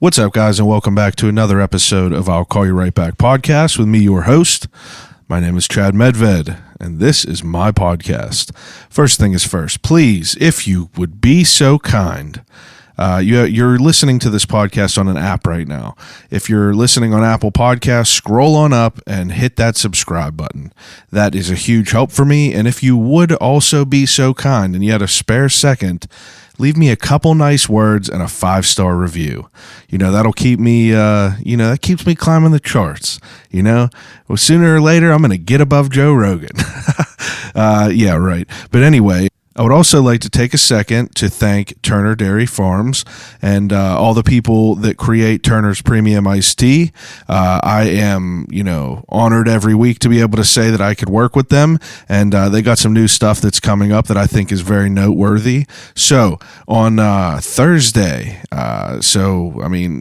What's up, guys, and welcome back to another episode of I'll Call You Right Back podcast with me, your host. My name is Chad Medved, and this is my podcast. First thing is first, please, if you would be so kind, you're listening to this podcast on an app right now. If you're listening on Apple Podcasts, scroll on up and hit that subscribe button. That is a huge help for me, and if you would also be so kind and you had a spare second, leave me a couple nice words and a 5-star review. That'll keep me, that keeps me climbing the charts. Well, sooner or later, I'm going to get above Joe Rogan. Yeah, right. But anyway, I would also like to take a second to thank Turner Dairy Farms and all the people that create Turner's Premium Iced Tea. I am, honored every week to be able to say that I could work with them, and they got some new stuff that's coming up that I think is very noteworthy. So on Thursday,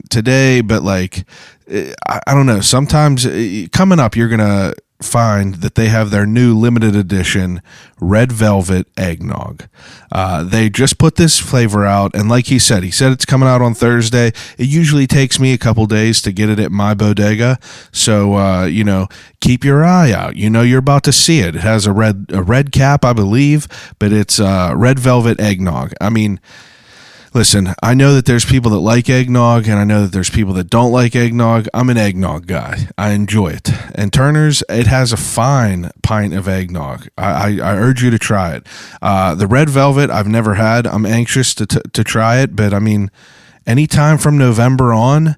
today, but I don't know, sometimes coming up, you're going to find that they have their new limited edition red velvet eggnog. They just put this flavor out, and like he said it's coming out on Thursday. It usually takes me a couple days to get it at my bodega, so keep your eye out. You're about to see it. It has a red cap, I believe, but it's red velvet eggnog. Listen, I know that there's people that like eggnog, and I know that there's people that don't like eggnog. I'm an eggnog guy. I enjoy it. And Turner's, it has a fine pint of eggnog. I urge you to try it. The red velvet, I've never had. I'm anxious to try it, but anytime from November on,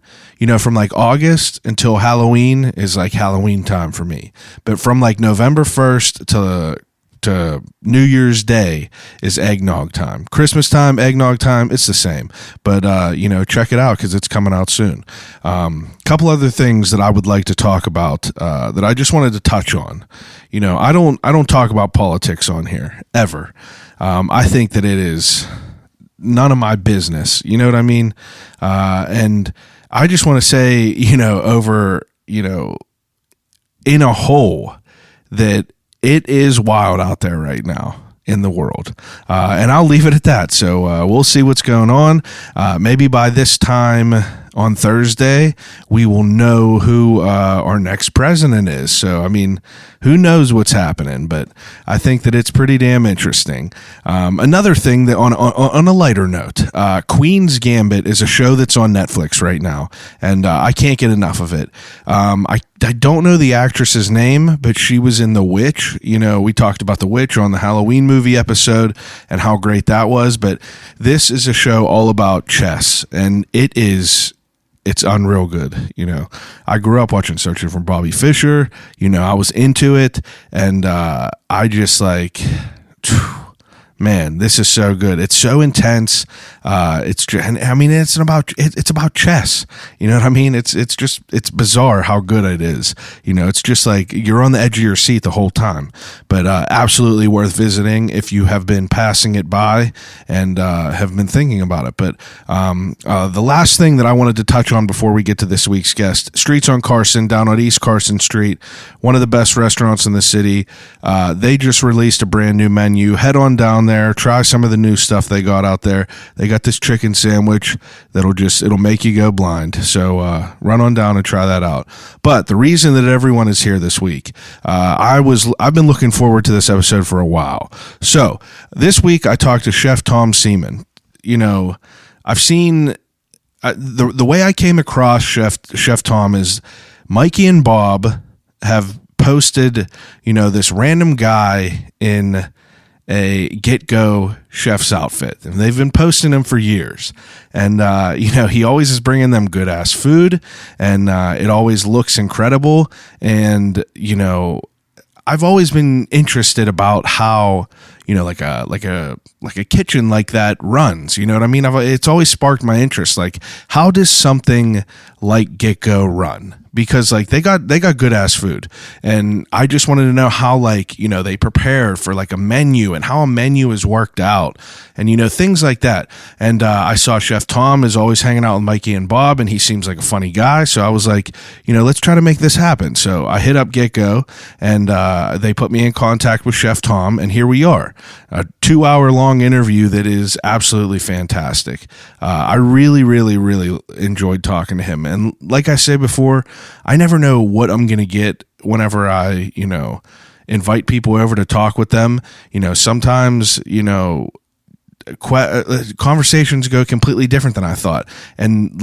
from August until Halloween is Halloween time for me. But from November 1st to New Year's Day is eggnog time. Christmas time, eggnog time, it's the same. But, check it out because it's coming out soon. Couple other things that I would like to talk about that I just wanted to touch on. I don't talk about politics on here, ever. I think that it is none of my business. You know what I mean? And I just want to say, in a whole, that it is wild out there right now in the world. And I'll leave it at that. So we'll see what's going on. Maybe by this time on Thursday, we will know who our next president is. So, who knows what's happening, but I think that it's pretty damn interesting. Another thing that on a lighter note, Queen's Gambit is a show that's on Netflix right now, and I can't get enough of it. I don't know the actress's name, but she was in The Witch. We talked about The Witch on the Halloween movie episode and how great that was, but this is a show all about chess, and it's unreal good. I grew up watching Searching for Bobby Fischer. I was into it, and I just man, this is so good. It's so intense. It's about chess. You know what I mean? It's bizarre how good it is. It's just you're on the edge of your seat the whole time, but absolutely worth visiting if you have been passing it by and have been thinking about it. But the last thing that I wanted to touch on before we get to this week's guest, Streets on Carson, down on East Carson Street, one of the best restaurants in the city. They just released a brand new menu. Head on down there, try some of the new stuff they got out there. They got this chicken sandwich it'll make you go blind. So run on down and try that out. But the reason that everyone is here this week, I've been looking forward to this episode for a while. So this week I talked to Chef Tom Seaman. I've seen the way I came across Chef Tom is Mikey and Bob have posted, this random guy in a GetGo chef's outfit, and they've been posting him for years. And he always is bringing them good ass food, and it always looks incredible. And I've always been interested about how like a kitchen like that runs. You know what I mean? It's always sparked my interest. How does something like GetGo run? Because they got good ass food, and I just wanted to know how they prepare for a menu and how a menu is worked out, and things like that. And I saw Chef Tom is always hanging out with Mikey and Bob, and he seems like a funny guy. So I was let's try to make this happen. So I hit up GetGo, and they put me in contact with Chef Tom, and here we are. far. A 2-hour long interview that is absolutely fantastic. I really, really, really enjoyed talking to him. And like I said before, I never know what I'm going to get whenever I, invite people over to talk with them. Sometimes, conversations go completely different than I thought. And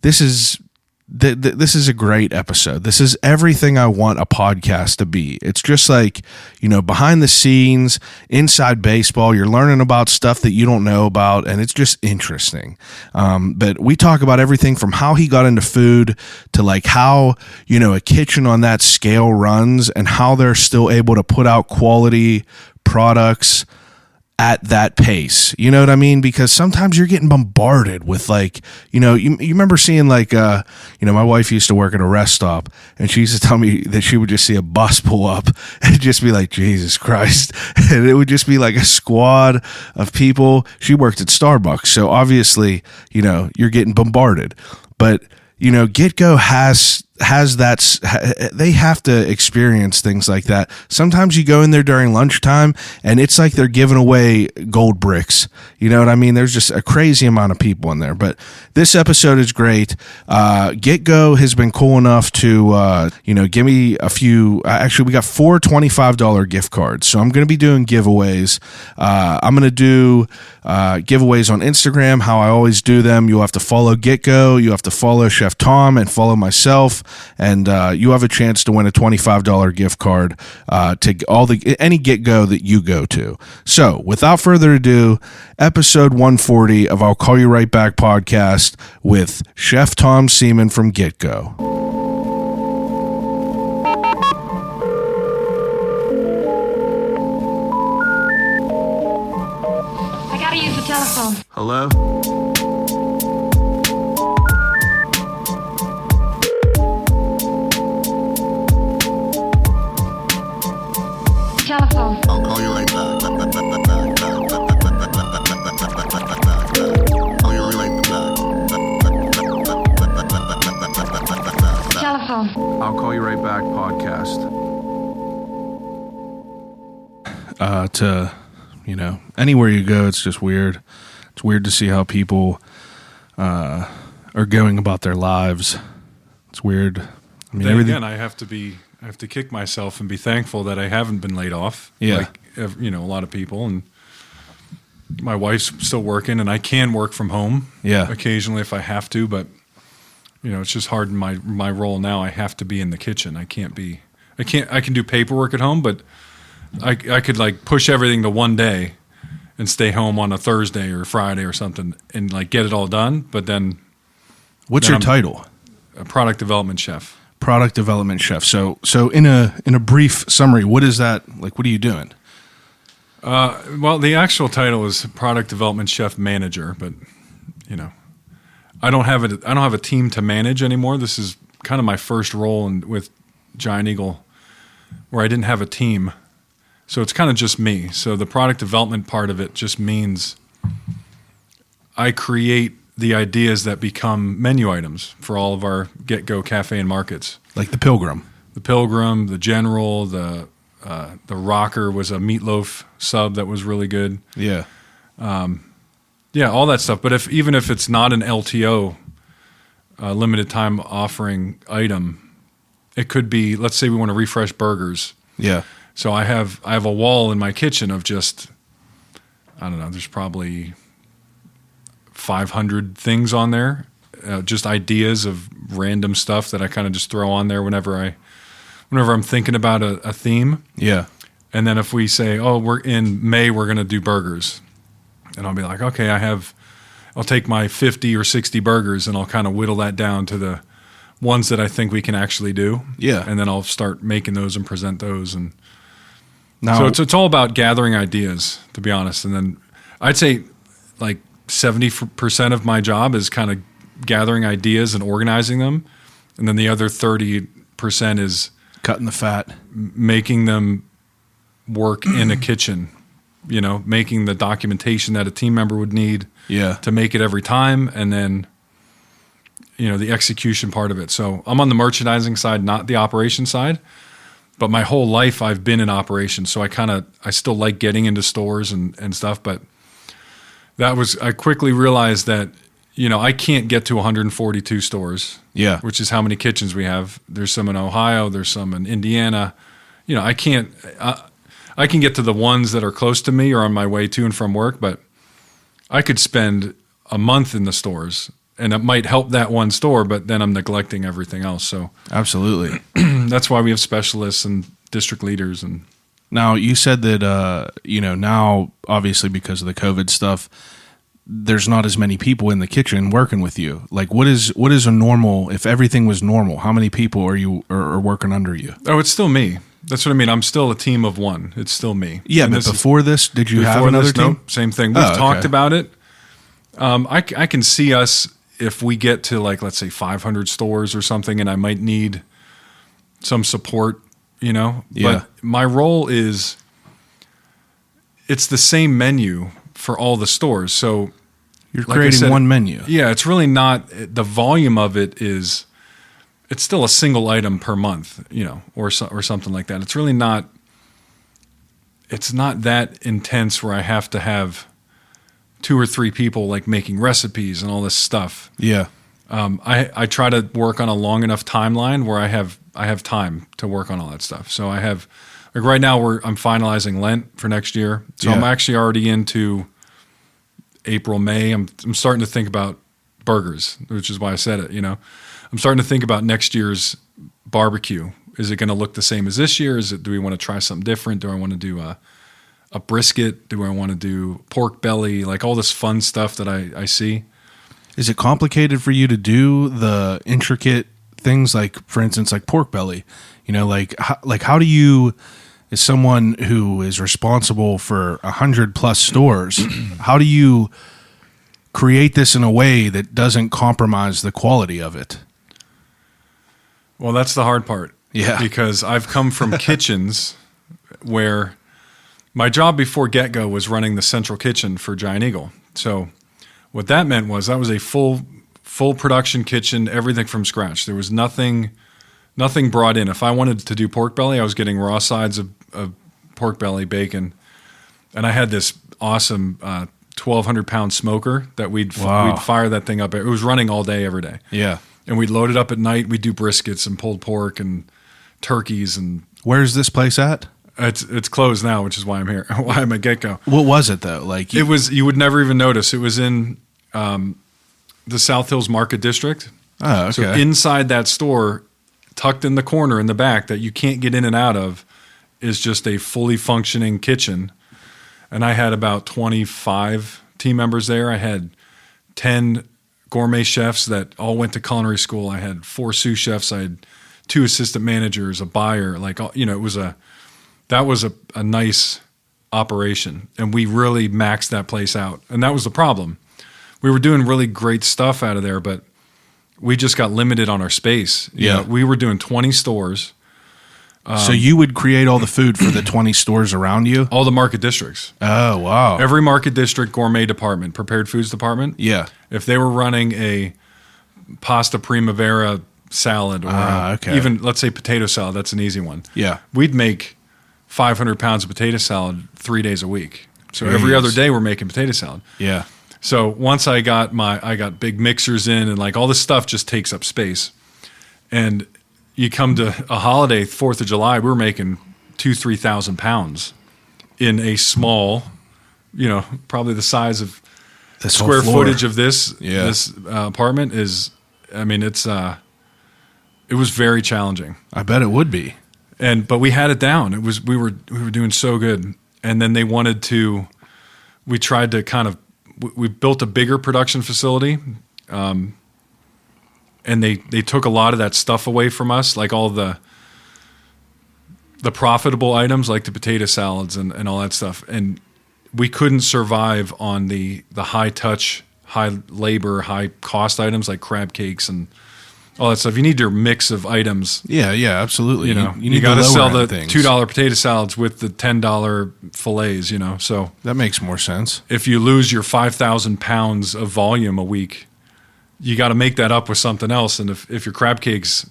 this is a great episode. This is everything I want a podcast to be. It's just like, behind the scenes, inside baseball, you're learning about stuff that you don't know about, and it's just interesting. But we talk about everything from how he got into food to like how, a kitchen on that scale runs and how they're still able to put out quality products at that pace. You know what I mean? Because sometimes you're getting bombarded with you remember seeing my wife used to work at a rest stop, and she used to tell me that she would just see a bus pull up and just be like, Jesus Christ. And it would just be like a squad of people. She worked at Starbucks. So obviously, you're getting bombarded, but GetGo has that. They have to experience things like that. Sometimes you go in there during lunchtime and it's like they're giving away gold bricks. You know what I mean? There's just a crazy amount of people in there. But this episode is great. GetGo has been cool enough to give me a few. Actually, we got 4 $25 gift cards. So I'm going to be doing giveaways. I'm going to do giveaways on Instagram, how I always do them. You'll have to follow GetGo. You have to follow Chef Tom and follow myself. And you have a chance to win a $25 gift card to any GetGo that you go to. So, without further ado, episode 140 of I'll Call You Right Back podcast with Chef Tom Seaman from GetGo. I gotta use the telephone. Hello? Telephone. I'll call you right back. Call you right back. Telephone. I'll Call You Right Back podcast. Anywhere you go, it's just weird. It's weird to see how people are going about their lives. It's weird. I mean, then again, I have to kick myself and be thankful that I haven't been laid off. Yeah. A lot of people, and my wife's still working, and I can work from home. Yeah. Occasionally if I have to, but it's just hard in my role now. I have to be in the kitchen. I can do paperwork at home, but I could push everything to one day and stay home on a Thursday or Friday or something and get it all done. But then, what's your title? A product development chef. Product development chef. So in a brief summary, what is that like? What are you doing? Well, the actual title is product development chef manager, but I don't have a team to manage anymore. This is kind of my first role with Giant Eagle, where I didn't have a team. So it's kind of just me. So the product development part of it just means I create the ideas that become menu items for all of our GetGo cafe and markets. Like the Pilgrim. The Pilgrim, the General, the Rocker was a meatloaf sub that was really good. Yeah. Yeah, all that stuff. But even if it's not an LTO, limited time offering item, it could be, let's say we want to refresh burgers. Yeah. So I have a wall in my kitchen of just, I don't know, there's probably 500 things on there, just ideas of random stuff that I kind of just throw on there whenever I'm thinking about a theme. Yeah. And then if we say, oh, we're in May, we're going to do burgers. And I'll be like, okay, I'll take my 50 or 60 burgers and I'll kind of whittle that down to the ones that I think we can actually do. Yeah. And then I'll start making those and present those. And now, so it's all about gathering ideas, to be honest. And then I'd say 70% of my job is kind of gathering ideas and organizing them. And then the other 30% is cutting the fat, making them work in a kitchen, making the documentation that a team member would need to make it every time. And then, the execution part of it. So I'm on the merchandising side, not the operation side. but my whole life I've been in operations. So I still like getting into stores and stuff. But I quickly realized that, I can't get to 142 stores. Yeah. Which is how many kitchens we have. There's some in Ohio. There's some in Indiana. I can't, I can get to the ones that are close to me or on my way to and from work, but I could spend a month in the stores and it might help that one store, but then I'm neglecting everything else. So Absolutely. that's why we have specialists and district leaders. And Now, you said that, now, obviously, because of the COVID stuff, there's not as many people in the kitchen working with you. Like, what is a normal, if everything was normal, how many people are working under you? Oh, it's still me. That's what I mean. I'm still a team of one. It's still me. Yeah, but before this, did you have another team? Nope, same thing. We've talked about it. I can see us if we get to, like, let's say 500 stores or something, and I might need some support, Yeah. But my role is, it's the same menu for all the stores. So You're creating one menu. Yeah, it's really not, the volume of it is, it's still a single item per month, or something like that. It's really not, it's not that intense where I have to have 2 or 3 people like making recipes and all this stuff. Yeah. I try to work on a long enough timeline where I have time to work on all that stuff. So I have, like, right now I'm finalizing Lent for next year. So I'm actually already into April, May. I'm starting to think about burgers, which is why I said it, I'm starting to think about next year's barbecue. Is it going to look the same as this year? Do we want to try something different? Do I want to do a brisket? Do I want to do pork belly? Like all this fun stuff that I see. Is it complicated for you to do the intricate things, like, for instance, like pork belly? How do you, as someone who is responsible for 100+ stores, how do you create this in a way that doesn't compromise the quality of it? Well, that's the hard part. Yeah. Because I've come from kitchens where my job before GetGo was running the central kitchen for Giant Eagle. So what that meant was that was a full production kitchen, everything from scratch. There was nothing brought in. If I wanted to do pork belly, I was getting raw sides of pork belly, bacon, and I had this awesome 1,200-pound smoker that we'd fire that thing up. It was running all day, every day. Yeah. And we'd load it up at night. We'd do briskets and pulled pork and turkeys. And Where's this place at? It's closed now, which is why I'm here. Why I'm at GetGo. What was it though? Like it was, you would never even notice. It was in the South Hills Market District. Oh, okay. So inside that store, tucked in the corner in the back that you can't get in and out of, is just a fully functioning kitchen. And I had about 25 team members there. I had 10 gourmet chefs that all went to culinary school. I had 4 sous chefs. I had 2 assistant managers, a buyer. That was a nice operation. And we really maxed that place out. And that was the problem. We were doing really great stuff out of there, but we just got limited on our space. We were doing 20 stores. So you would create all the food for the 20 stores around you? All the market districts. Oh, wow. Every market district gourmet department, prepared foods department. Yeah. If they were running a pasta primavera salad or even, let's say, potato salad, that's an easy one. Yeah. We'd make 500 pounds of potato salad 3 days a week. So every other day we're making potato salad. Yeah. So once I got big mixers in, and like all this stuff just takes up space. And you come to a holiday, 4th of July, we're making 2,000-3,000 pounds in a small, probably the size of This square whole floor. footage of this apartment is, it was very challenging. I bet it would be. But we had it down. We were doing so good. And then we tried to we built a bigger production facility. And they took a lot of that stuff away from us, like all the profitable items, like the potato salads and all that stuff. And we couldn't survive on the high touch, high labor, high cost items like crab cakes and all that stuff. You need your mix of items. Yeah, absolutely. You got to sell the $2 potato salads with the $10 fillets, So that makes more sense. If you lose your 5,000 pounds of volume a week, you got to make that up with something else. And if your crab cakes,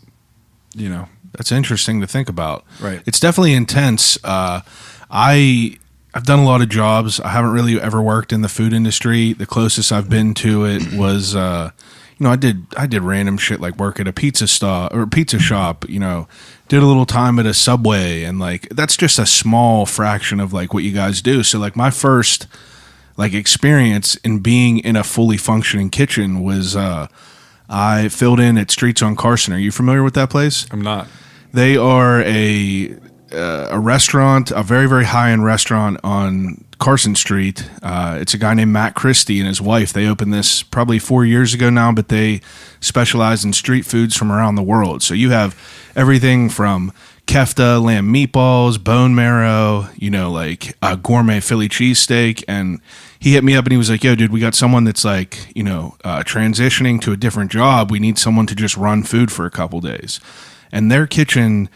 That's interesting to think about. Right. It's definitely intense. I've done a lot of jobs. I haven't really ever worked in the food industry. The closest I've been to it was, I did random shit like work at a pizza shop. Did a little time at a Subway, and like that's just a small fraction of like what you guys do. So like my first like experience in being in a fully functioning kitchen was I filled in at Streets on Carson. Are you familiar with that place? I'm not. They are a restaurant, a very, very high-end restaurant on Carson Street. It's a guy named Matt Christie and his wife. They opened this probably 4 years ago now, but they specialize in street foods from around the world. So you have everything from kefta, lamb meatballs, bone marrow, like a gourmet Philly cheesesteak. And he hit me up and he was like, yo, dude, we got someone that's like, transitioning to a different job. We need someone to just run food for a couple days. And their kitchen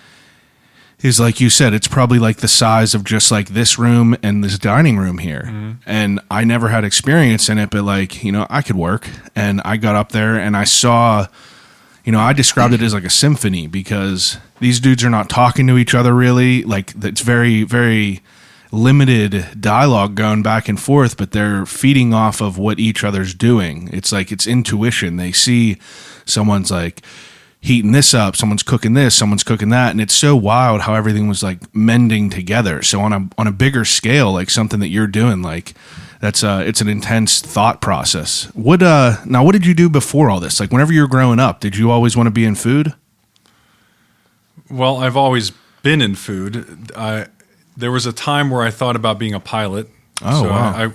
is, like you said, it's probably like the size of just like this room and this dining room here. Mm-hmm. And I never had experience in it, but like, I could work. And I got up there and I saw, I described it as like a symphony because these dudes are not talking to each other really. Like it's very, very limited dialogue going back and forth, but they're feeding off of what each other's doing. It's like, it's intuition. They see someone's like heating this up, someone's cooking this, someone's cooking that, and it's so wild how everything was like mending together. So on a bigger scale, like something that you're doing, like that's it's an intense thought process. What did you do before all this? Like whenever you were growing up, did you always want to be in food? Well, I've always been in food. There was a time where I thought about being a pilot. Oh, so wow.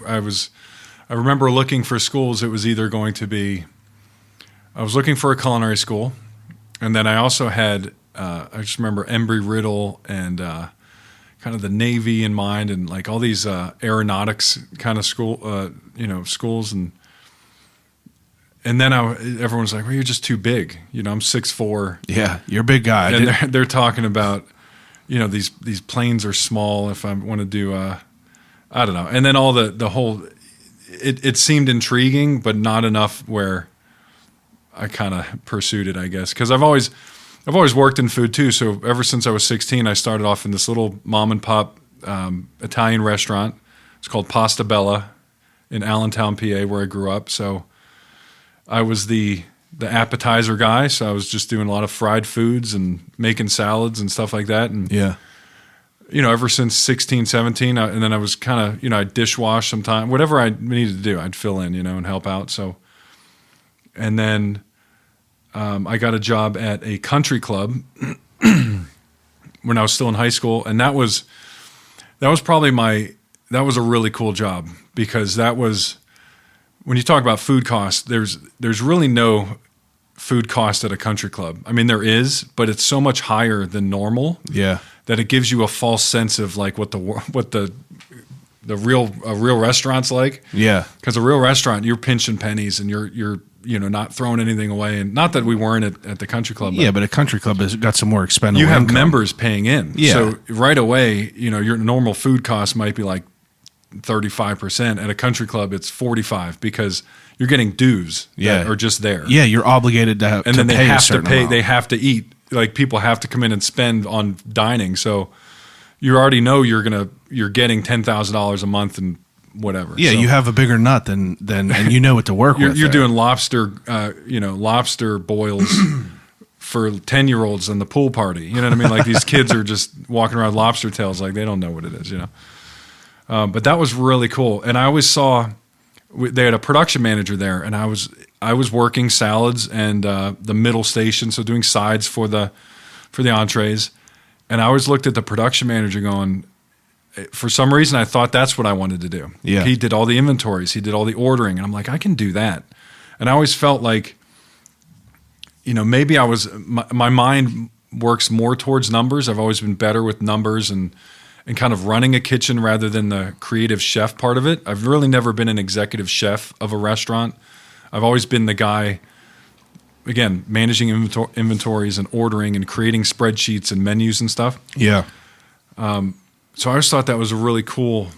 I remember looking for schools. It was either going to be, I was looking for a culinary school. And then I also had, I just remember Embry-Riddle and kind of the Navy in mind, and like all these aeronautics kind of schools. And then everyone was like, well, you're just too big. I'm 6'4". Yeah, you're a big guy. And they're talking about, these planes are small if I want to do, I don't know. And then all the whole, it seemed intriguing, but not enough where I kind of pursued it, I guess, because I've always worked in food too. So ever since I was 16, I started off in this little mom and pop Italian restaurant. It's called Pasta Bella in Allentown, PA, where I grew up. So I was the appetizer guy. So I was just doing a lot of fried foods and making salads and stuff like that. And yeah, ever since 16, 17, and then I was kind of, I'd dishwash sometime, whatever I needed to do, I'd fill in, and help out. So, and then I got a job at a country club when I was still in high school, and that was probably that was a really cool job, because that was, when you talk about food costs, there's really no food cost at a country club. I mean, there is, but it's so much higher than normal. Yeah, that it gives you a false sense of like what the real restaurant's like. Yeah, because a real restaurant, you're pinching pennies and you're not throwing anything away. And not that we weren't at the country club. Yeah, but a country club has got some more expendable You have income. members paying in. Yeah. So right away, your normal food cost might be like 35%. At a country club, it's 45%, because you're getting dues that are just there. Yeah, you're obligated to and then pay they have a certain to pay. amount. They have to eat. Like people have to come in and spend on dining. So you already know you're getting $10,000 a month and whatever. Yeah, so, you have a bigger nut than and you know what to work with. You're doing lobster boils for 10-year-olds in the pool party. You know what I mean? Like these kids are just walking around with lobster tails, like they don't know what it is. But that was really cool. And I always saw they had a production manager there, and I was working salads and the middle station, so doing sides for the entrees. And I always looked at the production manager going, for some reason, I thought that's what I wanted to do. Yeah. He did all the inventories. He did all the ordering. And I'm like, I can do that. And I always felt like, maybe my mind works more towards numbers. I've always been better with numbers and kind of running a kitchen rather than the creative chef part of it. I've really never been an executive chef of a restaurant. I've always been the guy, again, managing inventories and ordering and creating spreadsheets and menus and stuff. Yeah. So I always thought that was a really cool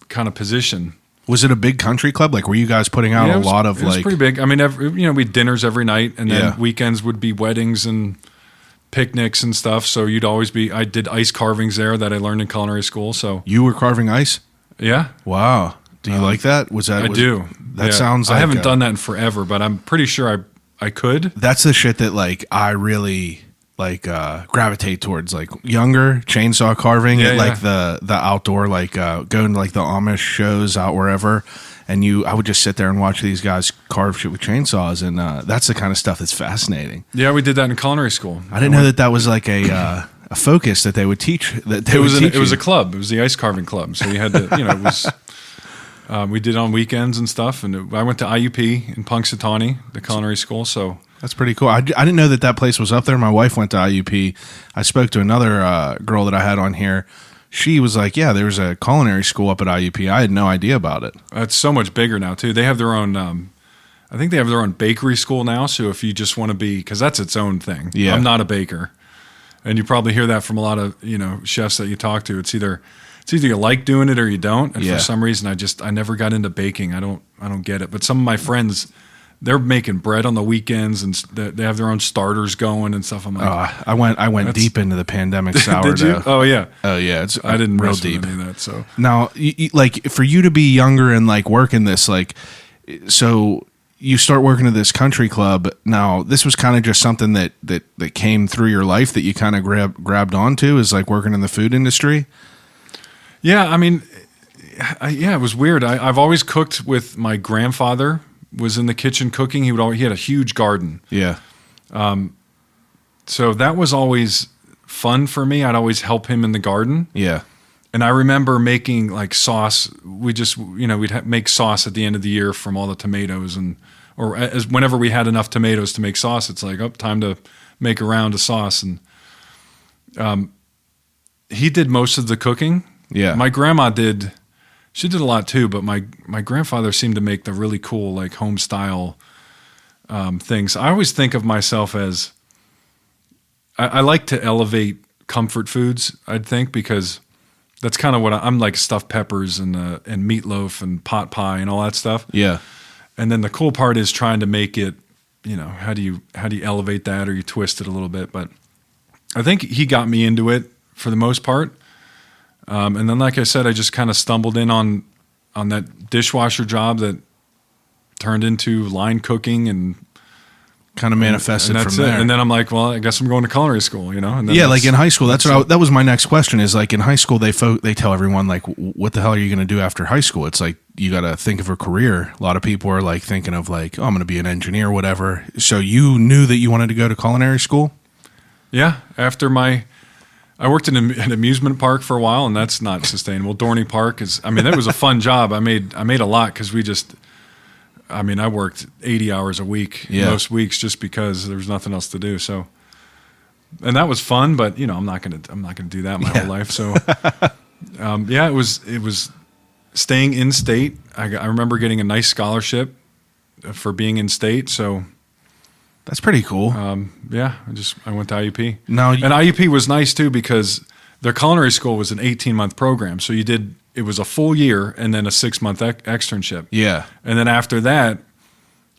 kind of position. Was it a big country club? Like, were you guys putting out a lot of it was pretty big. I mean, we had dinners every night, and then weekends would be weddings and picnics and stuff. So you'd always be. I did ice carvings there that I learned in culinary school. So You were carving ice? yeah, Wow. Do you like that? I do. That Yeah. sounds like I haven't done that in forever, but I'm pretty sure I could. That's the shit that like I really like gravitate towards, like younger chainsaw carving Yeah, at like yeah. the outdoor, like going to like the Amish shows out wherever, and I would just sit there and watch these guys carve shit with chainsaws, and that's the kind of stuff that's fascinating. Yeah, we did that in culinary school. I didn't know that was like a focus that they would teach. It was a club. It was the ice carving club. So you had to, it was. We did it on weekends and stuff, and I went to IUP in Punxsutawney, the culinary school. So That's pretty cool. I didn't know that place was up there. My wife went to IUP. I spoke to another girl that I had on here. She was like, yeah, there's a culinary school up at IUP. I had no idea about it. it's so much bigger now too. They have their own. I think they have their own bakery school now. So if you just want to be, because that's its own thing. Yeah. I'm not a baker, and you probably hear that from a lot of chefs that you talk to. It's either you like doing it or you don't. And Yeah. for some reason, I never got into baking. I don't get it. But some of my friends, they're making bread on the weekends, and they have their own starters going and stuff. I'm like, I went deep into the pandemic sourdough. did you? Oh yeah. Oh yeah, it's I didn't real mess with deep. any of that. So Now, like for you to be younger and like working this, like, so you start working at this country club. Now, this was kind of just something that came through your life that you kind of grabbed onto, is like working in the food industry. yeah, I mean, it was weird. I've always cooked with my grandfather. Was in the kitchen cooking. He had a huge garden. Yeah, So that was always fun for me. I'd always help him in the garden. yeah, And I remember making like sauce. We'd make sauce at the end of the year from all the tomatoes, or whenever we had enough tomatoes to make sauce, it's like, time to make a round of sauce. And he did most of the cooking. Yeah. My grandma did. She did a lot too, but my grandfather seemed to make the really cool like home style things. I always think of myself as I like to elevate comfort foods. I'd think, because that's kind of what I'm like, stuffed peppers and meatloaf and pot pie and all that stuff. yeah. And then the cool part is trying to make it. How do you elevate that, or you twist it a little bit? But I think he got me into it for the most part. And then, like I said, I just kind of stumbled in on that dishwasher job that turned into line cooking, and Kind of manifested that's from it. there. And then I'm like, well, I guess I'm going to culinary school, And then Yeah, like in high school. that was my next question. Is like in high school, they tell everyone like, what the hell are you going to do after high school? It's like you got to think of a career. A lot of people are like thinking of like, oh, I'm going to be an engineer, whatever. So you knew that you wanted to go to culinary school? Yeah, after I worked in an amusement park for a while, and that's not sustainable. Dorney Park that was a fun job. I made a lot because I worked 80 hours a week most weeks just because there was nothing else to do. So, and that was fun, but I'm not gonna do that my whole life. So, it was staying in state. I remember getting a nice scholarship for being in state. So, That's pretty cool. I went to IUP. Now, And IUP was nice too, because their culinary school was an 18-month program. So it was a full year and then a 6-month externship. yeah. And then after that,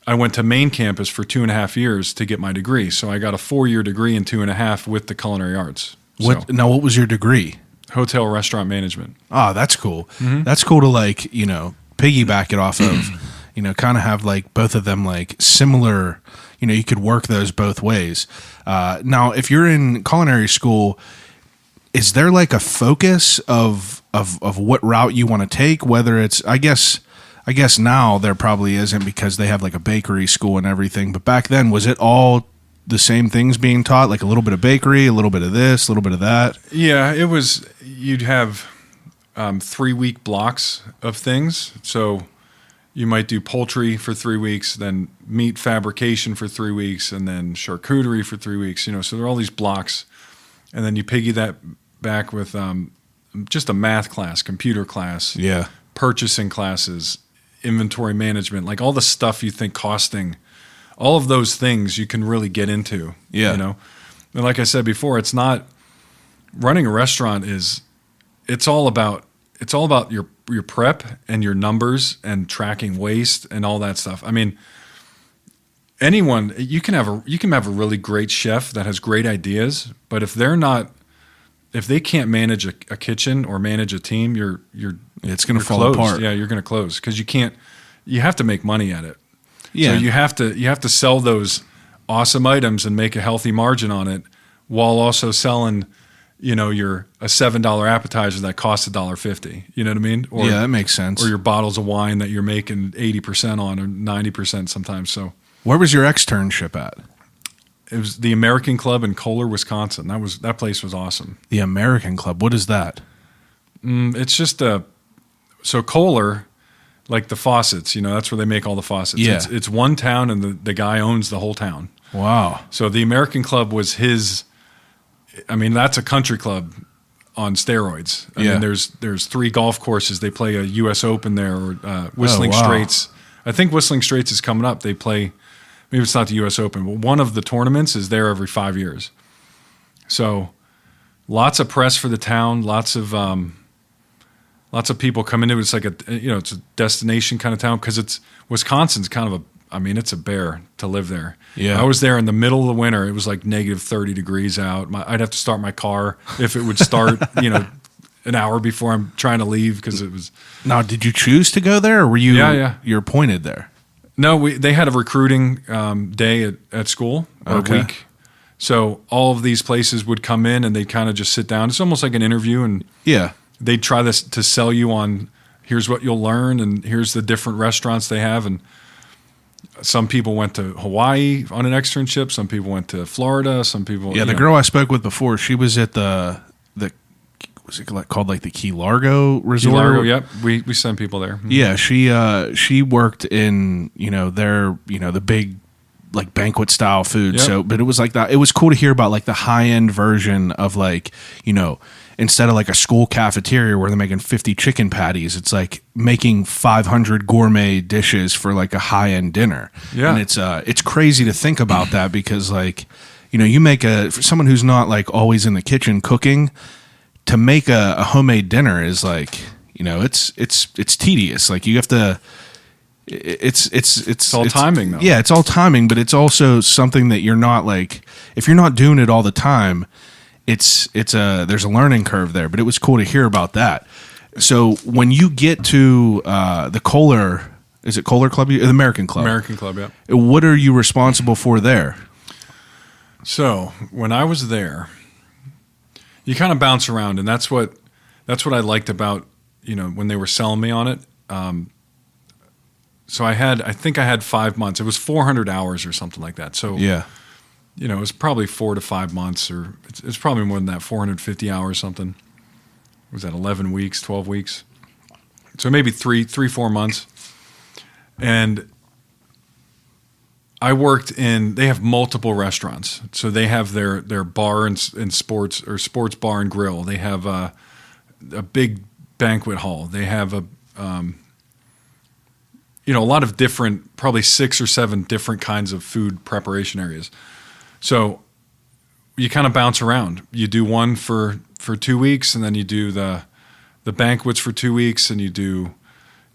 I went to main campus for 2.5 years to get my degree. So I got a 4-year degree in 2.5 with the culinary arts. Now, what was your degree? Hotel restaurant management. Oh, that's cool. Mm-hmm. That's cool to like, piggyback it off of, kind of have like both of them like similar, you could work those both ways. Now, if you're in culinary school, is there like a focus of what route you want to take? Whether it's, I guess now there probably isn't, because they have like a bakery school and everything. But back then, was it all the same things being taught? Like a little bit of bakery, a little bit of this, a little bit of that? Yeah, it was. You'd have 3-week blocks of things. So you might do poultry for 3 weeks, then meat fabrication for 3 weeks, and then charcuterie for 3 weeks. So there are all these blocks, and then you piggy that back with just a math class, computer class, Yeah. purchasing classes, inventory management, like all the stuff you think costing, all of those things you can really get into. Yeah. And like I said before, it's not running a restaurant it's all about your prep and your numbers and tracking waste and all that stuff. anyone, you can have a really great chef that has great ideas, but if they can't manage a kitchen or manage a team, it's going to fall closed. apart. Yeah, you're going to close because you have to make money at it. Yeah. So you have to sell those awesome items and make a healthy margin on it while also selling, your a $7 appetizer that costs $1.50. You know what I mean? Or, yeah, that makes sense. Or your bottles of wine that you're making 80% on or 90% sometimes. So where was your externship at? it was the American Club in Kohler, Wisconsin. That place was awesome. The American Club. What is that? It's just so Kohler, like the faucets, that's where they make all the faucets. Yeah. It's one town, and the guy owns the whole town. Wow. So the American Club was his. I mean, that's a country club on steroids. I mean, there's 3 golf courses. They play a U.S. Open there, or Whistling Straits. I think Whistling Straits is coming up. They play. Maybe it's not the U.S. Open, but one of the tournaments is there every 5 years. So lots of press for the town. Lots of people come into it. It's like it's a destination kind of town because Wisconsin's kind of it's a bear to live there. Yeah. I was there in the middle of the winter. It was like negative 30 degrees out. I'd have to start my car if it would start, an hour before I'm trying to leave because it was. Now, did you choose to go there, or were you? Yeah. You're appointed there. No, they had a recruiting day at school or Okay. a week. So all of these places would come in and they'd kind of just sit down. It's almost like an interview, and Yeah. they'd try this to sell you on here's what you'll learn and here's the different restaurants they have. And some people went to Hawaii on an externship. Some people went to Florida. Some people. Yeah, the girl I spoke with before, she was at the was it called like the Key Largo Resort? Key Largo, yep. We send people there. Yeah, she worked in their the big like banquet style food. Yep. So, but it was like that. It was cool to hear about like the high end version of like instead of like a school cafeteria where they're making 50 chicken patties, it's like making 500 gourmet dishes for like a high end dinner. Yeah, and it's crazy to think about that because like you make for someone who's not like always in the kitchen cooking. To make a homemade dinner is like, it's tedious. Like you have to, it's all timing though. Yeah, it's all timing, but it's also something that you're not like, if you're not doing it all the time, there's a learning curve there. But it was cool to hear about that. So when you get to the Kohler, is it Kohler Club? The American Club. American Club, yeah. What are you responsible for there? So when I was there, you kind of bounce around, and that's what I liked about when they were selling me on it. So I think I had 5 months. It was 400 hours or something like that. So Yeah. it was probably 4 to 5 months, or it's probably more than that, 450 hours something. Was that 11 weeks, 12 weeks? So maybe 4 months. And I worked they have multiple restaurants. So they have their bar and sports, or sports bar and grill. They have a big banquet hall. They have a lot of different, probably 6 or 7 different kinds of food preparation areas. So you kind of bounce around. You do one for 2 weeks, and then you do the banquets for 2 weeks, and you do,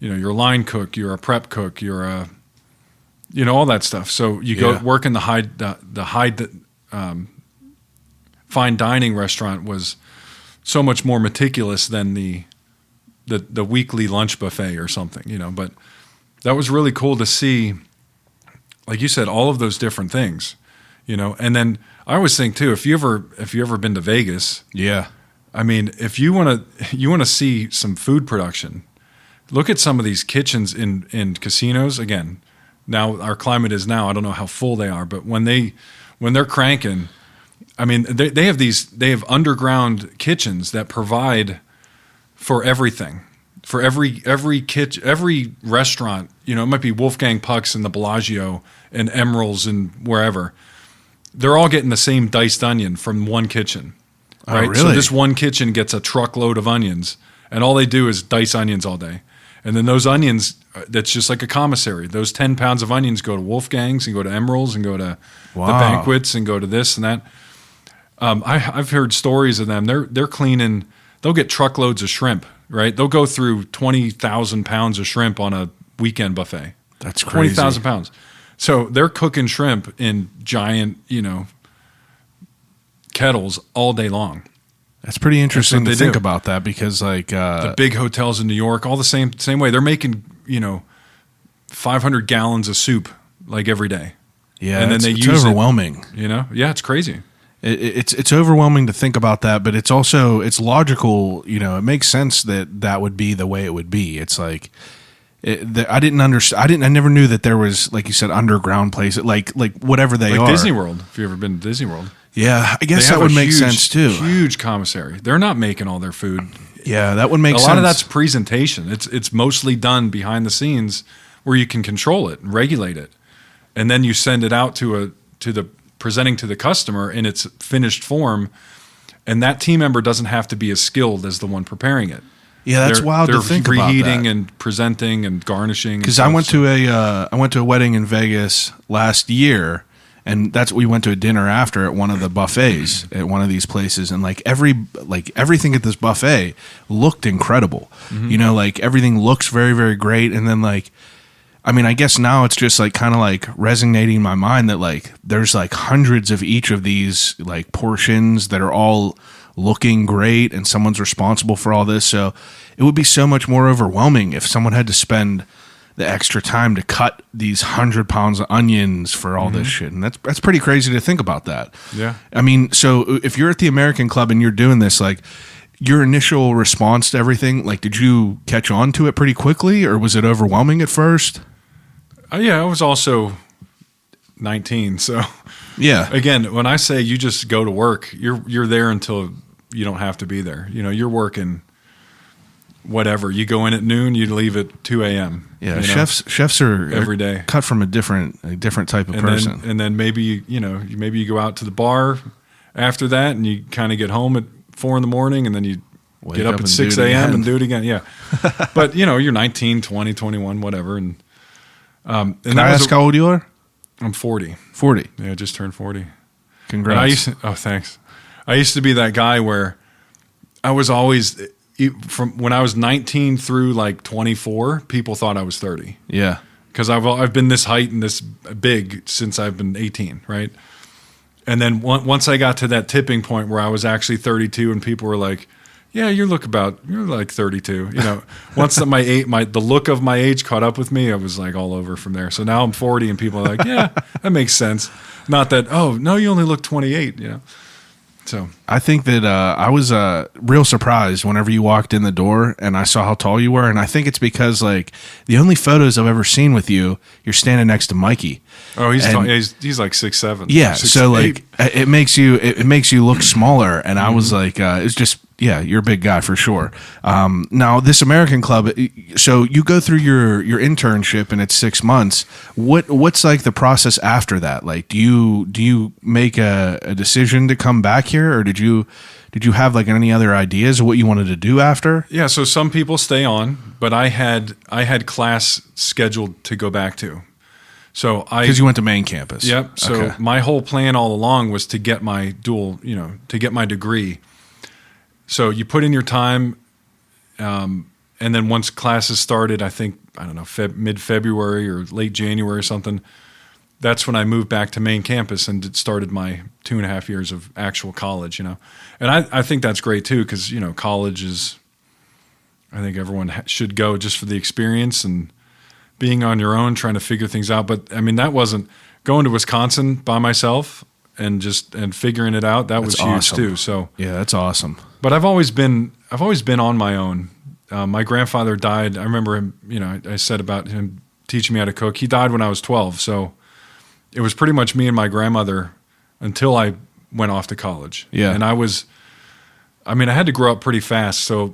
you're a line cook, you're a prep cook, you're a all that stuff. So you go work in the high fine dining restaurant was so much more meticulous than the weekly lunch buffet or something, But that was really cool to see, like you said, all of those different things, And then I always think too, if you ever been to Vegas, Yeah. I mean, if you want to see some food production, look at some of these kitchens in casinos. Again, now our climate is now, I don't know how full they are, but when they're cranking, I mean, they have underground kitchens that provide for everything, for every kitchen, every restaurant. It might be Wolfgang Puck's and the Bellagio and Emerald's and wherever. They're all getting the same diced onion from one kitchen, right? Oh, really? So this one kitchen gets a truckload of onions, and all they do is dice onions all day. And then those onions, that's just like a commissary. Those 10 pounds of onions go to Wolfgang's and go to Emerald's and go to the banquets and go to this and that. I've heard stories of them. They're cleaning. They'll get truckloads of shrimp, right? They'll go through 20,000 pounds of shrimp on a weekend buffet. That's crazy. 20,000 pounds. So they're cooking shrimp in giant, kettles all day long. That's pretty interesting to think do. about that because like The big hotels in New York, all the same way. They're making, 500 gallons of soup like every day. yeah, and then it's, they it's use overwhelming. Yeah, it's crazy. It's overwhelming to think about that, but it's also it's logical. It makes sense that would be the way it would be. It's like I didn't understand. I never knew that there was, like you said, underground places, like whatever they are. Disney World. If you ever been to Disney World, yeah, I guess they that have would a make huge, sense too. Huge commissary. They're not making all their food. Yeah, that would make A sense. lot of that's presentation. It's mostly done behind the scenes where you can control it and regulate it, and then you send it out to the presenting to the customer in its finished form, and that team member doesn't have to be as skilled as the one preparing it. Yeah, that's wild to think about that. They're reheating and presenting and garnishing. Because I went to a wedding in Vegas last year, and we went to a dinner after at one of the buffets at one of these places, and everything at this buffet looked incredible. Mm-hmm. Like everything looks very, very great, and then I guess now it's just kind of resonating in my mind that there's hundreds of each of these portions that are all looking great and someone's responsible for all this. So it would be so much more overwhelming if someone had to spend the extra time to cut these 100 pounds of onions for all this shit. And that's pretty crazy to think about that. Yeah. So if you're at the American Club and you're doing this, your initial response to everything, did you catch on to it pretty quickly or was it overwhelming at first? Yeah, I was also 19, so Yeah. again, when I say you just go to work, you're there until you don't have to be there. You're working whatever. You go in at noon, you leave at 2 a.m. Yeah, chefs are every day cut from a different type of person. And then maybe you go out to the bar after that, and you kind of get home at 4 a.m, and then you get up at 6 a.m. and do it again. Yeah, but you're 19, 20, 21, whatever, and Can I ask how old you are? I'm 40. 40. Yeah, I just turned 40. Congrats. Thanks. I used to be that guy where I was always, from when I was 19 through 24, people thought I was 30. Yeah. Because I've been this height and this big since I've been 18, right? And then once I got to that tipping point where I was actually 32 and people were like, yeah, you're like 32. Once the look of my age caught up with me, I was all over from there. So now I'm 40 and people are like, yeah, that makes sense. Not that, oh, no, you only look 28, So I think that I was real surprised whenever you walked in the door and I saw how tall you were. And I think it's because the only photos I've ever seen with you, you're standing next to Mikey. Oh, he's tall. He's like 6'7". Yeah. 6'8". So it makes you look smaller. And I was it's just, yeah, you're a big guy for sure. Now this American Club, so you go through your internship and it's 6 months. What's the process after that? Do you make a decision to come back here, or did you have any other ideas of what you wanted to do after? Yeah, so some people stay on, but I had class scheduled to go back to. So because you went to main campus. Yep. So my whole plan all along was to get my to get my degree. So you put in your time, and then once classes started, I don't know, mid-February or late January or something, that's when I moved back to main campus and started my 2.5 years of actual college, And I think that's great too, because, college is, I think everyone should go just for the experience and being on your own, trying to figure things out. But that wasn't going to Wisconsin by myself and figuring it out. That's huge awesome too. So yeah, that's awesome. But I've always been on my own. My grandfather died. I remember him. I said about him teaching me how to cook. He died when I was 12. So it was pretty much me and my grandmother until I went off to college. Yeah, and I had to grow up pretty fast. So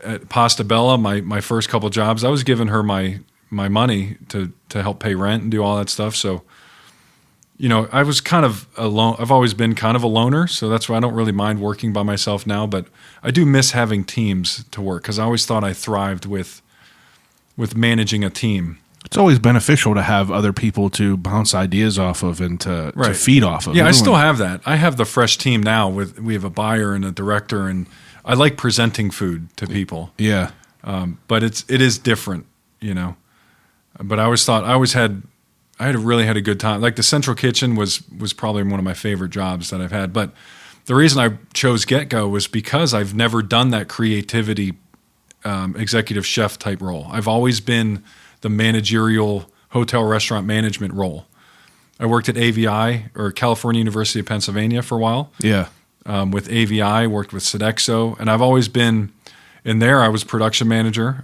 at Pasta Bella, my first couple jobs, I was giving her my money to help pay rent and do all that stuff. So. I was kind of alone. I've always been kind of a loner, so that's why I don't really mind working by myself now. But I do miss having teams to work because I always thought I thrived with managing a team. It's always beneficial to have other people to bounce ideas off of and to feed off of. Yeah, I still have that. I have the fresh team now. We have a buyer and a director, and I like presenting food to people. Yeah, but it is different, But I always thought I really had a good time. Like the central kitchen was probably one of my favorite jobs that I've had. But the reason I chose GetGo was because I've never done that creativity executive chef type role. I've always been the managerial hotel restaurant management role. I worked at AVI, or California University of Pennsylvania, for a while. Yeah. With AVI, worked with Sodexo, and I've always been in there. I was production manager.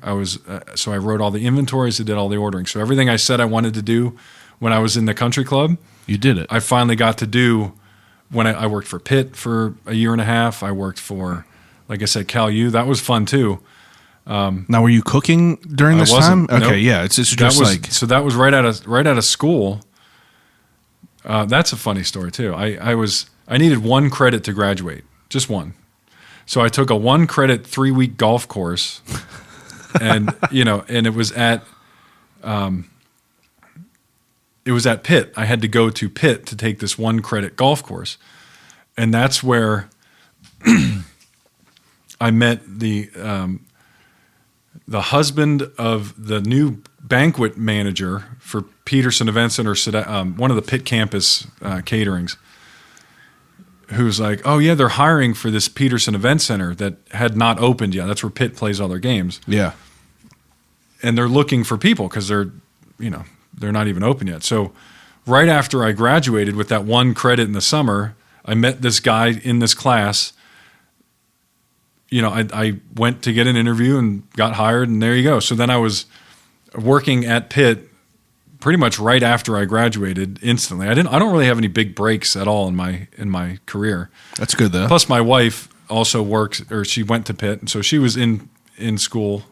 So I wrote all the inventories, I did all the ordering. So everything I said I wanted to do when I was in the country club, You did it. I finally got to do when I worked for Pitt for a year and a half. I worked for, like I said, Cal U. That was fun too. Now, were you cooking during this time? wasn't. Okay, Nope. yeah. It's just So that was right out of school. That's a funny story too. I needed 1 credit to graduate, just one. So I took a 1 credit 3-week golf course, and and it was at Pitt. I had to go to Pitt to take this 1 credit golf course, and that's where I met the husband of the new banquet manager for Peterson Event Center, one of the Pitt campus caterings, who's like, oh yeah, they're hiring for this Peterson Event Center that had not opened yet. That's where Pitt plays all their games. Yeah. And they're looking for people because they're not even open yet. So right after I graduated with that 1 credit in the summer, I met this guy in this class. I went to get an interview and got hired, and there you go. So then I was working at Pitt pretty much right after I graduated instantly. I don't really have any big breaks at all in my career. That's good though. Plus my wife also works, or she went to Pitt, and so she was in school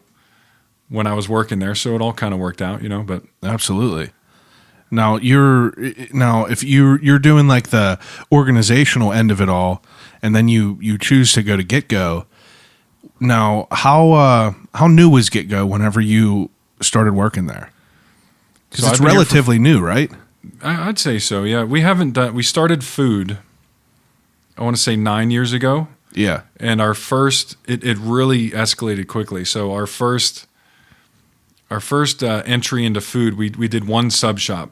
when I was working there, so it all kind of worked out, but Absolutely. Now if you're doing like the organizational end of it all, and then you choose to go to GetGo. Now, how new was GetGo whenever you started working there? Because So it's I've been here relatively new, right? I'd say so, yeah. We started food, I want to say 9 years ago, Yeah. and our first, it really escalated quickly. So our first entry into food, we did 1 sub shop,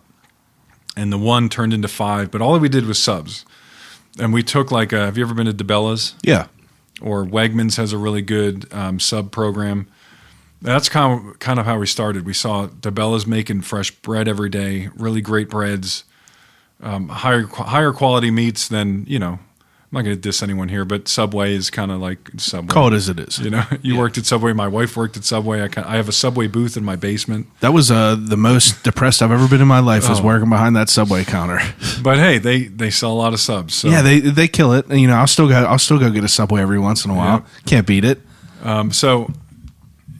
and the 1 turned into 5, but all we did was subs. And we took have you ever been to DeBella's? Yeah. Or Wegmans has a really good sub program. That's kind of how we started. We saw DeBella's making fresh bread every day, really great breads, higher quality meats than, I'm not going to diss anyone here, but Subway is kind of like Subway. Call it as it is. You worked at Subway. My wife worked at Subway. I have a Subway booth in my basement. That was the most depressed I've ever been in my life, was Oh. working behind that Subway counter. But hey, they sell a lot of subs. So. Yeah, they kill it. And, I'll still go get a Subway every once in a while. Yeah. Can't beat it.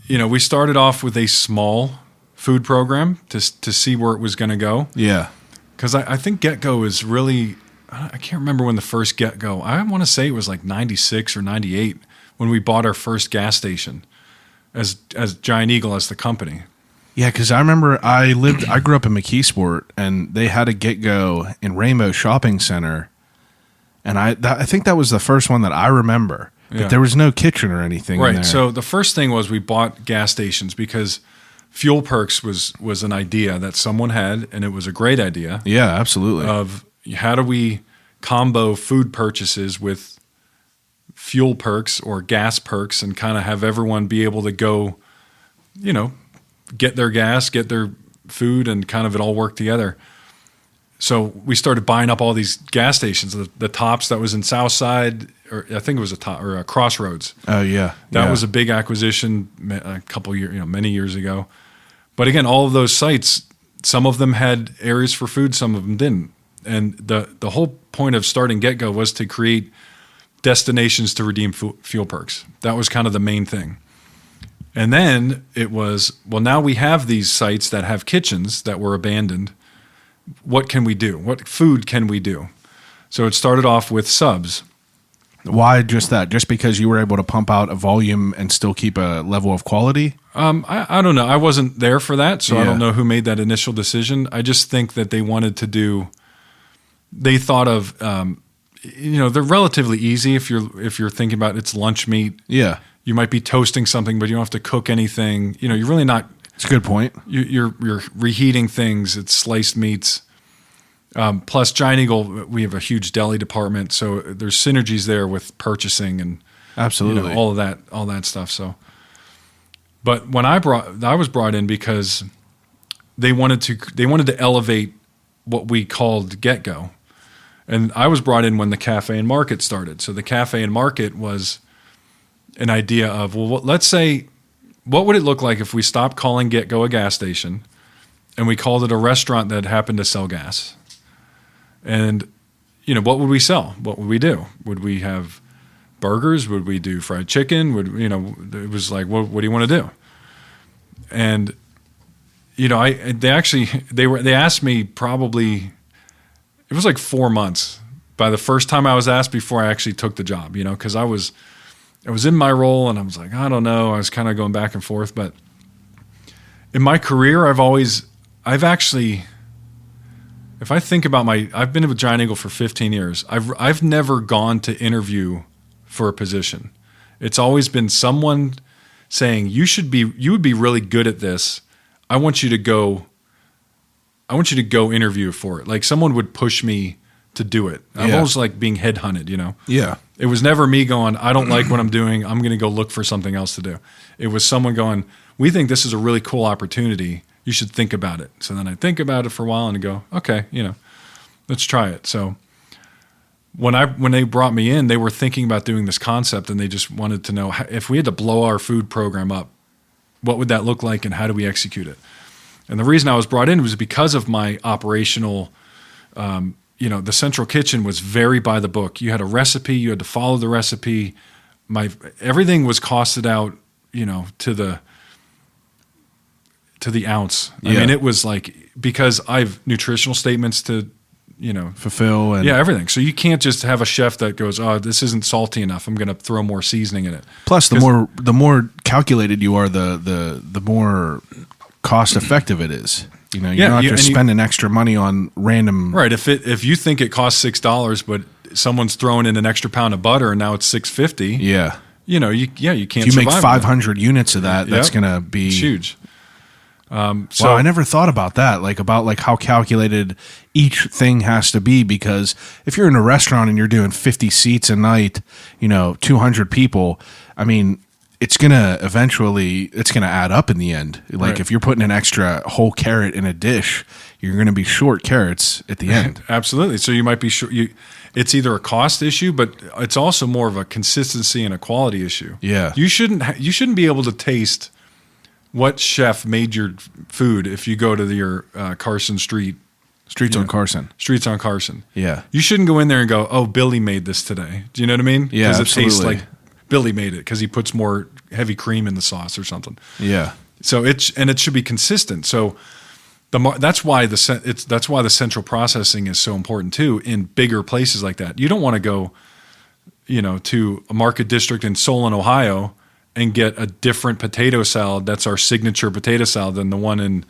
We started off with a small food program to see where it was going to go. Yeah. Because I think GetGo is really, I can't remember when the first GetGo, I want to say it was like 96 or 98 when we bought our first gas station as Giant Eagle as the company. Yeah, because I remember I grew up in McKeesport, and they had a GetGo in Rainbow Shopping Center, and I think that was the first one that I remember. But Yeah. there was no kitchen or anything in Right. there. So the first thing was we bought gas stations because Fuel Perks was an idea that someone had, and it was a great idea Yeah, absolutely. of how do we combo food purchases with fuel perks or gas perks and kind of have everyone be able to go, get their gas, get their food, and kind of it all work together. So we started buying up all these gas stations. The Tops that was in Southside, or I think it was a Crossroads. Oh yeah, That yeah. was a big acquisition many years ago. But again, all of those sites, some of them had areas for food, some of them didn't. And the whole point of starting GetGo was to create destinations to redeem fuel perks. That was kind of the main thing. And then it was, well, now we have these sites that have kitchens that were abandoned. What can we do? What food can we do? So it started off with subs. Why just that? Just because you were able to pump out a volume and still keep a level of quality? I don't know. I wasn't there for that, so I Yeah. don't know who made that initial decision. I just think that they wanted to do. They thought of, they're relatively easy if you're thinking about it's lunch meat. Yeah. You might be toasting something, but you don't have to cook anything. You're really not. It's a good point. You're reheating things. It's sliced meats. Plus, Giant Eagle, we have a huge deli department, so there's synergies there with purchasing and Absolutely. all that stuff. So, but when I was brought in because they wanted to elevate what we called GetGo, and I was brought in when the Cafe and Market started. So the Cafe and Market was an idea of, well, let's say, what would it look like if we stopped calling GetGo a gas station and we called it a restaurant that happened to sell gas? And, what would we sell? What would we do? Would we have burgers? Would we do fried chicken? It was like, what do you want to do? And, they asked me probably, it was like 4 months by the first time I was asked before I actually took the job, because I was in my role and I was like, I don't know. I was kind of going back and forth, but in my career, I've actually, if I think about I've been with Giant Eagle for 15 years. I've never gone to interview for a position. It's always been someone saying, you would be really good at this. I want you to go interview for it. Like someone would push me to do it. I'm almost like being headhunted, Yeah. It was never me going, I don't like what I'm doing. I'm going to go look for something else to do. It was someone going, we think this is a really cool opportunity. You should think about it. So then I think about it for a while and I go, okay, let's try it. So when they brought me in, they were thinking about doing this concept and they just wanted to know if we had to blow our food program up, what would that look like and how do we execute it? And the reason I was brought in was because of my operational, the central kitchen was very by the book. You had a recipe, you had to follow the recipe. Everything was costed out, to the ounce. I mean, it was like, because I've nutritional statements to, fulfill and everything. So you can't just have a chef that goes, oh, this isn't salty enough, I'm going to throw more seasoning in it. Plus, the more calculated you are, the more cost effective it is. You don't have to spend an extra money on random. Right. If you think it costs $6, but someone's throwing in an extra pound of butter and now it's $6.50. Yeah. You can't. If you make 500 units of that, that's going to be it's huge. Wow, I never thought about that, about how calculated each thing has to be, because if you're in a restaurant and you're doing 50 seats a night, 200 people, I mean, it's going to add up in the end. Like if you're putting an extra whole carrot in a dish, you're going to be short carrots at the end. Absolutely. So you might be short. It's either a cost issue, but it's also more of a consistency and a quality issue. Yeah. You shouldn't be able to taste what chef made your food if you go to your Carson Street. Streets on Carson. Streets on Carson. Yeah. You shouldn't go in there and go, oh, Billy made this today. Do you know what I mean? Yeah, because it absolutely. tastes like Billy made it because he puts more heavy cream in the sauce or something. Yeah. So it should be consistent. So that's why the central processing is so important too in bigger places like that. You don't want to go, to a market district in Solon, Ohio, and get a different potato salad that's our signature potato salad than the one in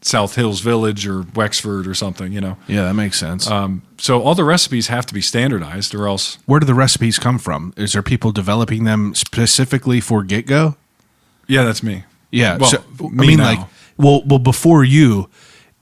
South Hills Village or Wexford or something, Yeah, that makes sense. So all the recipes have to be standardized or else. Where do the recipes come from? Is there people developing them specifically for GetGo? Yeah, that's me. Yeah. Well, so, me now. Well, before you,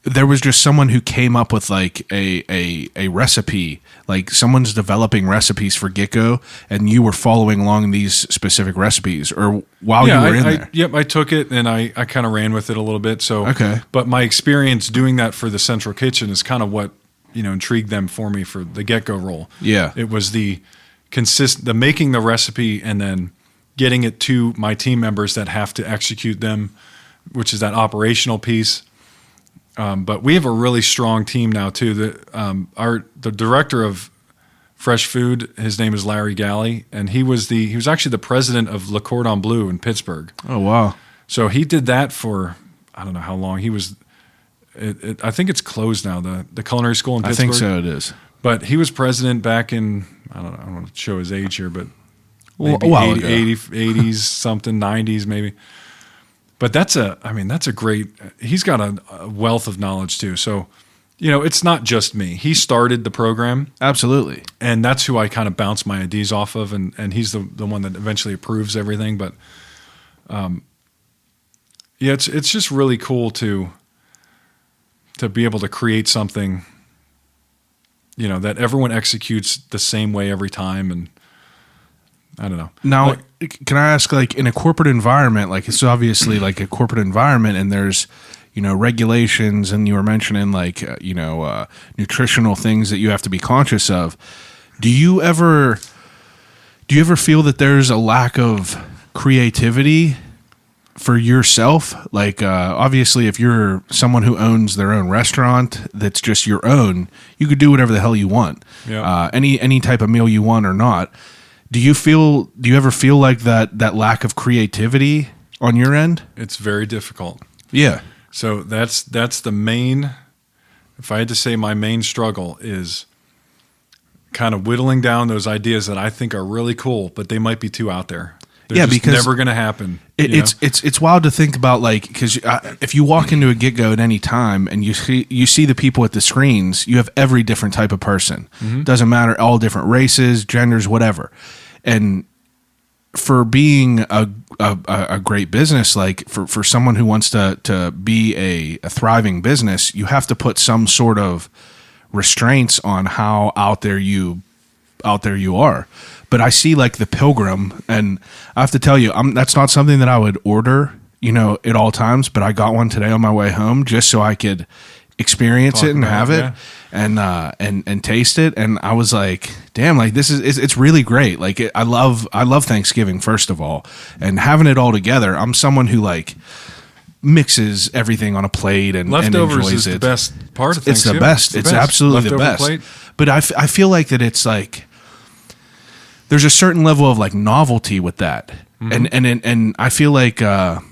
there was just someone who came up with like a recipe, like someone's developing recipes for GetGo, and you were following along these specific recipes, or while you were in there. Yep, I took it and I kind of ran with it a little bit. So, okay. But my experience doing that for the central kitchen is kind of what intrigued them for me for the GetGo role. Yeah, it was the making the recipe and then getting it to my team members that have to execute them, which is that operational piece. But we have a really strong team now too. The director of fresh food, his name is Larry Galley, and he was actually the president of Le Cordon Bleu in Pittsburgh. Oh wow! So he did that for I don't know how long. He was. I think it's closed now. The culinary school in Pittsburgh. I think so. It is. But he was president back in I don't know. I don't want to show his age here, but maybe a while ago. 80s something, 90s maybe. But that's a great, he's got a wealth of knowledge too. So, it's not just me. He started the program. Absolutely. And that's who I kind of bounce my ideas off of. And he's the one that eventually approves everything. But, Yeah, it's just really cool to be able to create something, that everyone executes the same way every time, and I don't know. Now, can I ask, like, in a corporate environment, like, it's obviously like a corporate environment, and there's, regulations, and you were mentioning, like, nutritional things that you have to be conscious of. Do you ever feel that there's a lack of creativity for yourself? Like, obviously, if you're someone who owns their own restaurant that's just your own, you could do whatever the hell you want. Yeah. Any type of meal you want or not. Do you ever feel like that lack of creativity on your end? It's very difficult. Yeah. So that's the main, if I had to say my main struggle is kind of whittling down those ideas that I think are really cool, but they might be too out there. They're just because never going to happen. It's wild to think about, like, because if you walk into a GetGo at any time and you see the people at the screens, you have every different type of person. Mm-hmm. Doesn't matter, all different races, genders, whatever. And for being a great business, like for someone who wants to be a thriving business, you have to put some sort of restraints on how out there you are. But I see, like, the Pilgrim, and I have to tell you, that's not something that I would order, at all times. But I got one today on my way home just so I could experience it and have it, and taste it. And I was like, damn, like, it's really great. Like, I love Thanksgiving, first of all, and having it all together. I'm someone who, like, mixes everything on a plate and leftovers enjoys is it. the best part of It's Thanksgiving. the best. It's absolutely the Leftover best. plate. But I feel like that it's like there's a certain level of, like, novelty with that, and I feel like that's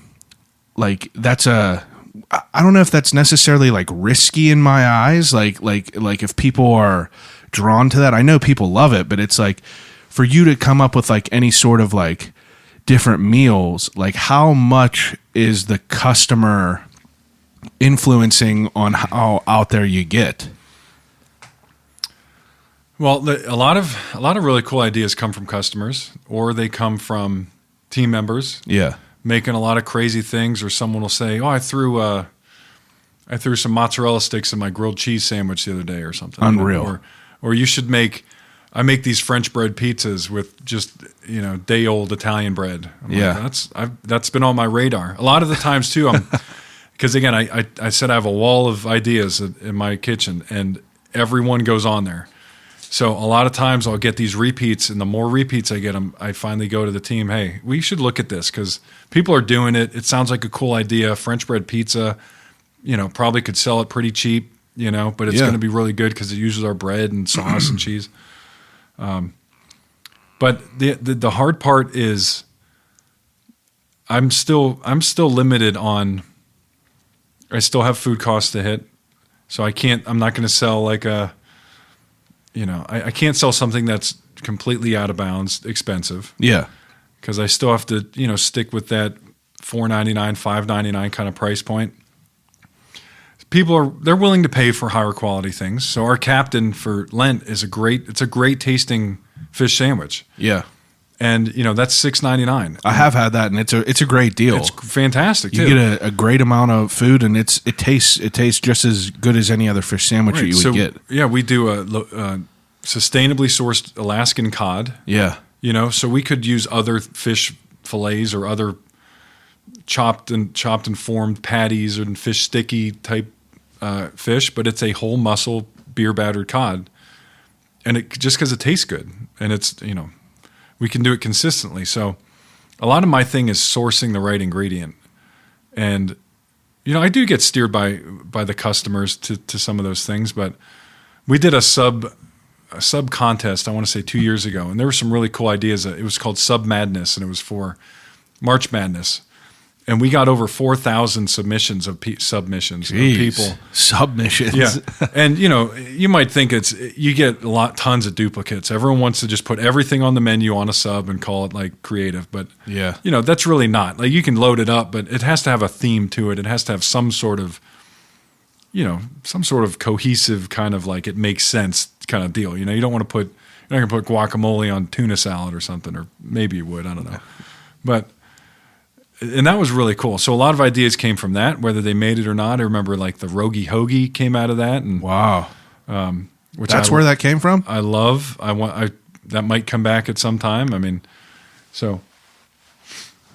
I don't know if that's necessarily, like, risky in my eyes. Like if people are drawn to that, I know people love it, but it's like for you to come up with, like, any sort of, like, different meals, like, how much is the customer influencing on how out there you get? Well, a lot of really cool ideas come from customers, or they come from team members. Yeah. Making a lot of crazy things, or someone will say, "Oh, I threw some mozzarella sticks in my grilled cheese sandwich the other day," or something. Unreal. Or you should I make these French bread pizzas with just day old Italian bread. I'm like, that's been on my radar. A lot of the times too, because again, I said I have a wall of ideas in my kitchen, and everyone goes on there. So a lot of times I'll get these repeats, and the more repeats I get, I finally go to the team, hey, we should look at this because people are doing it. It sounds like a cool idea. French bread pizza, probably could sell it pretty cheap, but it's going to be really good because it uses our bread and sauce and cheese. But the hard part is I'm still limited on. I still have food costs to hit, so I'm not going to sell like I can't sell something that's completely out of bounds expensive. Yeah. Because I still have to, stick with that $4.99, $5.99 kind of price point. They're willing to pay for higher quality things. So our captain for Lent is a great tasting fish sandwich. Yeah. And that's $6.99. I have had that, and it's a great deal. It's fantastic too. You get a great amount of food, and it tastes just as good as any other fish sandwich that you would get. Yeah, we do a sustainably sourced Alaskan cod. Yeah. So we could use other fish fillets or other chopped and formed patties and fish sticky type fish, but it's a whole muscle beer battered cod, and it just because it tastes good, and it's we can do it consistently. So a lot of my thing is sourcing the right ingredient, and I do get steered by the customers to some of those things, but we did a sub contest, I want to say 2 years ago, and there were some really cool ideas. It was called Sub Madness, and it was for March Madness. And we got over 4,000 submissions of submissions of people. Submissions. Yeah. And, you might think you get tons of duplicates. Everyone wants to just put everything on the menu on a sub and call it like creative. But, yeah, that's really not. Like, you can load it up, but it has to have a theme to it. It has to have some sort of, cohesive kind of like it makes sense kind of deal. You don't want to you're not going to put guacamole on tuna salad or something, or maybe you would. I don't know. But and that was really cool. So a lot of ideas came from that, whether they made it or not. I remember like the Rogi Hoagie came out of that, and Wow. which That's where that came from? I love. That might come back at some time. I mean, so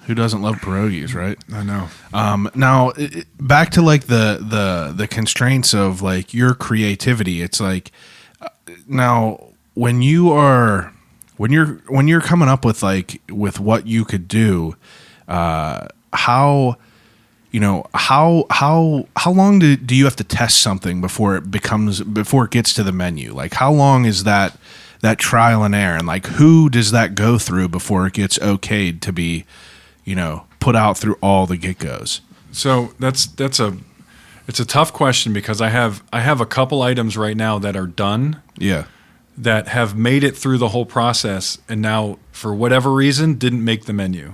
Who doesn't love pierogies, right? I know. Now, back to like the constraints of like your creativity. It's like now when you're coming up with like with what you could do, how long do you have to test something before it gets to the menu? Like how long is that trial and error, and like who does that go through before it gets okayed to be, put out through all the GetGos? So it's a tough question because I have a couple items right now that are done. Yeah. That have made it through the whole process and now for whatever reason didn't make the menu.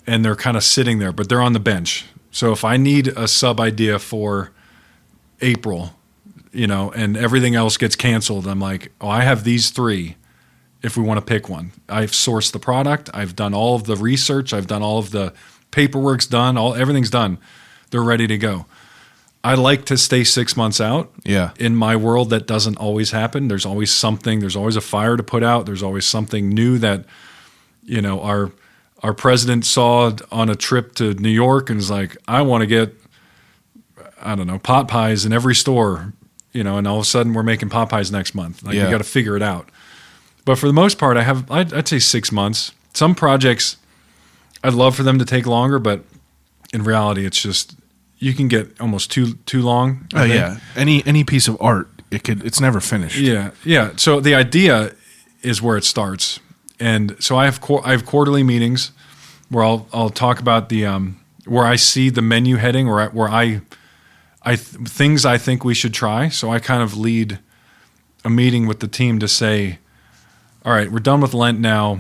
And they're kind of sitting there, but they're on the bench. So if I need a sub idea for April, and everything else gets canceled, I'm like, oh, I have these 3 if we want to pick one. I've sourced the product. I've done all of the research. I've done all of the paperwork's done. Everything's done. They're ready to go. I like to stay 6 months out. Yeah. In my world, that doesn't always happen. There's always something. There's always a fire to put out. There's always something new that, our president saw on a trip to New York and was like, I want to get, I don't know, pot pies in every store, and all of a sudden we're making pot pies next month. Like, we got to figure it out. But for the most part, I'd say 6 months. Some projects, I'd love for them to take longer, but in reality, it's just, you can get almost too long. Oh yeah. Any piece of art, it's never finished. Yeah. Yeah. So the idea is where it starts. And so I have quarterly meetings where I'll talk about the where I see the menu heading, or where things I think we should try. So I kind of lead a meeting with the team to say, all right, we're done with Lent now.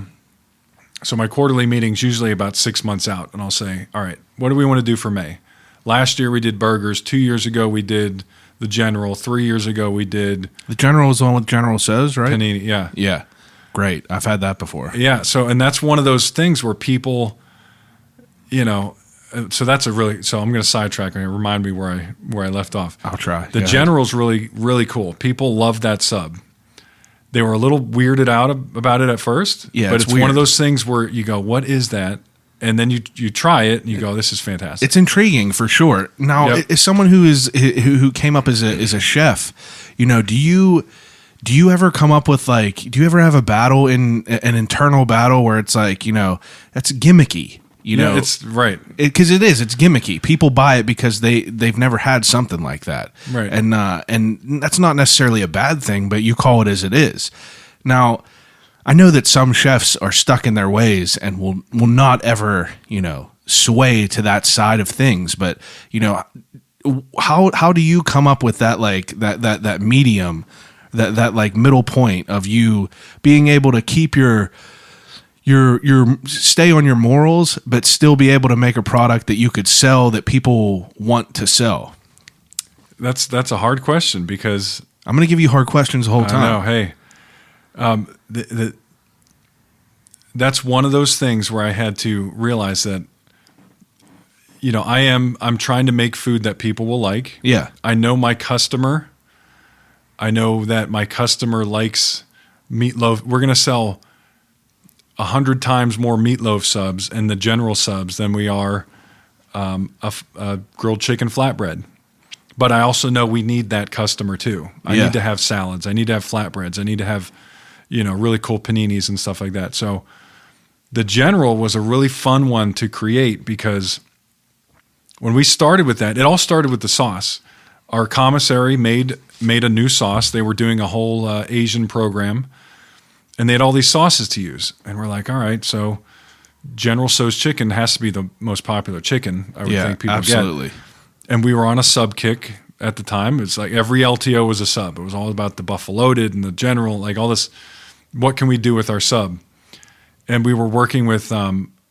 So my quarterly meeting's usually about 6 months out, and I'll say, all right, what do we want to do for May? Last year we did burgers. 2 years ago we did the General. 3 years ago we did the General is the one with General Says, right? panini. Yeah. Yeah. Great. I've had that before. Yeah. So, and that's one of those things where people, so that's so I'm going to sidetrack and remind me where I left off. I'll try. The General's really, really cool. People love that sub. They were a little weirded out about it at first. Yeah. But it's one of those things where you go, what is that? And then you try it and you go, this is fantastic. It's intriguing for sure. Now, as someone who came up as a chef, do you ever come up with do you ever have a battle an internal battle where it's like, that's gimmicky, it's right. It's gimmicky. People buy it because they've never had something like that. Right. And that's not necessarily a bad thing, but you call it as it is. Now, I know that some chefs are stuck in their ways and will not ever, sway to that side of things. But, how do you come up with that, that medium, that like middle point of you being able to keep your stay on your morals, but still be able to make a product that you could sell, that people want to sell? That's a hard question because I'm going to give you hard questions the whole time. Hey, that's one of those things where I had to realize that, I'm trying to make food that people will like. Yeah. I know my customer. I know that my customer likes meatloaf. We're going to sell 100 times more meatloaf subs and the General subs than we are a grilled chicken flatbread. But I also know we need that customer too. I need to have salads. I need to have flatbreads. I need to have, really cool paninis and stuff like that. So the General was a really fun one to create because when we started with that, it all started with the sauce. Our commissary made a new sauce. They were doing a whole Asian program, and they had all these sauces to use. And we're like, all right, so General Tso's chicken has to be the most popular chicken, I would think people absolutely. get. And we were on a sub kick at the time. It's like every LTO was a sub. It was all about the Buffaloed and the General, like all this. What can we do with our sub? And we were working with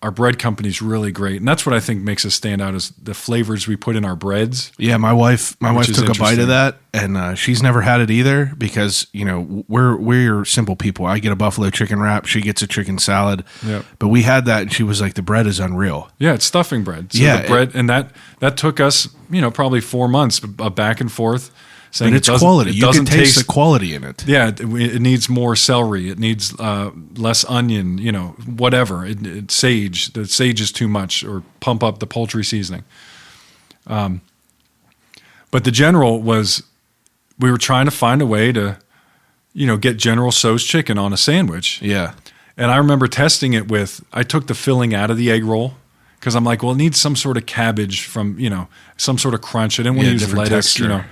our bread company's really great, and that's what I think makes us stand out is the flavors we put in our breads. Yeah, my wife Which is took a bite interesting. of that, and she's never had it either because we're simple people. I get a buffalo chicken wrap, she gets a chicken salad. Yep. But we had that, and she was like, "The bread is unreal." Yeah, it's stuffing bread. So Yeah, the bread, and that took us, probably 4 months back and forth. Saying But it's it doesn't- quality. it You can doesn't taste the quality in it. Yeah, it needs more celery. It needs less onion. Whatever. Sage. The sage is too much, or pump up the poultry seasoning. But the General was, we were trying to find a way to, get General Tso's chicken on a sandwich. Yeah. And I remember testing it with, I took the filling out of the egg roll because I'm like, well, it needs some sort of cabbage from, some sort of crunch. I didn't want to use different lettuce, texture.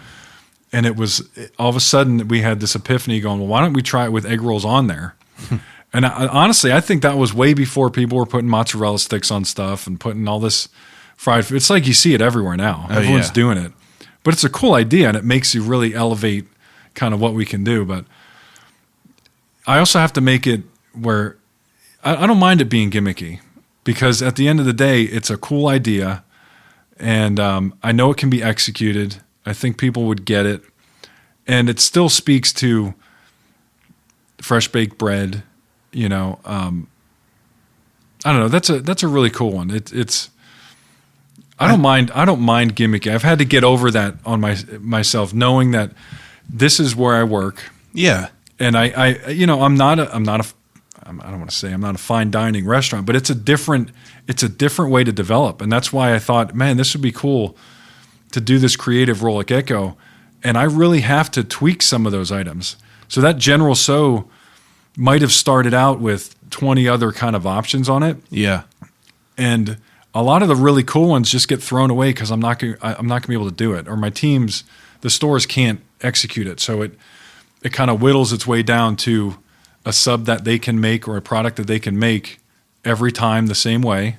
And it was, all of a sudden we had this epiphany going, well, why don't we try it with egg rolls on there? And honestly, I think that was way before people were putting mozzarella sticks on stuff and putting all this fried food. It's like you see it everywhere now. Everyone's yeah. doing it. But it's a cool idea, and it makes you really elevate kind of what we can do. But I also have to make it where I don't mind it being gimmicky, because at the end of the day, it's a cool idea, and I know it can be executed. I think people would get it, and it still speaks to fresh baked bread. I don't know. That's a really cool one. It's I don't mind gimmicky. I've had to get over that on myself, knowing that this is where I work. Yeah. And I'm not a I don't want to say I'm not a fine dining restaurant, but it's a different way to develop. And that's why I thought, man, this would be cool to do this creative role at GetGo. And I really have to tweak some of those items. So that General Tso might have started out with 20 other kind of options on it. Yeah. And a lot of the really cool ones just get thrown away because I'm not going to be able to do it, or my teams, the stores can't execute it. So it kind of whittles its way down to a sub that they can make, or a product that they can make every time the same way.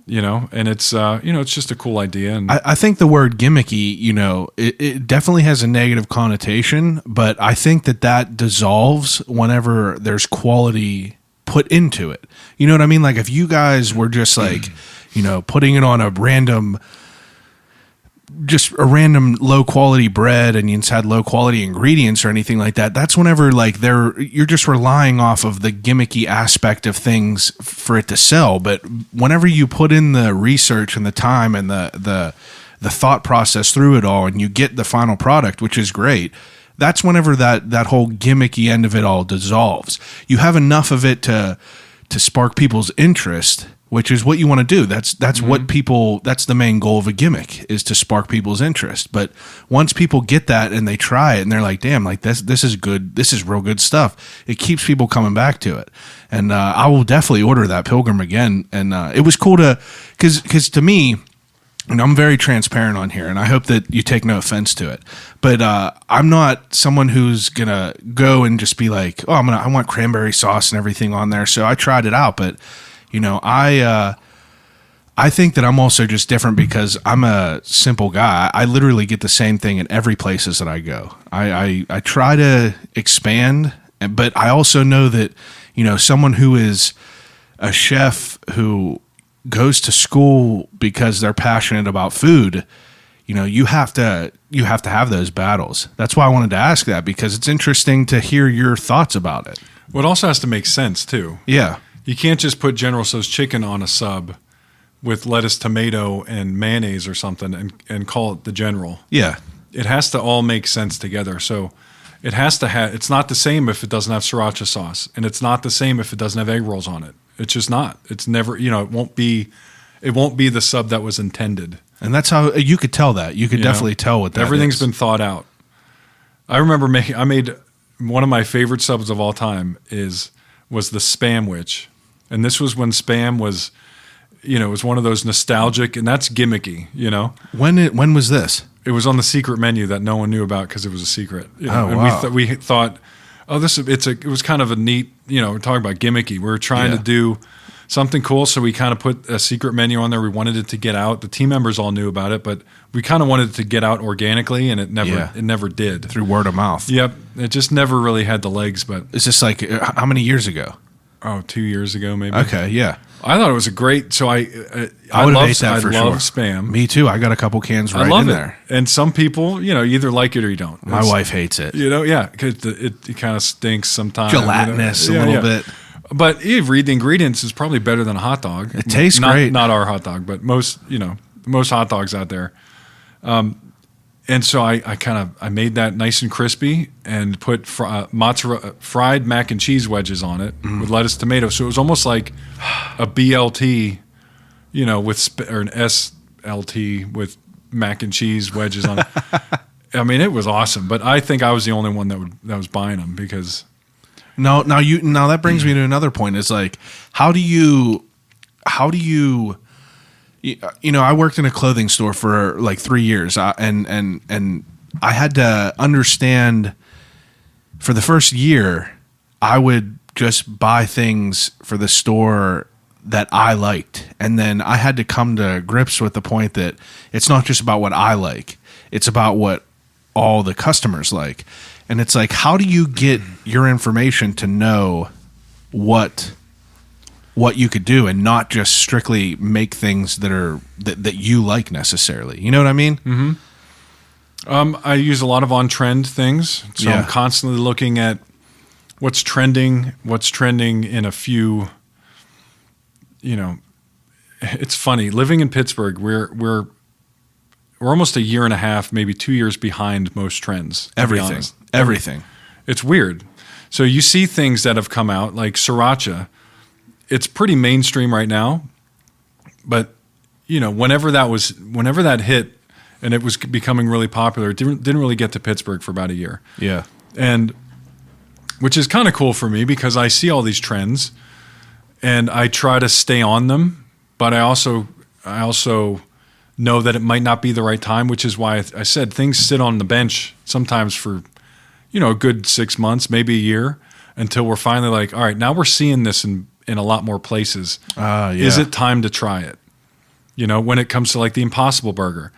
And it's it's just a cool idea. And I think the word gimmicky, it definitely has a negative connotation, but I think that dissolves whenever there's quality put into it. You know what I mean? Like if you guys were just like, putting it on a random low quality bread, and you just had low quality ingredients or anything like that, that's whenever like you're just relying off of the gimmicky aspect of things for it to sell. But whenever you put in the research and the time and the thought process through it all, and you get the final product, which is great, that's whenever that whole gimmicky end of it all dissolves. You have enough of it to spark people's interest, which is what you want to do. That's what people, that's the main goal of a gimmick, is to spark people's interest. But once people get that and they try it and they're like, damn, like this is good. This is real good stuff. It keeps people coming back to it. And I will definitely order that Pilgrim again. And it was cool because to me, and I'm very transparent on here, and I hope that you take no offense to it, but I'm not someone who's gonna go and just be like, oh, I want cranberry sauce and everything on there. So I tried it out, but I think that I'm also just different because I'm a simple guy. I literally get the same thing at every places that I go. I try to expand, but I also know that someone who is a chef who goes to school because they're passionate about food, you have to have those battles. That's why I wanted to ask that, because it's interesting to hear your thoughts about it. well, it also has to make sense too. Yeah. You can't just put General Tso's chicken on a sub with lettuce, tomato, and mayonnaise or something and call it the General. Yeah. It has to all make sense together. So it has to have, it's not the same if it doesn't have sriracha sauce, and it's not the same if it doesn't have egg rolls on it. It's just not. It's never, it won't be the sub that was intended. And that's how you could tell that. You could definitely tell what that Everything's is. been thought out. I remember I made one of my favorite subs of all time was the Spam Witch. And this was when Spam was, it was one of those nostalgic, and that's gimmicky, When was this? It was on the secret menu that no one knew about because it was a secret. Oh, and wow. we thought, it was kind of a neat, we're talking about gimmicky. We were trying to do something cool, so we kind of put a secret menu on there. We wanted it to get out. The team members all knew about it, but we kind of wanted it to get out organically, and it never did. Through word of mouth. Yep, it just never really had the legs. But Is this like how many years ago? 2 years ago maybe. Okay, yeah. I thought it was a great. So I would love have ate that for I love sure. Spam. Me too. I got a couple cans right I love in it. there. And some people, you either like it or you don't. My wife hates it. Yeah, because it kind of stinks sometimes. Gelatinous a little bit. But you read the ingredients, is probably better than a hot dog. It tastes great. Not our hot dog, but most hot dogs out there. And so I made that nice and crispy and put mozzarella fried mac and cheese wedges on it with lettuce, tomato. So it was almost like a BLT, or an SLT with mac and cheese wedges on it. I mean, it was awesome. But I think I was the only one that was buying them because. Now that brings me to another point. Is like, how do you I worked in a clothing store for like 3 years, and I had to understand for the first year, I would just buy things for the store that I liked. And then I had to come to grips with the point that it's not just about what I like, it's about what all the customers like. And it's like, how do you get your information to know what you could do and not just strictly make things that you like necessarily? You know what I mean? Mm-hmm. I use a lot of on-trend things. So I'm constantly looking at what's trending in a few, it's funny. Living in Pittsburgh, we're almost a year and a half, maybe 2 years behind most trends. Everything. It's weird. So you see things that have come out like sriracha. It's pretty mainstream right now, but whenever that hit and it was becoming really popular, it didn't really get to Pittsburgh for about a year. Yeah. And which is kind of cool for me because I see all these trends and I try to stay on them, but I also know that it might not be the right time, which is why I said things sit on the bench sometimes for, a good 6 months, maybe a year, until we're finally like, all right, now we're seeing this in a lot more places. Is it time to try it? When it comes to like the Impossible Burger,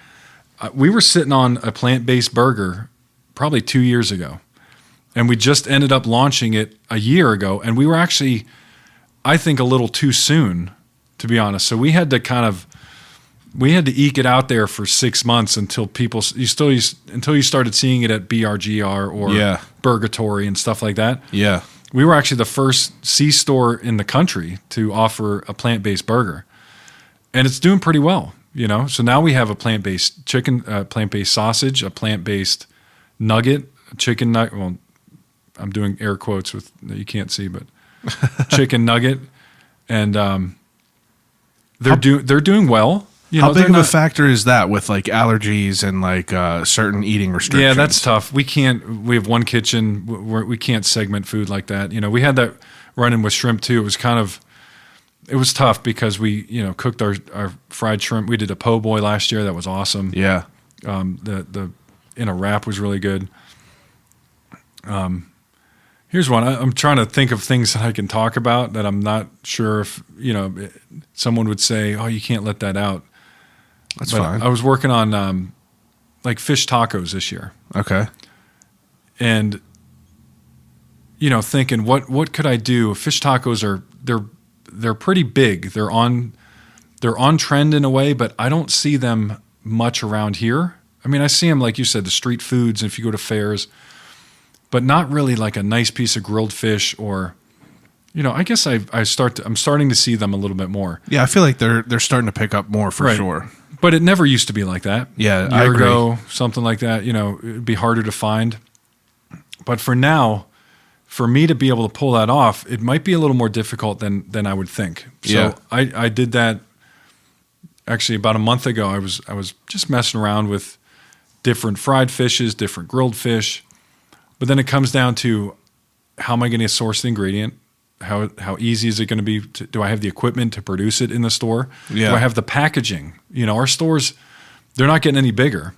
we were sitting on a plant-based burger probably 2 years ago, and we just ended up launching it a year ago, and we were actually, I think, a little too soon, to be honest. So we had to eke it out there for 6 months until until you started seeing it at BRGR or Burgatory and stuff like that. Yeah. We were actually the first C-store in the country to offer a plant-based burger. And it's doing pretty well, So now we have a plant-based chicken, plant-based sausage, a plant-based nugget, a chicken nugget. Well, I'm doing air quotes that you can't see, but chicken nugget. And they're doing well. How big of a factor is that with like allergies and like certain eating restrictions? Yeah, that's tough. We have one kitchen where we can't segment food like that. We had that run-in with shrimp too. It was tough because we, cooked our fried shrimp. We did a po' boy last year. That was awesome. Yeah. The in a wrap was really good. Here's one. I'm trying to think of things that I can talk about that I'm not sure if, someone would say, oh, you can't let that out. That's fine. I was working on like fish tacos this year. Okay. And thinking what could I do? Fish tacos they're pretty big. They're on trend in a way, but I don't see them much around here. I mean, I see them like you said, the street foods, and if you go to fairs, but not really like a nice piece of grilled fish or I guess I'm starting to see them a little bit more. Yeah, I feel like they're starting to pick up more for sure. But it never used to be like that. Yeah, a year ago, something like that, it'd be harder to find. But for now, for me to be able to pull that off, it might be a little more difficult than I would think. So I did that actually about a month ago. I was just messing around with different fried fishes, different grilled fish. But then it comes down to how am I going to source the ingredient? How easy is it going to be? Do I have the equipment to produce it in the store? Yeah. Do I have the packaging? Our stores, they're not getting any bigger.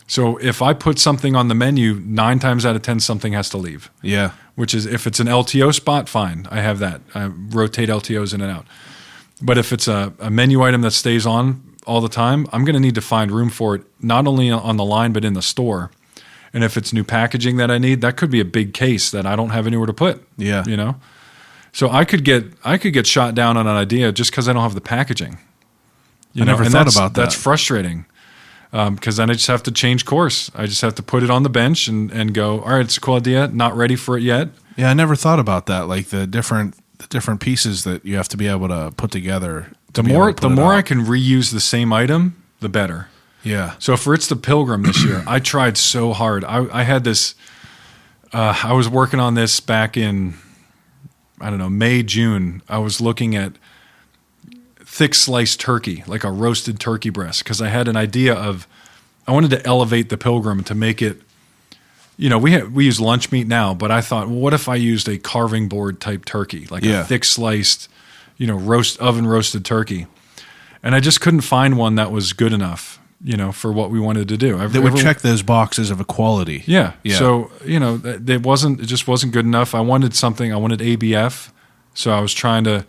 So if I put something on the menu, 9 times out of 10, something has to leave. Yeah. Which is, if it's an LTO spot, fine. I have that. I rotate LTOs in and out. But if it's a menu item that stays on all the time, I'm going to need to find room for it, not only on the line, but in the store. And if it's new packaging that I need, that could be a big case that I don't have anywhere to put. Yeah. So I could get shot down on an idea just because I don't have the packaging. I never thought about that. That's frustrating because then I just have to change course. I just have to put it on the bench and go, all right, it's a cool idea, not ready for it yet. Yeah, I never thought about that. Like the different pieces that you have to be able to put together. The more I can reuse the same item, the better. Yeah. So for It's the Pilgrim this year, I tried so hard. I had this. I was working on this back in, I don't know, May, June. I was looking at thick sliced turkey, like a roasted turkey breast, because I had an idea of, I wanted to elevate the Pilgrim to make it, we use lunch meat now, but I thought, well, what if I used a carving board type turkey, like a thick sliced, oven roasted turkey, and I just couldn't find one that was good enough, for what we wanted to do. That would check those boxes of equality. Yeah. So it just wasn't good enough. I wanted ABF, so I was trying to.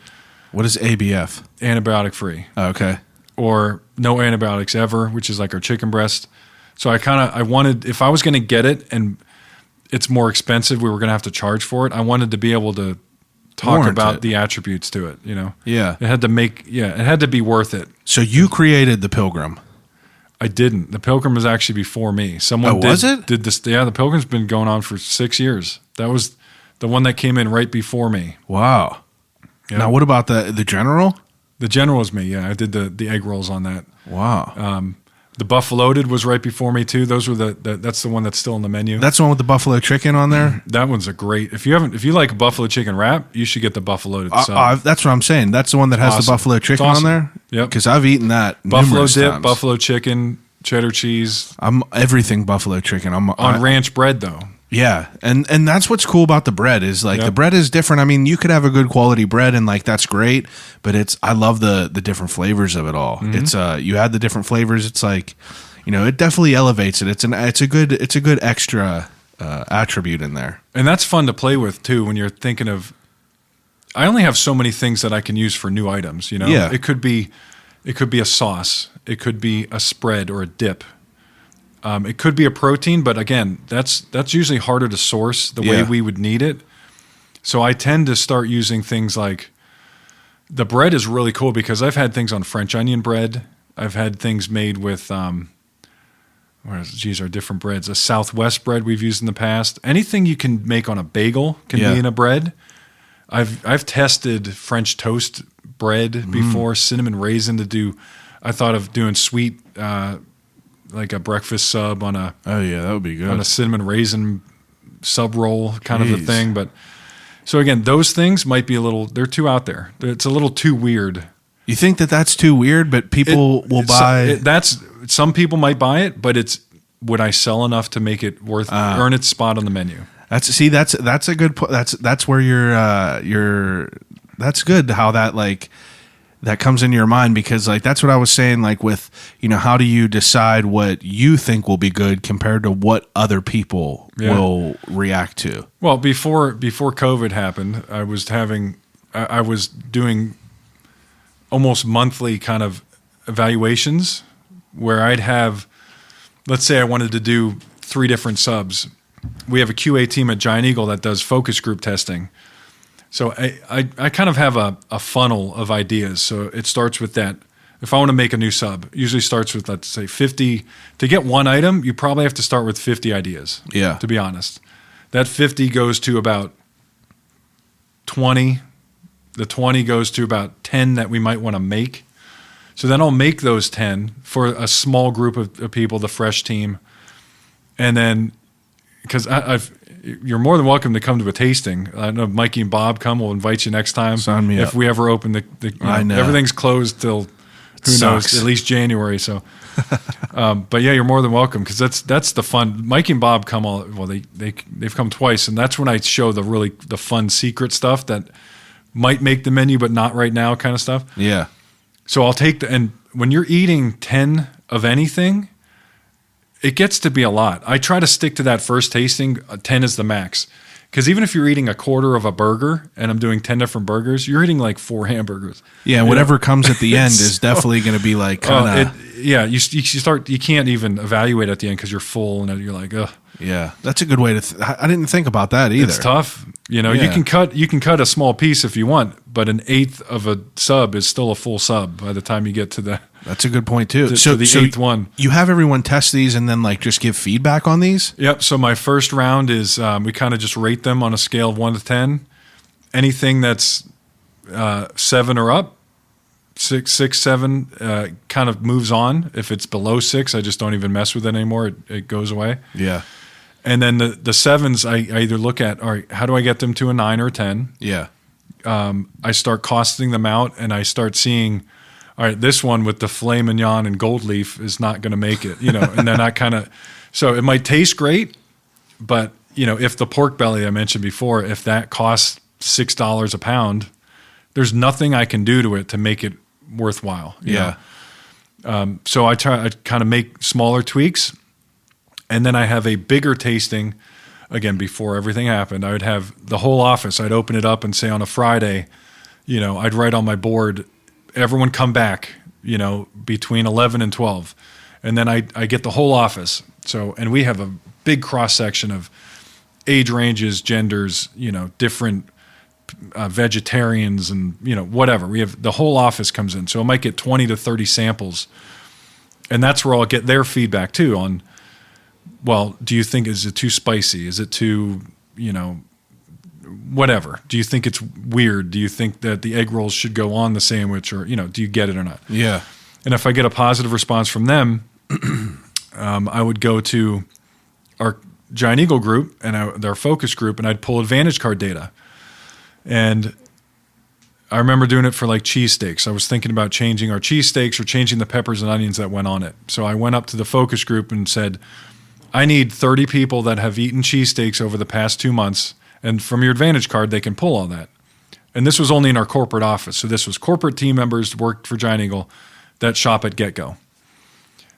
What is ABF? Antibiotic free. Oh, okay. Or no antibiotics ever, which is like our chicken breast. So I wanted, if I was going to get it and it's more expensive, we were going to have to charge for it. I wanted to be able to talk Warrant about it. the attributes to it, Yeah. It had to be worth it. So you created the Pilgrim. I didn't. The Pilgrim was actually before me. Someone was it? did this. Yeah, the Pilgrim's been going on for 6 years. That was the one that came in right before me. Wow. Yeah. Now, what about the General? The General was me. Yeah, I did the egg rolls on that. Wow. The Buffaloed was right before me too. Those were that's the one that's still on the menu. That's the one with the buffalo chicken on there. That one's a great. If you like buffalo chicken wrap, you should get the Buffaloed. That's what I'm saying. That's the one that has Awesome. the buffalo chicken It's awesome. on there. Yep. Because I've eaten that Buffalo numerous dip, times. buffalo chicken, cheddar cheese I'm everything buffalo chicken. on ranch bread though. Yeah, and that's what's cool about the bread is like the bread is different. I mean, you could have a good quality bread and like that's great, but I love the different flavors of it all. Mm-hmm. It's you add the different flavors. It's like it definitely elevates it. It's a good extra attribute in there, And that's fun to play with too when you're thinking of. I only have so many things that I can use for new items. Yeah. It could be a sauce. It could be a spread or a dip. It could be a protein, but again, that's usually harder to source the way we would need it. So I tend to start using things like the bread is really cool because I've had things on French onion bread. I've had things made with our different breads. A Southwest bread we've used in the past. Anything you can make on a bagel can be in a bread. I've tested French toast bread before, cinnamon raisin to do. I thought of doing sweet. Like a breakfast sub on a that would be good on a cinnamon raisin sub roll kind of a Jeez. thing. But so again, those things might be they're too out there. It's a little too weird. You think that's too weird, but people will buy. Some people might buy it, but would I sell enough to make it earn its spot on the menu? That's a good. That's where you're. That's good how that comes into your mind because that's what I was saying with how do you decide what you think will be good compared to what other people will react to. Well, before COVID happened, I was doing almost monthly kind of evaluations where I'd have, let's say I wanted to do 3 different subs. We have a QA team at Giant Eagle that does focus group testing. So I kind of have a funnel of ideas. So it starts with that. If I want to make a new sub, it usually starts with, let's say, 50. To get one item, you probably have to start with 50 ideas. Yeah. To be honest. That 50 goes to about 20. The 20 goes to about 10 that we might want to make. So then I'll make those 10 for a small group of people, the fresh team. And then, because you're more than welcome to come to a tasting. I know Mikey and Bob come. We'll invite you next time. Sign me if up. we ever open I know. Everything's closed till who knows, at least January. So, but yeah, you're more than welcome because that's the fun. Mikey and Bob come they've come twice, and that's when I show the fun secret stuff that might make the menu, but not right now kind of stuff. Yeah. So I'll take and when you're eating 10 of anything, it gets to be a lot. I try to stick to that first tasting. 10 is the max. Because even if you're eating a quarter of a burger and I'm doing 10 different burgers, you're eating like 4 hamburgers. Yeah, whatever comes at the end is definitely going to be kind of... you can't even evaluate at the end because you're full and you're like, ugh. Yeah, that's a good way to... I didn't think about that either. It's tough. You know, Yeah. you can cut a small piece if you want, but an eighth of a sub is still a full sub by the time you get to the That's a good point too. to the eighth one. You have everyone test these and then like just give feedback on these? Yep. So my first round is we kind of just rate them on a scale of 1 to 10. Anything that's 7 or up, 6, 7, kind of moves on. If it's below 6, I just don't even mess with it anymore. It goes away. Yeah. And then the 7s, I either look at, all right, how do I get them to a 9 or a 10? Yeah. I start costing them out, and I start seeing, all right, this one with the filet mignon and gold leaf is not going to make it, you know. And then I kind of, so it might taste great, but you know, if the pork belly I mentioned before, if that costs $6 a pound, there's nothing I can do to it to make it worthwhile. You know? So I kind of make smaller tweaks. And then I have a bigger tasting. Again, before everything happened, I would have the whole office. I'd open it up and say on a Friday, you know, I'd write on my board, everyone come back, you know, between 11 and 12. And then I get the whole office. So, and we have a big cross section of age ranges, genders, you know, different vegetarians and, you know, whatever. We have the whole office comes in. So I might get 20 to 30 samples. And that's where I'll get their feedback too on, well, do you think, is it too spicy? Is it too, you know, whatever? Do you think it's weird? Do you think that the egg rolls should go on the sandwich, or, you know, do you get it or not? Yeah. And if I get a positive response from them, I would go to our Giant Eagle group and their focus group, and I'd pull Advantage card data. And I remember doing it for like cheesesteaks. I was thinking about changing our cheesesteaks or changing the peppers and onions that went on it. So I went up to the focus group and said, I need 30 people that have eaten cheesesteaks over the past 2 months, and from your Advantage card, they can pull all that. And this was only in our corporate office. So this was corporate team members who worked for Giant Eagle that shop at GetGo.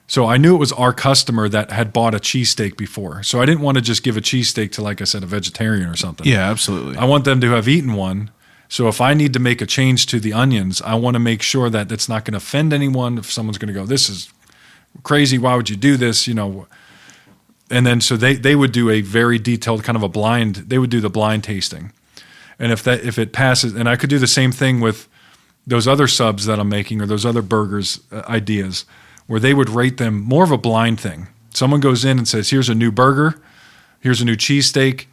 So I knew it was our customer that had bought a cheesesteak before. So I didn't want to just give a cheesesteak to, like I said, a vegetarian or something. Yeah, absolutely. I want them to have eaten one. So if I need to make a change to the onions, I want to make sure that it's not going to offend anyone. If someone's going to go, this is crazy, why would you do this? You know. And then so they would do a very detailed kind of a blind, they would do the blind tasting. And if it passes, and I could do the same thing with those other subs that I'm making or those other burgers ideas, where they would rate them more of a blind thing. Someone goes in and says, here's a new burger, here's a new cheesesteak,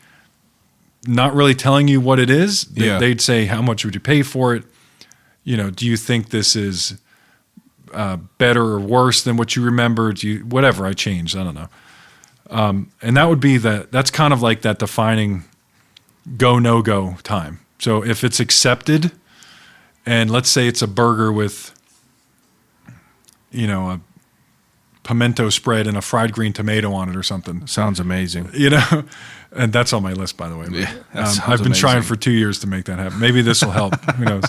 not really telling you what it is. They'd say, how much would you pay for it? You know, do you think this is better or worse than what you remember? Whatever I changed, I don't know. And that would be that's kind of like that defining go, no go time. So if it's accepted, and let's say it's a burger with, you know, a pimento spread and a fried green tomato on it or something. Sounds amazing. You know, and that's on my list, by the way. Yeah, I've been trying for 2 years to make that happen. Maybe this will help. Who knows?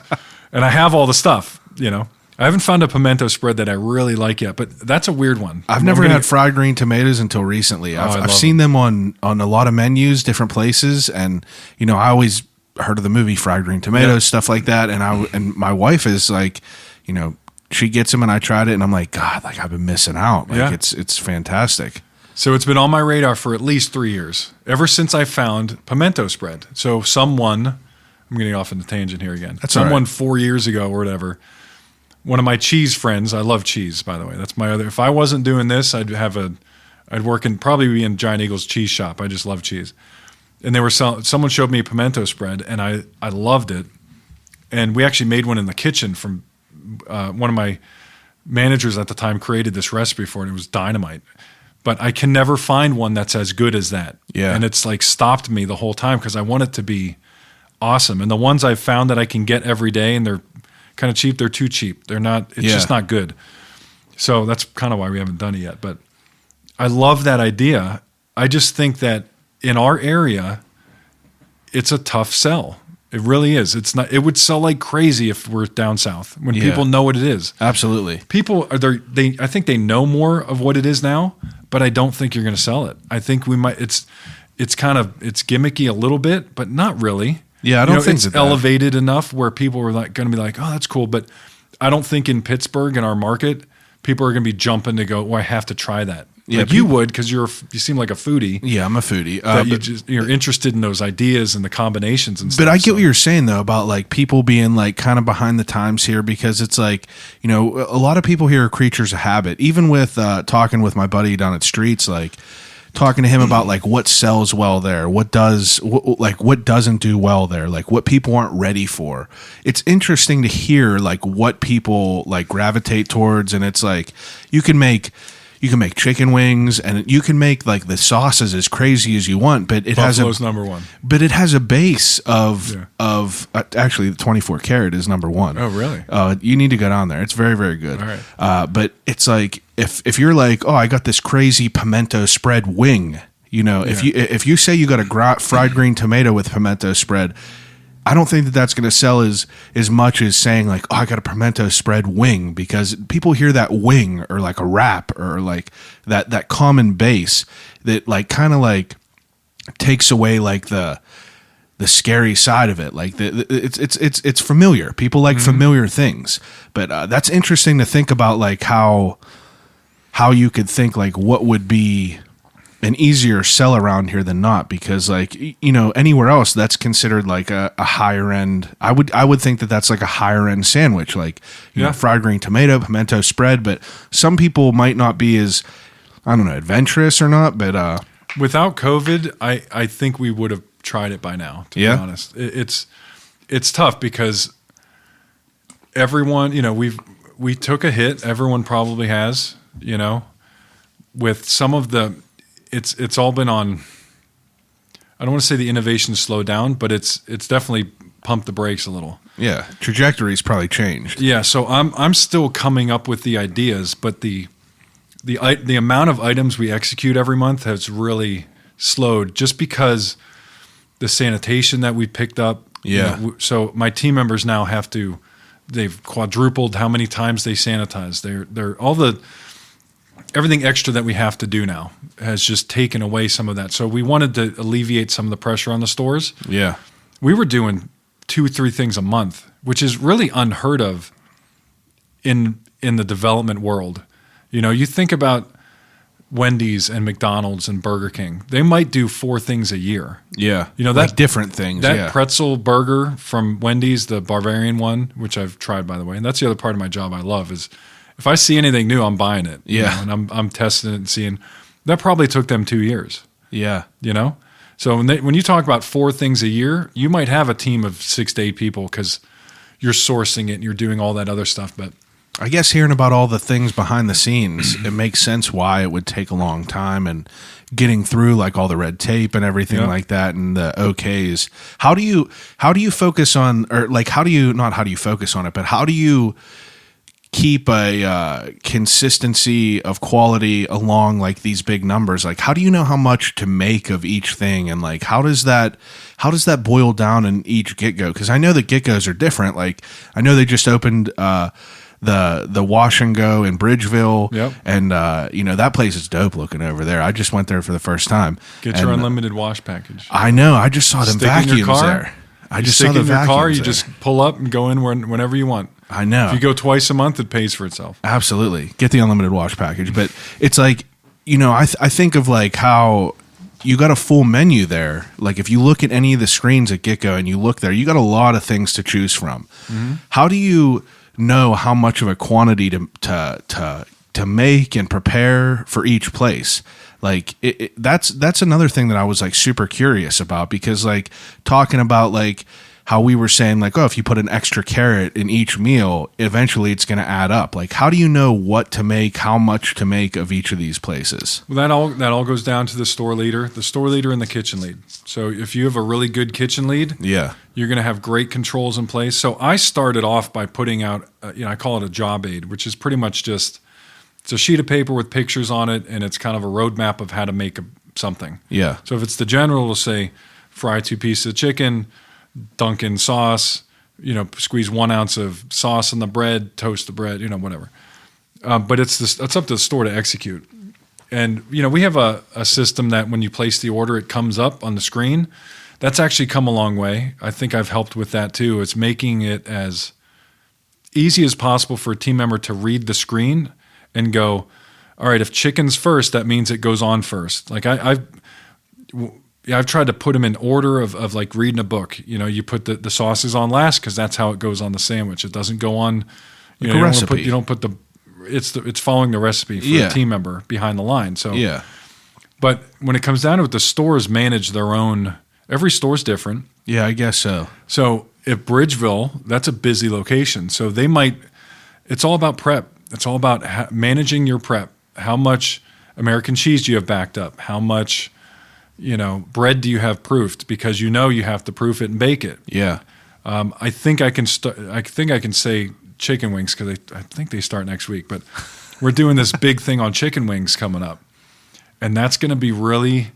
And I have all the stuff, you know. I haven't found a pimento spread that I really like yet, but that's a weird one. I've never had fried green tomatoes until recently. I've seen them on a lot of menus, different places, and you know, I always heard of the movie Fried Green Tomatoes, stuff like that. And my wife is like, you know, she gets them, and I tried it, and I'm like, God, like I've been missing out. Like it's fantastic. So it's been on my radar for at least 3 years, ever since I found pimento spread. So I'm getting off on the tangent here again. Someone 4 years ago or whatever. One of my cheese friends, I love cheese, by the way. That's my other. If I wasn't doing this, I'd probably be in Giant Eagle's cheese shop. I just love cheese. And they were someone showed me a pimento spread, and I loved it. And we actually made one in the kitchen from one of my managers at the time created this recipe for it. It was dynamite. But I can never find one that's as good as that. Yeah. And it's like stopped me the whole time because I want it to be awesome. And the ones I've found that I can get every day, and they're kind of cheap, they're too cheap. They're not, it's just not good. So that's kind of why we haven't done it yet. But I love that idea. I just think that in our area, it's a tough sell. It really is. It's not. It would sell like crazy if we're down south when people know what it is. Absolutely. People are there. I think they know more of what it is now, but I don't think you're going to sell it. I think we might. It's gimmicky a little bit, but not really. Yeah, I don't think it's elevated enough where people are like going to be like, oh, that's cool. But I don't think in Pittsburgh, in our market, people are going to be jumping to go, oh, I have to try that. Yeah, like you would, because you seem like a foodie. Yeah, I'm a foodie. That you're interested in those ideas and the combinations and stuff. But I get what you're saying though about like people being like kind of behind the times here, because it's like, you know, a lot of people here are creatures of habit. Even with talking with my buddy down at Streets, like talking to him about like what sells well there, what doesn't do well there, like what people aren't ready for. It's interesting to hear like what people like gravitate towards, and it's like you can make chicken wings, and you can make like the sauces as crazy as you want, but it Buffalo's number one. But it has a base of actually the 24 karat is number one. Oh, really? You need to go down there. It's very, very good. All right. But it's like if you're like, oh, I got this crazy pimento spread wing, you know, if you say you got a fried green tomato with pimento spread, I don't think that that's going to sell as much as saying like, oh, I got a pimento spread wing, because people hear that wing or like a wrap or like that common base that like kind of like takes away like the scary side of it. Like it's familiar. People like familiar things, but that's interesting to think about, like how you could think like what would be an easier sell around here than not, because like, you know, anywhere else that's considered like a higher end. I would think that that's like a higher end sandwich, like you know, fried green tomato, pimento spread. But some people might not be as, I don't know, adventurous or not. But without COVID, I think we would have tried it by now. To be honest, it's tough because everyone, you know, we took a hit. Everyone probably has, you know, with some of the. It's all been on. I don't want to say the innovation slowed down, but it's definitely pumped the brakes a little. Yeah, trajectory's probably changed. Yeah, so I'm still coming up with the ideas, but the amount of items we execute every month has really slowed, just because the sanitation that we picked up. Yeah. You know, so my team members now they've quadrupled how many times they sanitize. They're all the. Everything extra that we have to do now has just taken away some of that. So we wanted to alleviate some of the pressure on the stores. Yeah. We were doing 2-3 things a month, which is really unheard of in the development world. You know, you think about Wendy's and McDonald's and Burger King. They might do 4 things a year. Yeah. You know, like different things. That pretzel burger from Wendy's, the Bavarian one, which I've tried, by the way. And that's the other part of my job I love is if I see anything new, I'm buying it. Yeah. You know, and I'm testing it and seeing. That probably took them 2 years. Yeah. You know? So when you talk about 4 things a year, you might have a team of 6 to 8 people because you're sourcing it and you're doing all that other stuff. But I guess hearing about all the things behind the scenes, it makes sense why it would take a long time, and getting through like all the red tape and everything like that, and the OKs. How do you focus on, or like how do you focus on it, but how do you keep a consistency of quality along like these big numbers? Like how do you know how much to make of each thing, and like how does that boil down in each GetGo? Because I know that GetGos are different. Like I know they just opened the Wash and Go in Bridgeville, and you know, that place is dope looking over there. I just went there for the first time. Get your unlimited wash package. I know. I just saw them vacuums in your car, there. I just saw the in your vacuums car. You there. just pull up and go in whenever you want. I know. If you go twice a month, it pays for itself. Absolutely. Get the unlimited wash package. But it's like, you know, I think of like how you got a full menu there. Like if you look at any of the screens at GetGo and you look there, you got a lot of things to choose from. Mm-hmm. How do you know how much of a quantity to make and prepare for each place? Like that's another thing that I was like super curious about, because like talking about like how we were saying like, oh, if you put an extra carrot in each meal, eventually it's going to add up. Like how do you know what to make, how much to make of each of these places? Well, that all goes down to the store leader and the kitchen lead. So if you have a really good kitchen lead, you're going to have great controls in place. So I started off by putting out, I call it a job aid, which is pretty much just, it's a sheet of paper with pictures on it, and it's kind of a roadmap of how to make something. Yeah. So if it's the general, it'll say fry 2 pieces of chicken, dunk in sauce, squeeze 1 ounce of sauce on the bread, toast the bread, whatever. But it's up to the store to execute. And, we have a system that when you place the order, it comes up on the screen. That's actually come a long way. I think I've helped with that too. It's making it as easy as possible for a team member to read the screen and go, all right, if chicken's first, that means it goes on first. Like I've tried to put them in order of like reading a book. You know, you put the sauces on last because that's how it goes on the sandwich. It doesn't go on. You know, recipe. You don't put the. It's following the recipe for a team member behind the line. So Yeah. But when it comes down to it, the stores manage their own. Every store's different. Yeah, I guess so. So if Bridgeville, that's a busy location. So they might. It's all about prep. It's all about managing your prep. How much American cheese do you have backed up? How much, bread do you have proofed? Because you have to proof it and bake it. Yeah. I think I can. I think I can say chicken wings because I think they start next week. But we're doing this big thing on chicken wings coming up, and that's going to be really,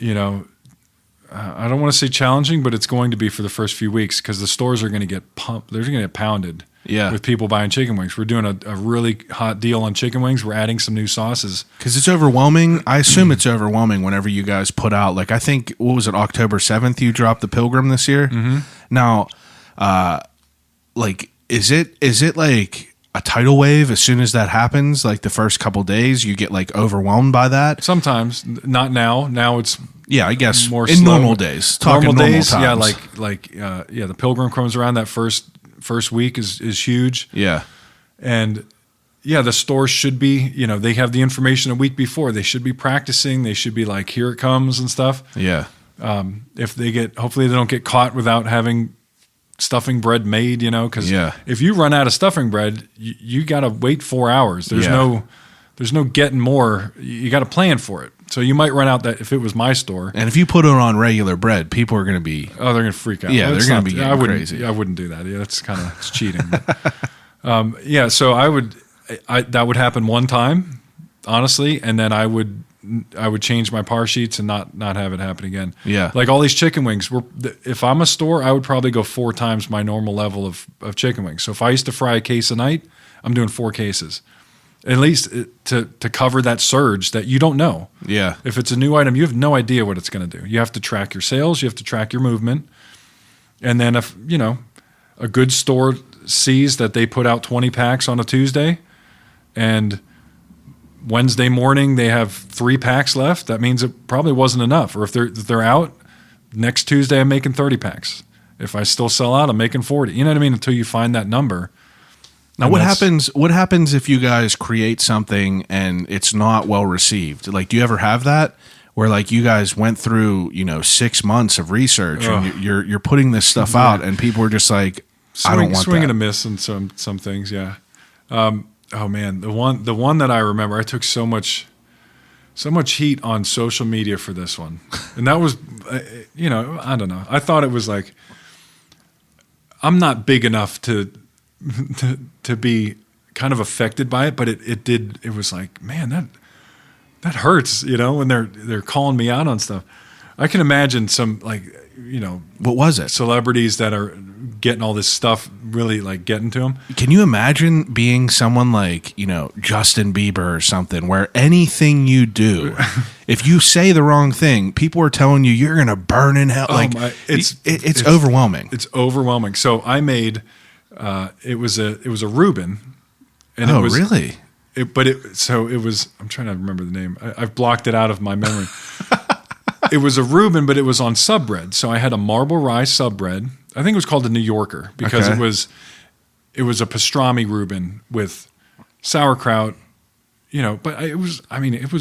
I don't want to say challenging, but it's going to be for the first few weeks because the stores are going to get pumped. They're going to get pounded. Yeah. With people buying chicken wings. We're doing a really hot deal on chicken wings. We're adding some new sauces. Because it's overwhelming. I assume it's overwhelming whenever you guys put out, like, I think, what was it, October 7th you dropped the Pilgrim this year? Mm-hmm. Now, like, is it like a tidal wave as soon as that happens? Like the first couple days you get like overwhelmed by that? Sometimes, not now. Now it's I guess more in slow. normal days. Talking normal days, times. Yeah, the Pilgrim comes around that first week is huge. Yeah. And the stores should be, they have the information a week before. They should be practicing. They should be like, here it comes and stuff. Yeah. Hopefully they don't get caught without having stuffing bread made, because if you run out of stuffing bread, you got to wait 4 hours. There's no getting more. You got to plan for it. So you might run out that if it was my store. And if you put it on regular bread, people are going to be... Oh, they're going to freak out. Yeah, they're going to be getting crazy. I wouldn't do that. Yeah, that's kind of it's cheating. But, so that would happen one time, honestly, and then I would change my par sheets and not have it happen again. Yeah. Like all these chicken wings, if I'm a store, I would probably go 4 times my normal level of chicken wings. So if I used to fry a case a night, I'm doing 4 cases. At least to cover that surge that you don't know. Yeah. If it's a new item, you have no idea what it's going to do. You have to track your sales. You have to track your movement. And then if, a good store sees that they put out 20 packs on a Tuesday and Wednesday morning they have 3 packs left, that means it probably wasn't enough. Or if they're out, next Tuesday I'm making 30 packs. If I still sell out, I'm making 40. You know what I mean? Until you find that number. Now, what happens if you guys create something and it's not well received? Like, do you ever have that where like you guys went through, 6 months of research and you're putting this stuff out and people are just like, I don't want swing that. and a miss in some things. Yeah. Oh man, the one that I remember, I took so much heat on social media for this one, and that was, I don't know. I thought it was like, I'm not big enough to be kind of affected by it, but it was like, man, that hurts, when they're calling me out on stuff. I can imagine some like, what was it? Celebrities that are getting all this stuff really like getting to them. Can you imagine being someone like, Justin Bieber or something where anything you do, if you say the wrong thing, people are telling you you're going to burn in hell. It's overwhelming. It's overwhelming. So I made, it was a Reuben. And really? I'm trying to remember the name. I've blocked it out of my memory. It was a Reuben, but it was on sub bread. So I had a marble rye sub bread. I think it was called the New Yorker because it was a pastrami Reuben with sauerkraut, but it was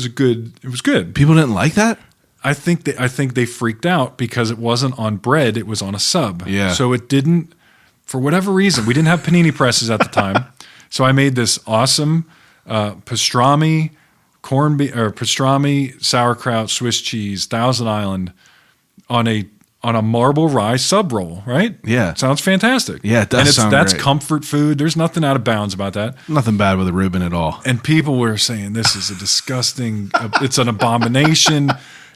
good. People didn't like that? I think they freaked out because it wasn't on bread, it was on a sub. Yeah. So it didn't, for whatever reason, we didn't have panini presses at the time. So I made this awesome pastrami pastrami, sauerkraut, Swiss cheese, Thousand Island on a marble rye sub roll, right? Yeah. Sounds fantastic. Yeah, it does that's great. Comfort food. There's nothing out of bounds about that. Nothing bad with a Reuben at all. And people were saying this is a disgusting, it's an abomination.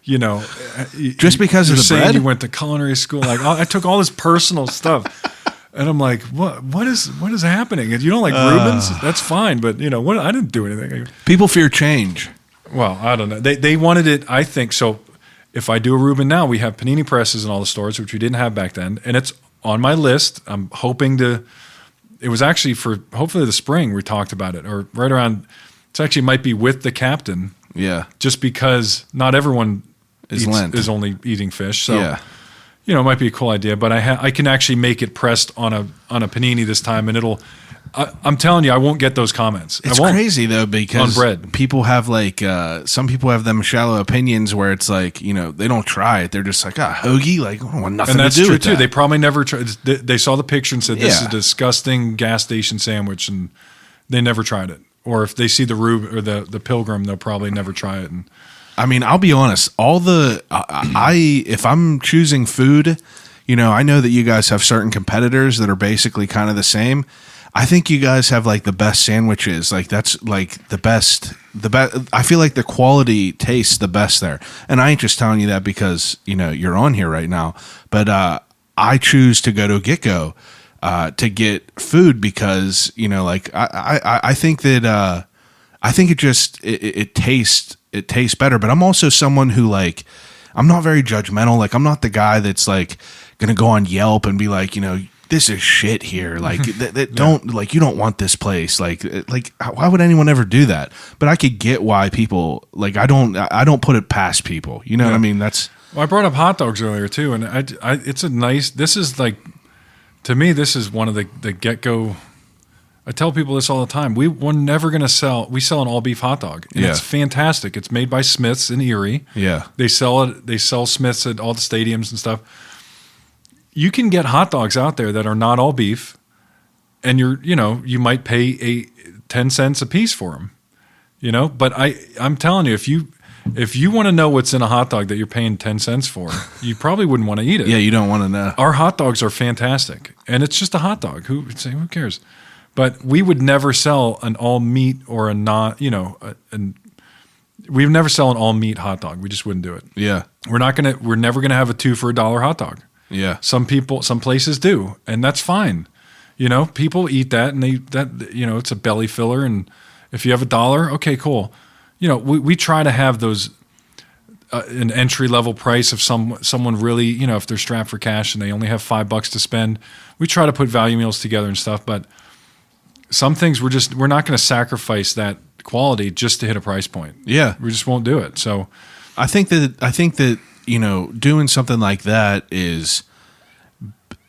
Just because of the saying bread? You went to culinary school. Like, I took all this personal stuff. And I'm like, what is happening? You don't like Reubens? That's fine, but what? I didn't do anything. People fear change. Well, I don't know. They wanted it, I think. So if I do a Reuben now, we have panini presses in all the stores, which we didn't have back then, and it's on my list. I'm hoping to. It was actually for hopefully the spring we talked about it, or right around It's actually might be with the captain. Yeah. Just because not everyone Is only eating fish. So, Yeah. it might be a cool idea, but I can actually make it pressed on a panini this time, and I'm telling you, I won't get those comments. It's I won't. crazy though, because On bread. people have like some people have them shallow opinions where it's like, they don't try it. They're just like, hoagie, like, I want nothing And that's to do true with too. that. They probably never tried. They saw the picture and said, "This is Yeah. a disgusting gas station sandwich," and they never tried it. Or if they see the Rube or the Pilgrim, they'll probably never try it. And I mean, I'll be honest. If I'm choosing food, I know that you guys have certain competitors that are basically kind of the same. I think you guys have like the best sandwiches. Like that's like the best. I feel like the quality tastes the best there. And I ain't just telling you that because you're on here right now. But I choose to go to GetGo to get food because I think that I think it tastes better. But I'm also someone who I'm not very judgmental. Like I'm not the guy that's like gonna go on Yelp and be like, this is shit here. Like don't like, you don't want this place. Like why would anyone ever do that? But I could get why people like, I don't put it past people. You know what I mean? Well, I brought up hot dogs earlier too. And this is like, to me, this is one of the GetGo. I tell people this all the time. We're never going to we sell an all beef hot dog. And it's fantastic. It's made by Smith's in Erie. Yeah. They sell Smith's at all the stadiums and stuff. You can get hot dogs out there that are not all beef, and you might pay 10 cents a piece for them, but I'm telling you, if you want to know what's in a hot dog that you're paying 10 cents for, you probably wouldn't want to eat it. Yeah. You don't want to know. Our hot dogs are fantastic, and it's just a hot dog. Who cares? But we would never sell an all meat or a non, we'd never sell an all meat hot dog. We just wouldn't do it. Yeah. We're never gonna have a 2 for $1 hot dog. Yeah. Some places do, and that's fine. People eat that, and it's a belly filler. And if you have $1, okay, cool. We try to have those an entry level price of someone really, if they're strapped for cash and they only have $5 to spend. We try to put value meals together and stuff, but some things we're not going to sacrifice that quality just to hit a price point. Yeah. We just won't do it. So I think that doing something like that is,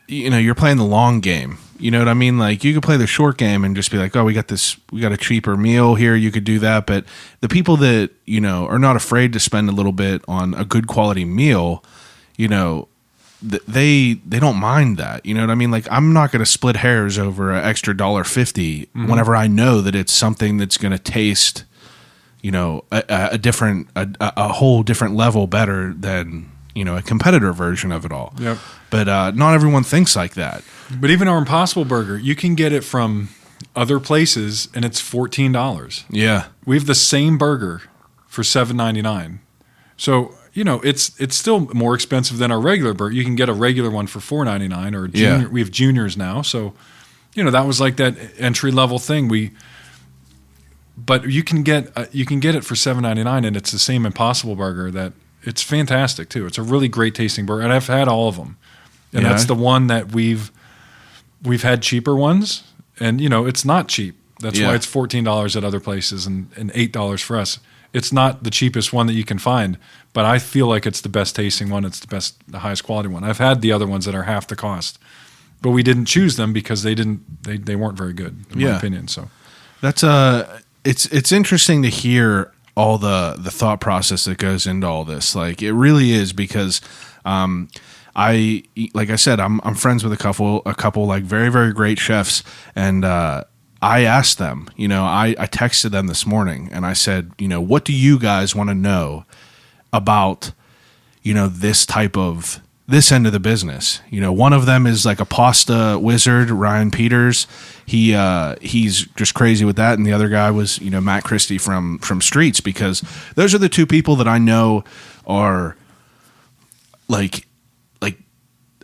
you're playing the long game. You know what I mean? Like you could play the short game and just be like, oh, we got a cheaper meal here. You could do that. But the people that, are not afraid to spend a little bit on a good quality meal, they don't mind that. You know what I mean? Like I'm not going to split hairs over an extra $1.50 whenever I know that it's something that's going to taste, a whole different level better than, a competitor version of it all. Yep. But not everyone thinks like that. But even our Impossible Burger, you can get it from other places, and it's $14. Yeah. We have the same burger for $7.99. So it's still more expensive than our regular burger. You can get a regular one for $4.99 or junior. We have juniors now, so that was like that entry level thing. But you can get it for $7.99, and it's the same Impossible Burger that. It's fantastic too. It's a really great tasting burger, and I've had all of them. And that's the one that we've had cheaper ones, and it's not cheap. That's why it's $14 at other places and $8 for us. It's not the cheapest one that you can find, but I feel like it's the best tasting one. It's the highest quality one. I've had the other ones that are half the cost, but we didn't choose them because they weren't very good in my opinion. So that's it's interesting to hear all the thought process that goes into all this. Like it really is, because like I said, I'm friends with a couple like very, very great chefs, and I asked them, I texted them this morning and I said, what do you guys want to know about, this end of the business? One of them is like a pasta wizard, Ryan Peters. He's just crazy with that. And the other guy was, Matt Christie from Streets, because those are the two people that I know are like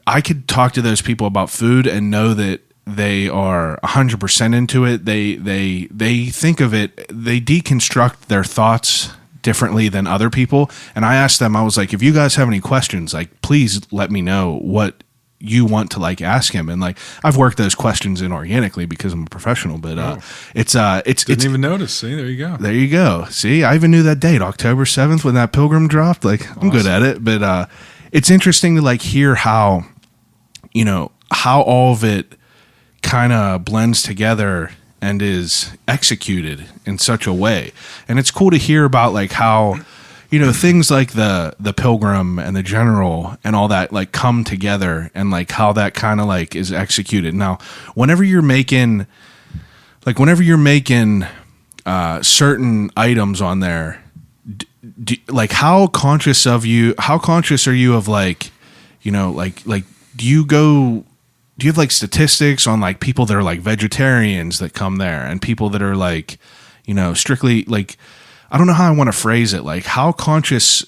I could talk to those people about food and know that they are 100% into it. They think of it, they deconstruct their thoughts differently than other people. And I asked them, I was like, if you guys have any questions, like, please let me know what you want to like ask him. And like I've worked those questions in organically because I'm a professional, but it's Didn't even notice. See, there you go. there you go. See, I even knew that date, October 7th, when that Pilgrim dropped. Like, I'm good at it, but it's interesting to like hear how, you know, how all of it kind of blends together and is executed in such a way. And it's cool to hear about like how, you know, things like the Pilgrim and the General and all that like come together and like how that kind of like is executed. Now, whenever you're making certain items on there, like how conscious are you of like, you know, like do you have like statistics on like people that are like vegetarians that come there and people that are like, you know, strictly like, I don't know how I want to phrase it. Like how conscious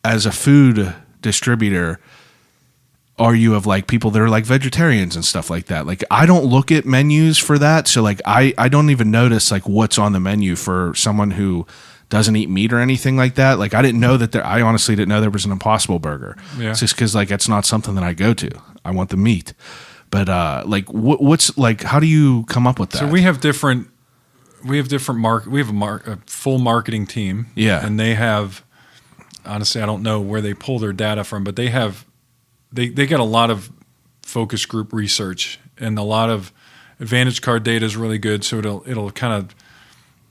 as a food distributor are you of like people that are like vegetarians and stuff like that? Like I don't look at menus for that. So like I don't even notice like what's on the menu for someone who doesn't eat meat or anything like that. Like I didn't know that I honestly didn't know there was an Impossible Burger. Yeah. It's just because like it's not something that I go to. I want the meat. But like what's like how do you come up with that? So we have a full marketing team. Yeah. And they have, honestly, I don't know where they pull their data from, but they get a lot of focus group research and a lot of Advantage Card data is really good. So it'll kind of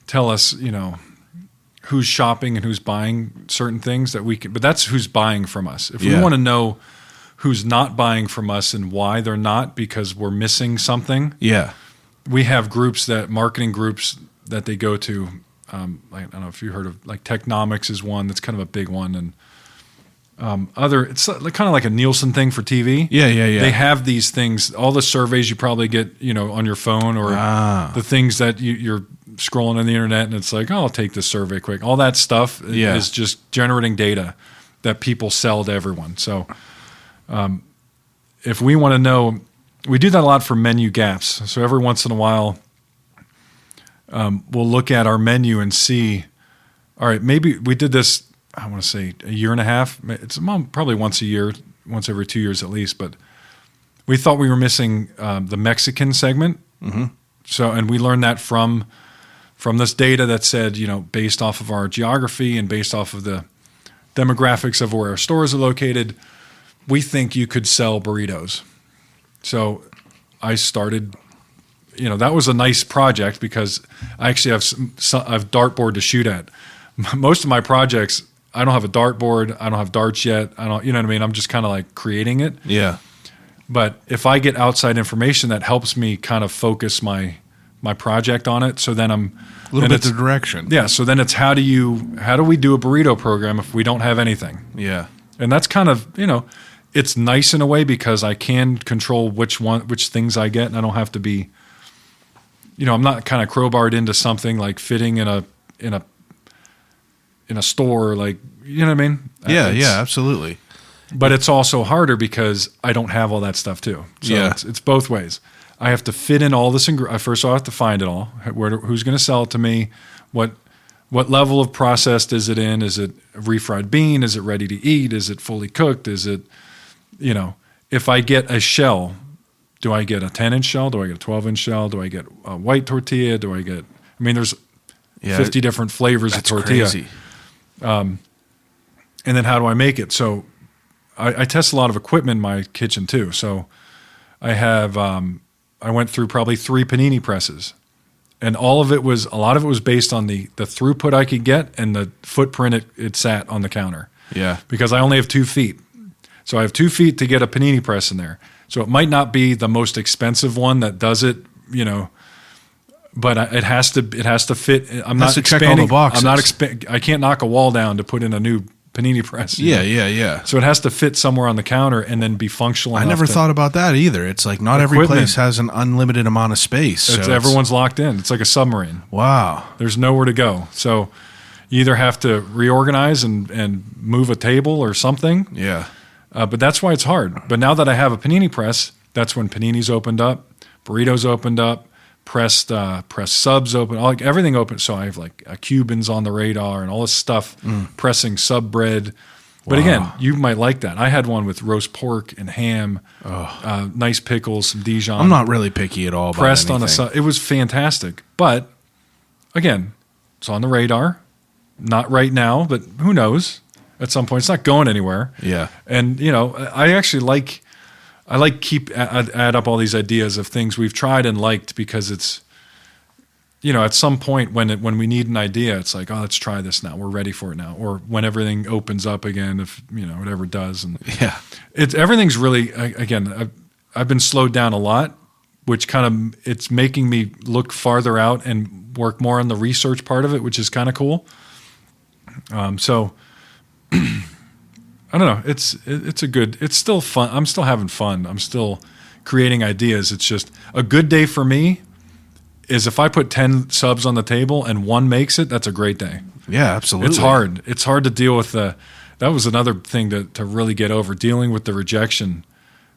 tell us, you know, who's shopping and who's buying certain things that we can, but that's who's buying from us. If we want to know who's not buying from us and why they're not because we're missing something. Yeah. We have marketing groups that they go to. I don't know if you heard of like Technomics is one that's kind of a big one, and it's kind of like a Nielsen thing for TV. Yeah. They have these things, all the surveys you probably get, you know, on your phone or the things that you're scrolling on the internet, and it's like, oh, I'll take this survey quick. All that stuff is just generating data that people sell to everyone. So if we want to know. We do that a lot for menu gaps. So every once in a while, we'll look at our menu and see, all right, maybe we did this, I want to say a year and a half. It's probably once a year, once every 2 years at least. But we thought we were missing the Mexican segment. Mm-hmm. So, and we learned that from this data that said, you know, based off of our geography and based off of the demographics of where our stores are located, we think you could sell burritos. So I started, you know, that was a nice project because I actually have a dartboard to shoot at. Most of my projects, I don't have a dartboard. I don't have darts yet. You know what I mean? I'm just kind of like creating it. Yeah. But if I get outside information, that helps me kind of focus my project on it. So then I'm a little bit the direction. Yeah. So then it's how do we do a burrito program if we don't have anything? Yeah. And that's kind of, you know, it's nice in a way because I can control which things I get, and I don't have to be, you know, I'm not kind of crowbarred into something like fitting in a store, like, you know what I mean? Yeah, absolutely. But it's also harder because I don't have all that stuff too. So it's both ways. I have to fit in all this. First, I have to find it all. Who's going to sell it to me? What level of processed is it in? Is it a refried bean? Is it ready to eat? Is it fully cooked? Is it, you know, if I get a shell, do I get a 10-inch shell? Do I get a 12-inch shell? Do I get a white tortilla? There's 50 different flavors of tortilla. Crazy. And then how do I make it? So I test a lot of equipment in my kitchen too. So I went through probably 3 panini presses, and a lot of it was based on the throughput I could get and the footprint it sat on the counter. Yeah. Because I only have 2 feet. So I have 2 feet to get a panini press in there. So it might not be the most expensive one that does it, you know, but it has to fit. I'm not expanding. Check all the boxes. I can't knock a wall down to put in a new panini press. Yeah. So it has to fit somewhere on the counter and then be functional. I never thought about that either. It's like not every place has an unlimited amount of space. Everyone's locked in. It's like a submarine. Wow. There's nowhere to go. So you either have to reorganize and move a table or something. Yeah. But that's why it's hard. But now that I have a panini press, that's when paninis opened up, burritos opened up, pressed subs open, everything open. So I have like Cubans on the radar and all this stuff, pressing sub bread, But again, you might like that. I had one with roast pork and ham, nice pickles, some Dijon. I'm not really picky at all. Pressed about on it was fantastic. But again, it's on the radar. Not right now, but who knows? At some point, it's not going anywhere. Yeah. And I actually add up all these ideas of things we've tried and liked, because it's, at some point when we need an idea, it's like, oh, let's try this now. We're ready for it now. Or when everything opens up again, if whatever it does. And yeah, everything's really, again, I've been slowed down a lot, which kind of, it's making me look farther out and work more on the research part of it, which is kind of cool. So I don't know. It's still fun. I'm still having fun. I'm still creating ideas. It's just a good day for me is if I put 10 subs on the table and one makes it, that's a great day. Yeah, absolutely. It's hard. It's hard to deal with that was another thing to really get over, dealing with the rejection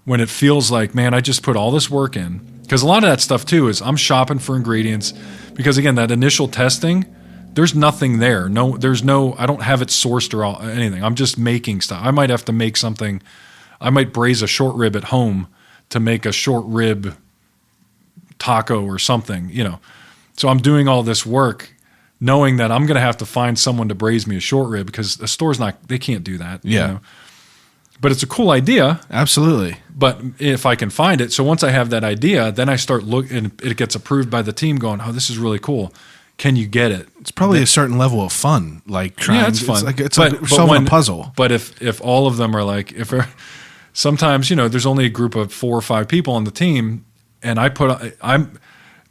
when it feels like, man, I just put all this work in. Because a lot of that stuff too is I'm shopping for ingredients, because again, that initial testing, there's nothing there. I don't have it sourced or anything. I'm just making stuff. I might have to make something. I might braise a short rib at home to make a short rib taco or something, So I'm doing all this work knowing that I'm going to have to find someone to braise me a short rib, because a store's they can't do that. Yeah. But it's a cool idea. Absolutely. But if I can find it, so once I have that idea, then I start and it gets approved by the team going, oh, this is really cool. Can you get it? It's probably a certain level of fun, like trying. Yeah, it's fun. It's like solving a puzzle. But if all of them are like, sometimes there's only a group of 4 or 5 people on the team, and I'm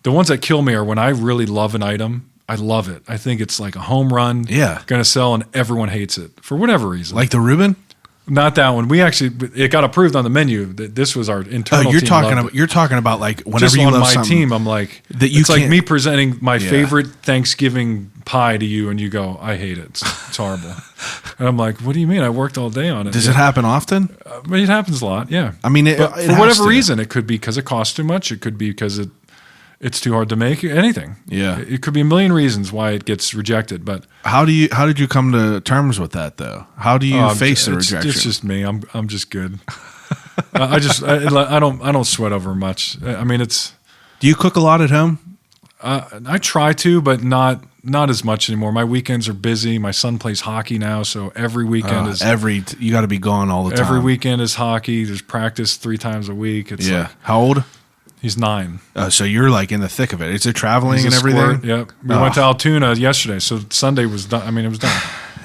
the ones that kill me are when I really love an item. I love it. I think it's like a home run. Yeah, going to sell, and everyone hates it for whatever reason. Like the Reuben. Not that one. It got approved on the menu. This was our internal. You're team you're talking about like whenever just you on love my something team. I'm like, that you it's like can't- me presenting my favorite Thanksgiving pie to you, and you go, I hate it. It's horrible. And I'm like, what do you mean? I worked all day on it. Does it happen often? But it happens a lot. Yeah. I mean, But it for has whatever to. reason, it could be because it costs too much. It could be because it's too hard to make. Anything. Yeah. It could be a million reasons why it gets rejected. But How did you come to terms with that though? How do you face the rejection? It's just me. I'm just good. I don't sweat over much. I mean, Do you cook a lot at home? I try to, but not as much anymore. My weekends are busy. My son plays hockey now, so every weekend is you got to be gone all the time. every weekend is hockey. There's practice 3 times a week. It's Yeah. like, How old? he's 9. So you're like in the thick of it. Is it traveling He's and a everything? squirt. Yep. We went to Altoona yesterday, so Sunday was done. I mean, it was done.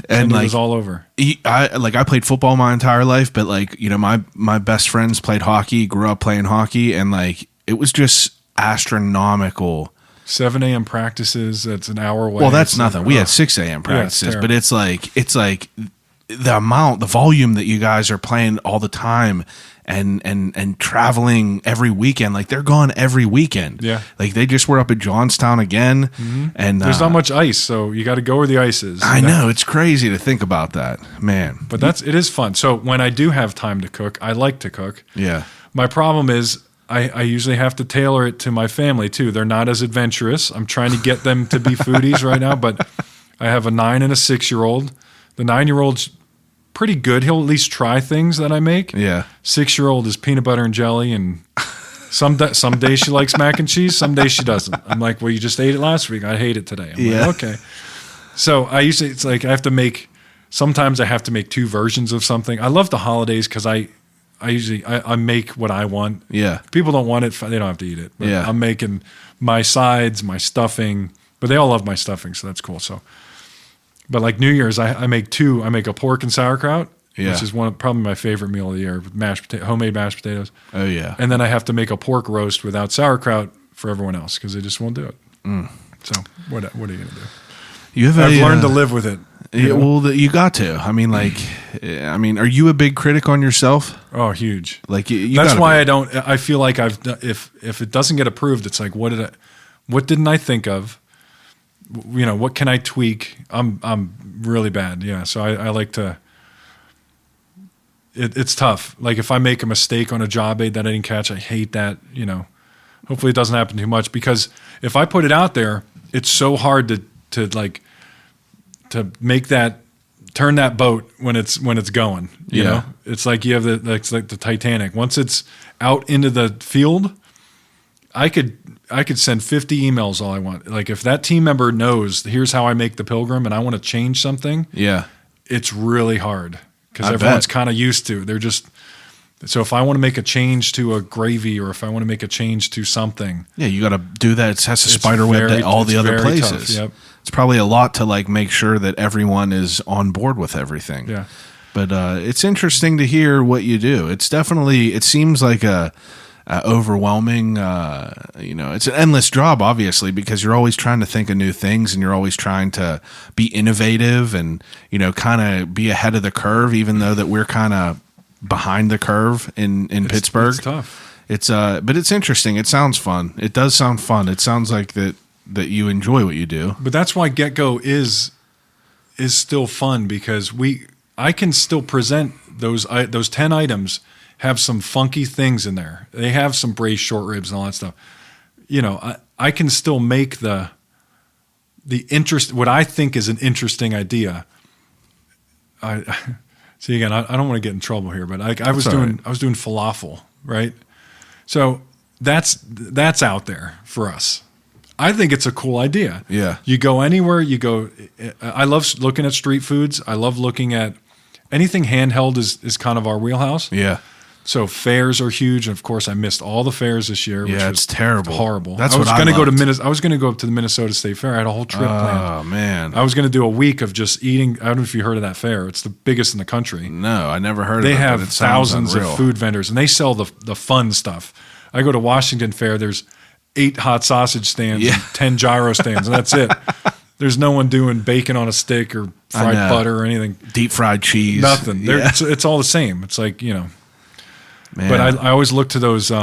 And Sunday was all over. I played football my entire life, but like, my best friends played hockey, grew up playing hockey, and like it was just astronomical. 7 a.m. practices. That's an hour away. Well, that's It's nothing. like, We ugh. had 6 a.m. practices, terrible. but it's like the volume that you guys are playing all the time and traveling every weekend. Like they're gone every weekend. Yeah. Like they just were up at Johnstown again. And There's not much ice, so you got to go where the ice is. I know. It's crazy to think about that, man. But it is fun. So when I do have time to cook, I like to cook. Yeah. My problem is I usually have to tailor it to my family too. They're not as adventurous. I'm trying to get them to be foodies right now, but I have a 9 and a 6-year-old. The 9-year-old's pretty good. He'll at least try things that I make. Yeah. 6-year-old is peanut butter and jelly, and some days she likes mac and cheese, some days she doesn't. I'm like, well, you just ate it last week. I hate it today. I'm like, okay. So sometimes I have to make 2 versions of something. I love the holidays because I make what I want. Yeah. If people don't want it, they don't have to eat it. But Yeah. I'm making my sides, my stuffing, but they all love my stuffing, so that's cool. So, but like New Year's, I make 2. I make a pork and sauerkraut, Yeah. which is probably my favorite meal of the year, with homemade mashed potatoes. Oh yeah. And then I have to make a pork roast without sauerkraut for everyone else because they just won't do it. So what are you going to do? I've learned to live with it. Yeah, well, you got to. I mean, are you a big critic on yourself? Oh, huge. Like you That's gotta why be. I don't. I feel like if it doesn't get approved, it's like what didn't I think of? What can I tweak? I'm really bad. Yeah, so I like to. It's tough. Like if I make a mistake on a job aid that I didn't catch, I hate that. Hopefully it doesn't happen too much, because if I put it out there, it's so hard to make that turn that boat when it's going. You Yeah. know, it's like you have it's like the Titanic. Once it's out into the field, I could send 50 emails all I want. Like if that team member knows, here's how I make the Pilgrim, and I want to change something, Yeah. it's really hard because I everyone's bet. kind of used to. They're just so if I want to make a change to a gravy, or if I want to make a change to something, Yeah, you got to do that. It has to It's spider web very- to all the it's other very places. tough, yep. It's probably a lot to like make sure that everyone is on board with everything. yeah. But it's interesting to hear what you do. It's definitely, it seems like a overwhelming, it's an endless job, obviously, because you're always trying to think of new things and you're always trying to be innovative and, kind of be ahead of the curve, even though that we're kind of behind the curve in Pittsburgh. It's tough. But it's interesting. It sounds fun. It does sound fun. It sounds like that you enjoy what you do. But that's why GetGo is still fun, because I can still present those 10 items, have some funky things in there. They have some braised short ribs and all that stuff. I can still make the interest, what I think is an interesting idea. See, again, I don't want to get in trouble here, but I was doing falafel, right? So that's out there for us. I think it's a cool idea. Yeah. You go anywhere, I love looking at street foods. I love looking at anything handheld is kind of our wheelhouse. Yeah. So fairs are huge, and of course, I missed all the fairs this year. Which Yeah, was it's terrible. horrible. That's I was what I gonna go to loved. I was going to go up to the Minnesota State Fair. I had a whole trip planned. Oh, man. I was going to do a week of just eating. I don't know if you heard of that fair. It's the biggest in the country. No, I never heard They of it. have but it sounds thousands unreal. of food vendors, and they sell the fun stuff. I go to Washington Fair. There's 8 hot sausage stands, Yeah. and 10 gyro stands, and that's it. There's no one doing bacon on a stick or fried know. butter or anything. Deep fried cheese. Nothing. Yeah. It's all the same. It's like, Man. But I always look to those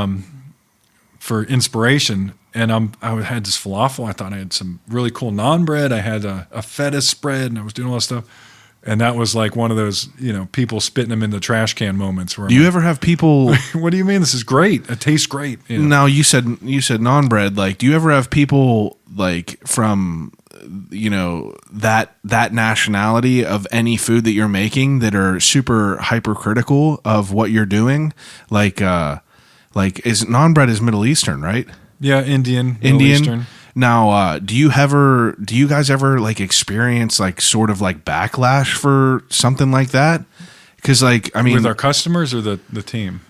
for inspiration. And I had this falafel. I thought I had some really cool naan bread. I had a feta spread, and I was doing all that stuff. And that was like one of those, people spitting them in the trash can moments. Where Do you ever have people? what do you mean? This is great. It tastes great. Now you said naan bread. Like, do you ever have people like from that nationality of any food that you're making that are super hypercritical of what you're doing? Like is naan bread is Middle Eastern, right? Yeah, Middle Eastern. Now, do you guys ever like experience like sort of like backlash for something like that? Because With our customers or the team?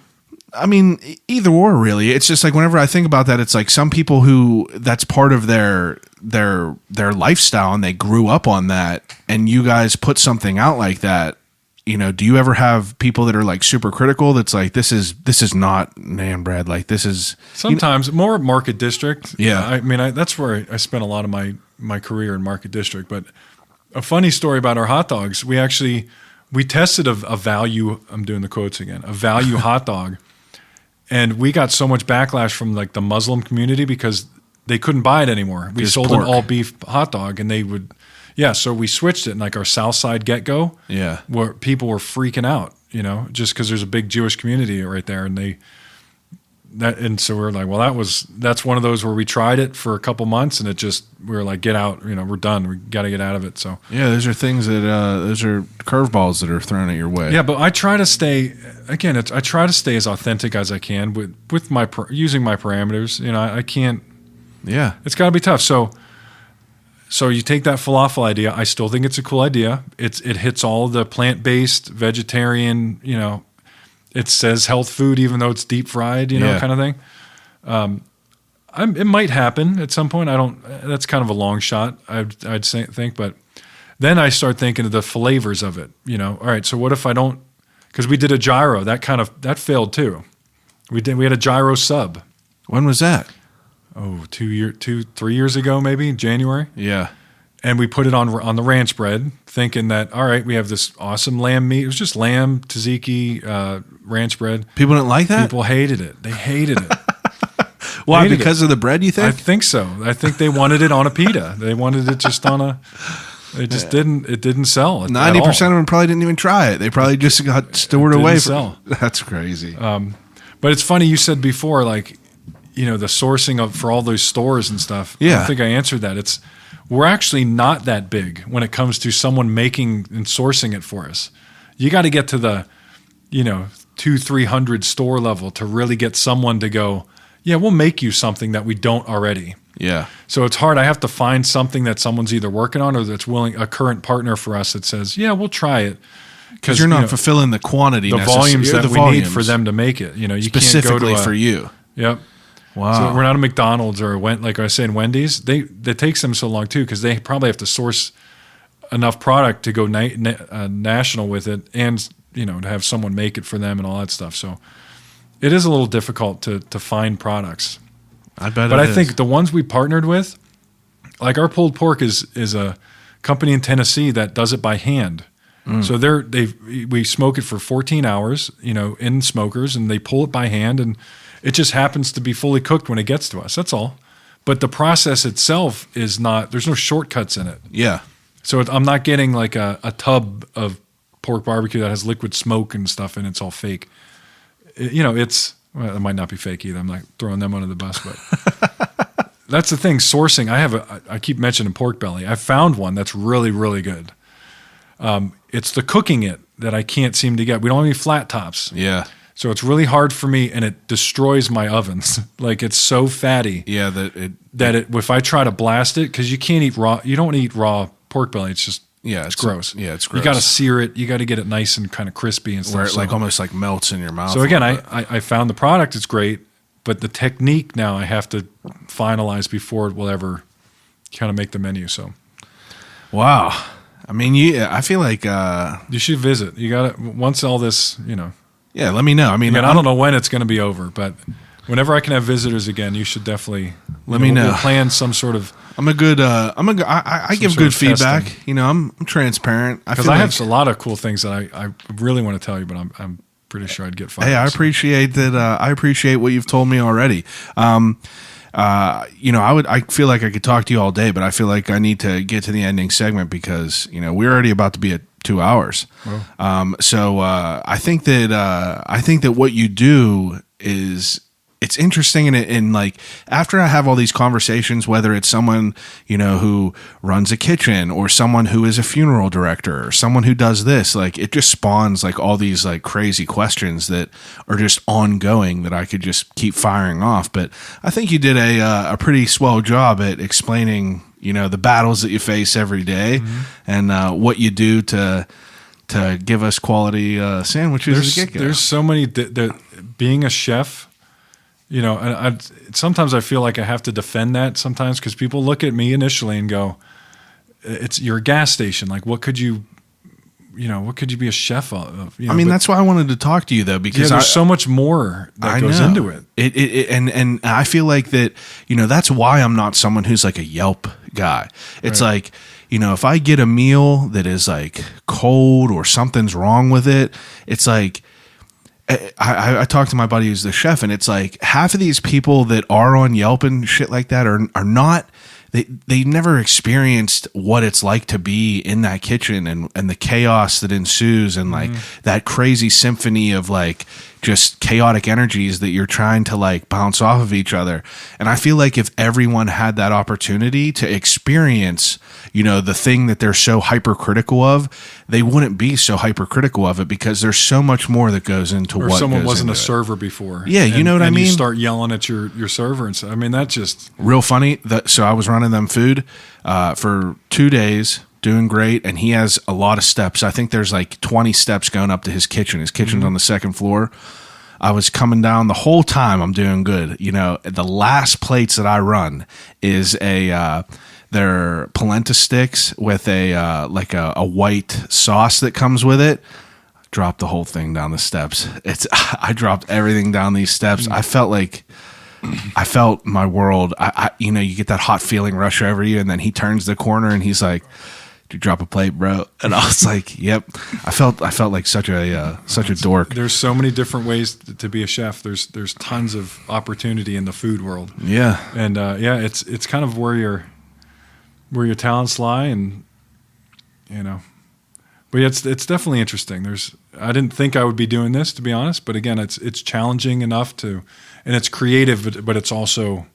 Either or, really. It's just like whenever I think about that, it's like some people who that's part of their lifestyle and they grew up on that, and you guys put something out like that. Do you ever have people that are like super critical? That's like, this is not naan bread. Like, this is Sometimes more Market District. Yeah. That's where I spent a lot of my career in Market District. But a funny story about our hot dogs, we tested a value, I'm doing the quotes again, a value hot dog. And we got so much backlash from like the Muslim community because they couldn't buy it anymore. We Just sold pork. an all beef hot dog, and they would, so we switched it in like our South Side GetGo. Yeah. Where people were freaking out, just because there's a big Jewish community right there, and so we're like, well, that's one of those where we tried it for a couple months, and we were like, get out, we're done, we got to get out of it. So Yeah, those are things that those are curveballs that are thrown at your way. yeah, but I try to stay as authentic as I can with using my parameters. I can't. Yeah. It's got to be tough. So you take that falafel idea. I still think it's a cool idea. It hits all the plant-based, vegetarian. It says health food, even though it's deep fried. Yeah. Kind of thing. It might happen at some point. I don't. That's kind of a long shot. I'd think, but then I start thinking of the flavors of it. All right. So what if I don't? Because we did a gyro. That failed too. We had a gyro sub. When was that? 3 years ago, maybe in January. Yeah. And we put it on the ranch bread, thinking that, all right, we have this awesome lamb meat. It was just lamb, tzatziki, ranch bread. People didn't like that? People hated it. They hated it. Why? hated Because of the bread, you I think? think so. I think they wanted it on a pita. They wanted it just on a. It just didn't. It didn't sell. 90% of them probably didn't even try it. They probably just got stored didn't away. sell. That's crazy. But it's funny. You said before, like, the sourcing of for all those stores and stuff. I Yeah. don't think I answered that. We're actually not that big when it comes to someone making and sourcing it for us. You got to get to the, 200-300 store level to really get someone to go, yeah, we'll make you something that we don't already. Yeah. So it's hard. I have to find something that someone's either working on or that's willing, a current partner for us that says, yeah, we'll try it. Because you're not fulfilling the quantity, the volumes that we need for them to make it. You specifically can't go to for you. Yep. Wow. So we're not a McDonald's or like I was saying, Wendy's. That takes them so long too because they probably have to source enough product to go national with it, and to have someone make it for them and all that stuff. So it is a little difficult to find products. I bet. But I think the ones we partnered with, like our pulled pork, is a company in Tennessee that does it by hand. So we smoke it for 14 hours, in smokers, and they pull it by hand, and it just happens to be fully cooked when it gets to us. That's all. But the process itself is not. There's no shortcuts in it. Yeah. So I'm not getting like a tub of pork barbecue that has liquid smoke and stuff, and it's all fake. It might not be fake either. I'm not throwing them under the bus, but that's the thing. Sourcing. I keep mentioning pork belly. I found one that's really, really good. It's the cooking it that I can't seem to get. We don't have any flat tops. Yeah. So it's really hard for me, and it destroys my ovens. Like it's so fatty. Yeah. If I try to blast it, because you can't eat raw. You don't eat raw pork belly. It's just it's gross. Yeah, it's gross. You got to sear it. You got to get it nice and kind of crispy and stuff. Where it almost like melts in your mouth. So again, I found the product. It's great, but the technique now I have to finalize before it will ever kind of make the menu. So. Wow. I mean, I feel like you should visit. You got to once all this, Yeah, let me know. I mean, I don't know when it's going to be over, but whenever I can have visitors again, you should definitely let me know. We'll plan some sort of. I give good feedback. Testing. I'm transparent. Because I have a lot of cool things that I really want to tell you, but I'm pretty sure I'd get fired. Hey, I appreciate that. I appreciate what you've told me already. I feel like I could talk to you all day, but I feel like I need to get to the ending segment because we're already about to be at 2 hours. Oh. So I think that what you do is. It's interesting, and like after I have all these conversations, whether it's someone who runs a kitchen or someone who is a funeral director or someone who does this, like it just spawns like all these like crazy questions that are just ongoing that I could just keep firing off. But I think you did a pretty swell job at explaining the battles that you face every day and what you do to give us quality sandwiches. There's so many. Being a chef. And sometimes I feel like I have to defend that sometimes because people look at me initially and go, you're a gas station. Like, what could you be a chef of? That's why I wanted to talk to you though, because there's so much more that goes into it. And I feel like that, that's why I'm not someone who's like a Yelp guy. It's like, if I get a meal that is like cold or something's wrong with it, it's like, I talked to my buddy who's the chef, and it's like half of these people that are on Yelp and shit like that are not. They never experienced what it's like to be in that kitchen and the chaos that ensues and like that crazy symphony of like just chaotic energies that you're trying to like bounce off of each other. And I feel like if everyone had that opportunity to experience, the thing that they're so hypercritical of, they wouldn't be so hypercritical of it because there's so much more that goes into or what someone goes wasn't a into it. server before. Yeah, you know what I mean? You start yelling at your server and stuff. I mean, that's just real funny. So I was running them food for 2 days, doing great, and he has a lot of steps. I think there's like 20 steps going up to his kitchen. His kitchen's on the second floor. I was coming down the whole time. I'm doing good. The last plates that I run is they're polenta sticks with a white sauce that comes with it. Dropped the whole thing down the steps. I dropped everything down these steps. I felt my world. You get that hot feeling rush over you, and then he turns the corner and he's like, "Did you drop a plate, bro?" And I was like, "Yep." I felt like such a dork. There's so many different ways to be a chef. There's tons of opportunity in the food world. Yeah, and it's kind of where your talents lie, and But it's definitely interesting. I didn't think I would be doing this, to be honest. But again, it's challenging enough and it's creative, but it's also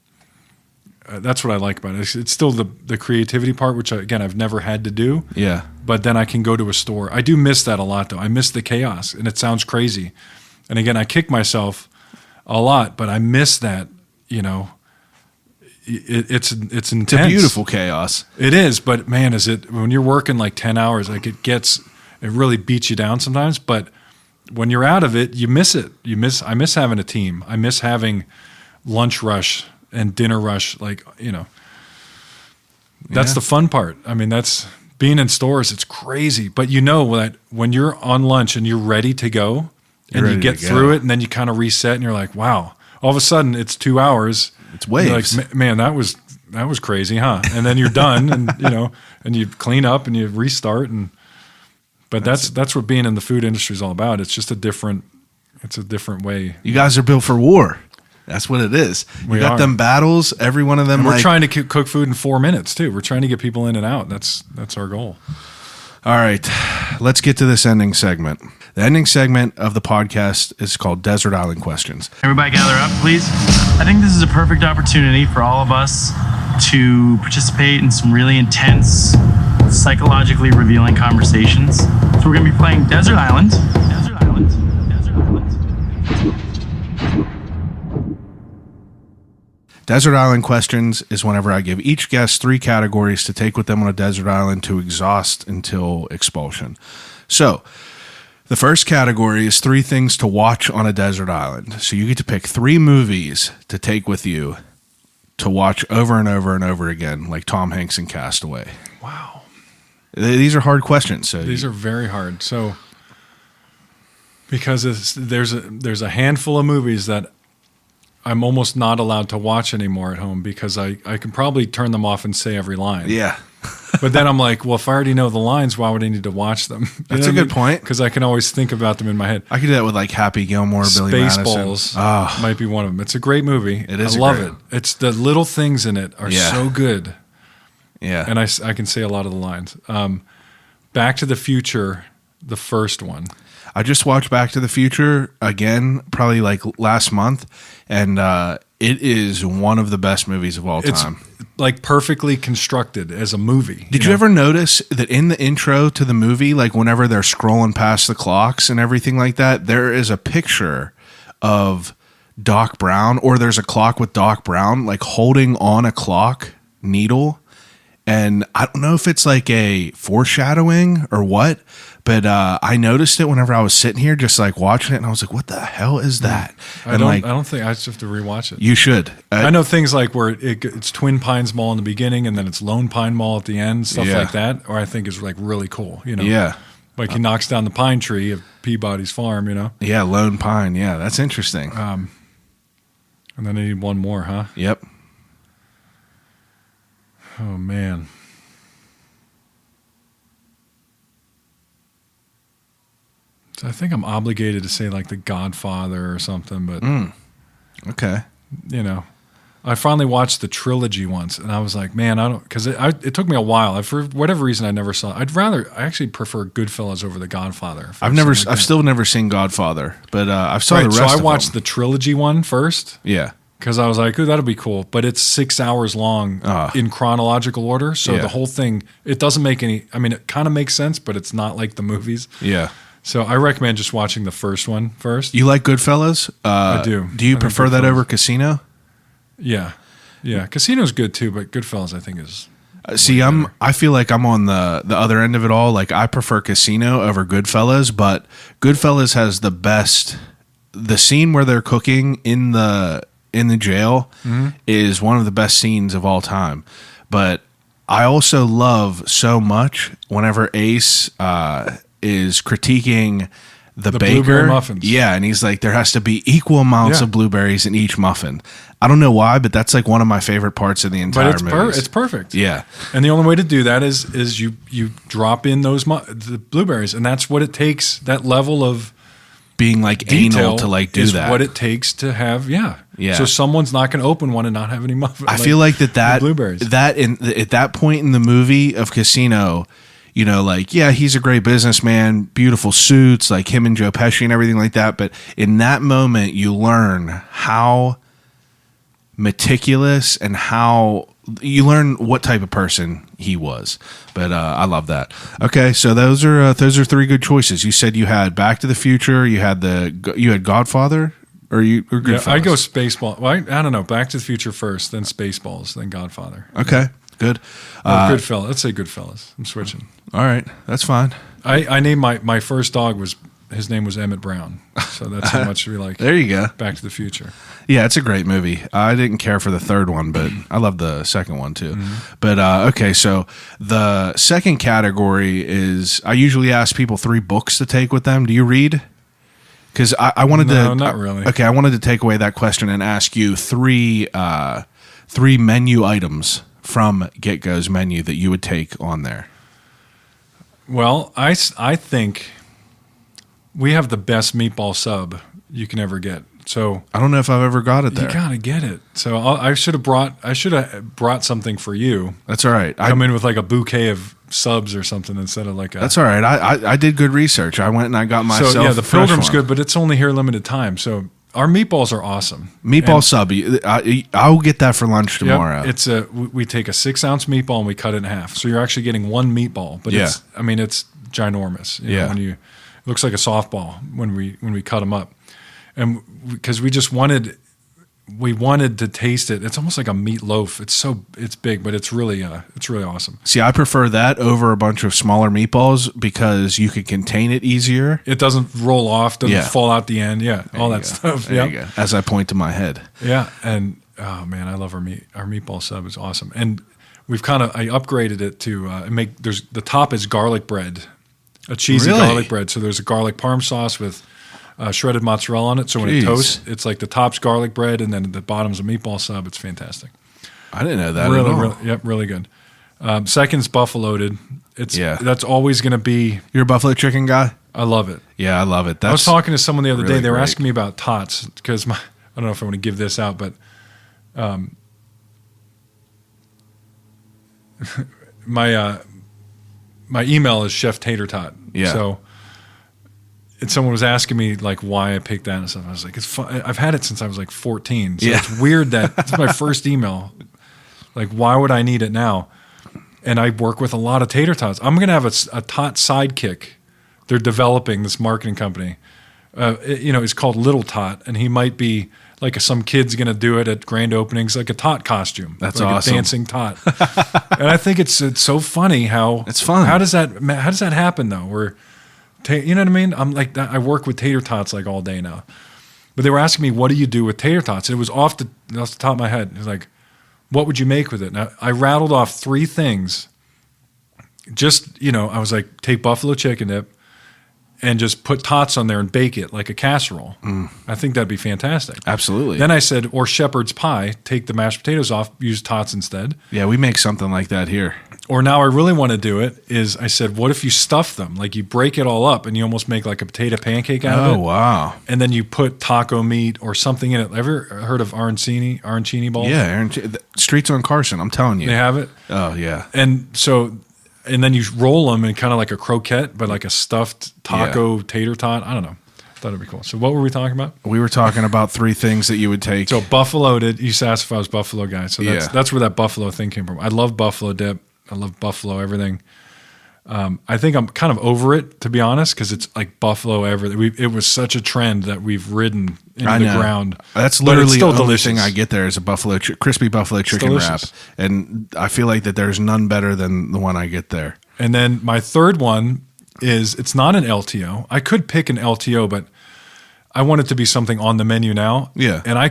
that's what I like about it. It's still the creativity part, which I've never had to do. Yeah. But then I can go to a store. I do miss that a lot, though. I miss the chaos, and it sounds crazy. And again, I kick myself a lot, but I miss that. You know, it's intense. It's a beautiful chaos. It is, but man, when you're working like 10 hours, like it really beats you down sometimes. But when you're out of it, you miss it. I miss having a team. I miss having lunch rush and dinner rush. Like, you know, that's the fun part. I mean, that's being in stores. It's crazy, but you know that when you're on lunch and you're ready to go and you get through it and then you kind of reset and you're like, wow, all of a sudden it's 2 hours. It's waves. Like, man, that was crazy, huh? And then you're done, and you know, and you clean up and you restart, but that's what being in the food industry is all about. It's just a different way. You guys are built for war. That's what it is. You got them battles. Every one of them. And we're trying to cook food in 4 minutes too. We're trying to get people in and out. That's our goal. All right, let's get to this ending segment. The ending segment of the podcast is called Desert Island Questions. Everybody gather up, please. I think this is a perfect opportunity for all of us to participate in some really intense, psychologically revealing conversations. So we're going to be playing Desert Island. Desert Island. Desert Island. Desert Island Questions is whenever I give each guest 3 categories to take with them on a desert island to exhaust until expulsion. So, the first category is 3 things to watch on a desert island. So you get to pick 3 movies to take with you to watch over and over and over again, like Tom Hanks in Castaway. Wow. These are hard questions. So these are very hard. So because there's a handful of movies that I'm almost not allowed to watch anymore at home because I can probably turn them off and say every line. Yeah. But then I'm like, well, if I already know the lines, why would I need to watch them? That's a good point. Because I can always think about them in my head. I could do that with like Happy Gilmore, Billy Madison. Spaceballs might be one of them. It's a great movie. It is. I love it. It's the little things in it are Yeah. so good. Yeah. And I can say a lot of the lines. Back to the Future, the first one. I just watched Back to the Future again, probably like last month, and it is one of the best movies of all time. It's like perfectly constructed as a movie. Did you ever notice that in the intro to the movie, like whenever they're scrolling past the clocks and everything like that, there is a picture of Doc Brown, or there's a clock with Doc Brown like holding on a clock needle. And I don't know if it's like a foreshadowing or what, but I noticed it whenever I was sitting here just like watching it, and I was like, what the hell is that? I don't think I just have to rewatch it. You should. I know things like where it's Twin Pines Mall in the beginning and then it's Lone Pine Mall at the end, stuff like that, or I think is like really cool, you know? Yeah. Like he knocks down the pine tree at Peabody's farm, you know? Yeah, Lone Pine. Yeah, that's interesting. And then I need one more, huh? Yep. Oh, man. So I think I'm obligated to say like The Godfather or something, but Okay. you know, I finally watched the trilogy once, and I was like, man, I don't, because it took me a while. For whatever reason, I never saw. I actually prefer Goodfellas over The Godfather. I've still never seen Godfather, but I've saw the rest. So I of watched them. the trilogy one first. Yeah. Because I was like, oh, that'll be cool. But it's 6 hours long in chronological order. So the whole thing, it doesn't make any, I mean, it kind of makes sense, but it's not like the movies. Yeah. So I recommend just watching the first one first. You like Goodfellas? I do. Do you prefer that over Casino? Yeah. Yeah. Casino's good too, but Goodfellas I think is. I feel like I'm on the other end of it all. Like I prefer Casino over Goodfellas, but Goodfellas has the scene where they're cooking in the jail is one of the best scenes of all time. But I also love so much whenever Ace is critiquing the baker. Blueberry muffins. Yeah, and he's like, there has to be equal amounts of blueberries in each muffin. I don't know why, but that's like one of my favorite parts of the entire movie. It's perfect. Yeah. And the only way to do that is you drop in the blueberries, and that's what it takes, that level of being like anal to like do is that. What it takes to have, yeah. So someone's not going to open one and not have any muffins. I feel like that blueberries. At that point in the movie of Casino, you know, like, yeah, he's a great businessman, beautiful suits, like him and Joe Pesci and everything like that. But in that moment, you learn how meticulous and how you learn what type of person he was. But I love that. Okay, so those are three good choices. You said you had Back to the Future, you had Godfather, or Goodfellas? I go Spaceball. Well, I don't know. Back to the Future first, then Spaceballs, then Godfather. Okay, good. Goodfellas. Let's say Goodfellas. I'm switching. All right, that's fine. I named my first dog his name was Emmett Brown. So that's how much we like. There you go. Back to the Future. Yeah, it's a great movie. I didn't care for the third one, but I love the second one too. But okay, so the second category is I usually ask people 3 books to take with them. Do you read? Because I wanted to. No, not really. Okay, I wanted to take away that question and ask you three menu items from GetGo's menu that you would take on there. Well, I think we have the best meatball sub you can ever get. So I don't know if I've ever got it there. you gotta get it. So I should have brought something for you. That's all right. Come in with like a bouquet of subs or something instead of like a. That's all right. I did good research. I went and I got myself. So yeah, the a fresh Pilgrim's one. good, but it's only here limited time. So our meatballs are awesome. Meatball sub. I'll get that for lunch tomorrow. Yep, it's we take a 6-ounce meatball and we cut it in half. So you're actually getting one meatball, but it's ginormous. You know, when it looks like a softball when we cut them up, and because we wanted to taste it. It's almost like a meatloaf. It's big, but it's really awesome. See, I prefer that over a bunch of smaller meatballs because you can contain it easier. It doesn't roll off, doesn't fall out the end. Yeah, all that stuff. There you go. As I point to my head. Yeah, and oh man, I love our meatball sub is awesome. And I upgraded it to the top is garlic bread, a cheesy garlic bread. So there's a garlic parm sauce with shredded mozzarella on it. So when it toasts, it's like the top's garlic bread and then the bottom's a meatball sub. It's fantastic. I didn't know that at all. Really good. Second's buffaloed. That's always going to be. You're a buffalo chicken guy? I love it. Yeah, I love it. I was talking to someone the other day. They were great. asking me about tots because I don't know if I want to give this out, but my email is Chef Tater Tot. Yeah. So someone was asking me like why I picked that and stuff. I was like, it's fun. I've had it since I was like 14. So it's weird that it's my first email. Like, why would I need it now? And I work with a lot of tater tots. I'm going to have a tot sidekick. They're developing this marketing company. It's called Little Tot, and he might be like some kid's going to do it at grand openings, like a tot costume. That's like awesome. A dancing tot. And I think it's so funny how it's fun. How does that happen though? Where you know what I mean? I'm like that. I work with tater tots like all day now. But they were asking me, what do you do with tater tots? And it was off the top of my head. It was like, what would you make with it? Now, I rattled off 3 things. Just, I was like, take buffalo chicken dip and just put tots on there and bake it like a casserole. I think that'd be fantastic. Absolutely. Then I said, or shepherd's pie, take the mashed potatoes off, use tots instead. Yeah, we make something like that here. Or now I really want to do it is I said, what if you stuff them? Like you break it all up and you almost make like a potato pancake out of it. Oh, wow. And then you put taco meat or something in it. Ever heard of arancini balls? Yeah, Streets on Carson, I'm telling you. They have it? Oh, yeah. And then you roll them in kind of like a croquette, but like a stuffed taco tater tot. I don't know. Thought it'd be cool. So what were we talking about? We were talking about 3 things that you would take. So buffalo, you used to ask if I was buffalo guy. So that's where that buffalo thing came from. I love buffalo dip. I love buffalo everything. I think I'm kind of over it, to be honest, because it's like buffalo everything. It was such a trend that we've ridden into the ground. That's literally the only delicious. thing I get there is a crispy buffalo chicken wrap. And I feel like that there's none better than the one I get there. And then my third one is it's not an LTO. I could pick an LTO, but I want it to be something on the menu now. Yeah. And I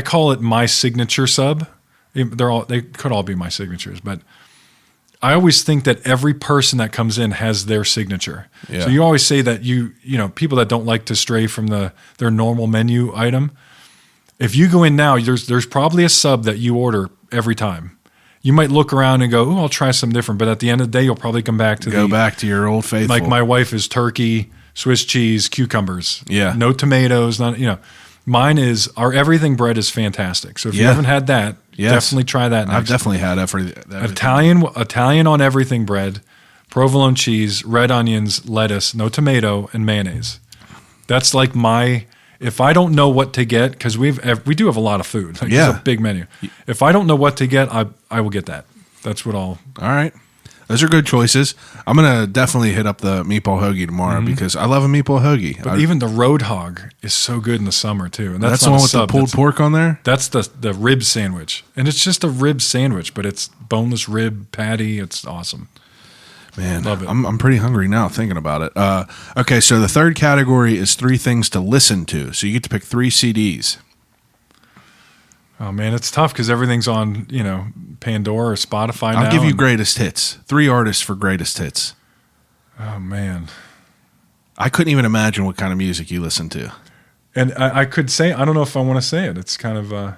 call it my signature sub. They could all be my signatures, but I always think that every person that comes in has their signature. Yeah. So you always say that people that don't like to stray from their normal menu item, if you go in now, there's probably a sub that you order every time. You might look around and go, "Oh, I'll try something different," but at the end of the day, you'll probably come back to back to your old faithful. Like my wife is turkey, Swiss cheese, cucumbers. Yeah. No tomatoes. Mine is our everything bread is fantastic. So if you haven't had that, definitely try that next. I've definitely had that for Italian on everything bread. provolone cheese, red onions, lettuce, no tomato, and mayonnaise. That's like if I don't know what to get, because we do have a lot of food. Like, Yeah. It's a big menu. If I don't know what to get, I will get that. That's what I'll. All right. Those are good choices. I'm going to definitely hit up the meatball hoagie tomorrow because I love a meatball hoagie. But even the road hog is so good in the summer too. And that's not the one a with the sub. pulled pork on there? That's the rib sandwich. And it's just a rib sandwich, but it's boneless rib patty. It's awesome. Man, Love it. I'm pretty hungry now thinking about it. Okay, so the third category is 3 things to listen to. So you get to pick 3 CDs. Oh man, it's tough because everything's on, Pandora or Spotify now. I'll give you and- greatest hits. 3 artists for greatest hits. Oh man. I couldn't even imagine what kind of music you listen to. And I could say, I don't know if I want to say it. It's kind of,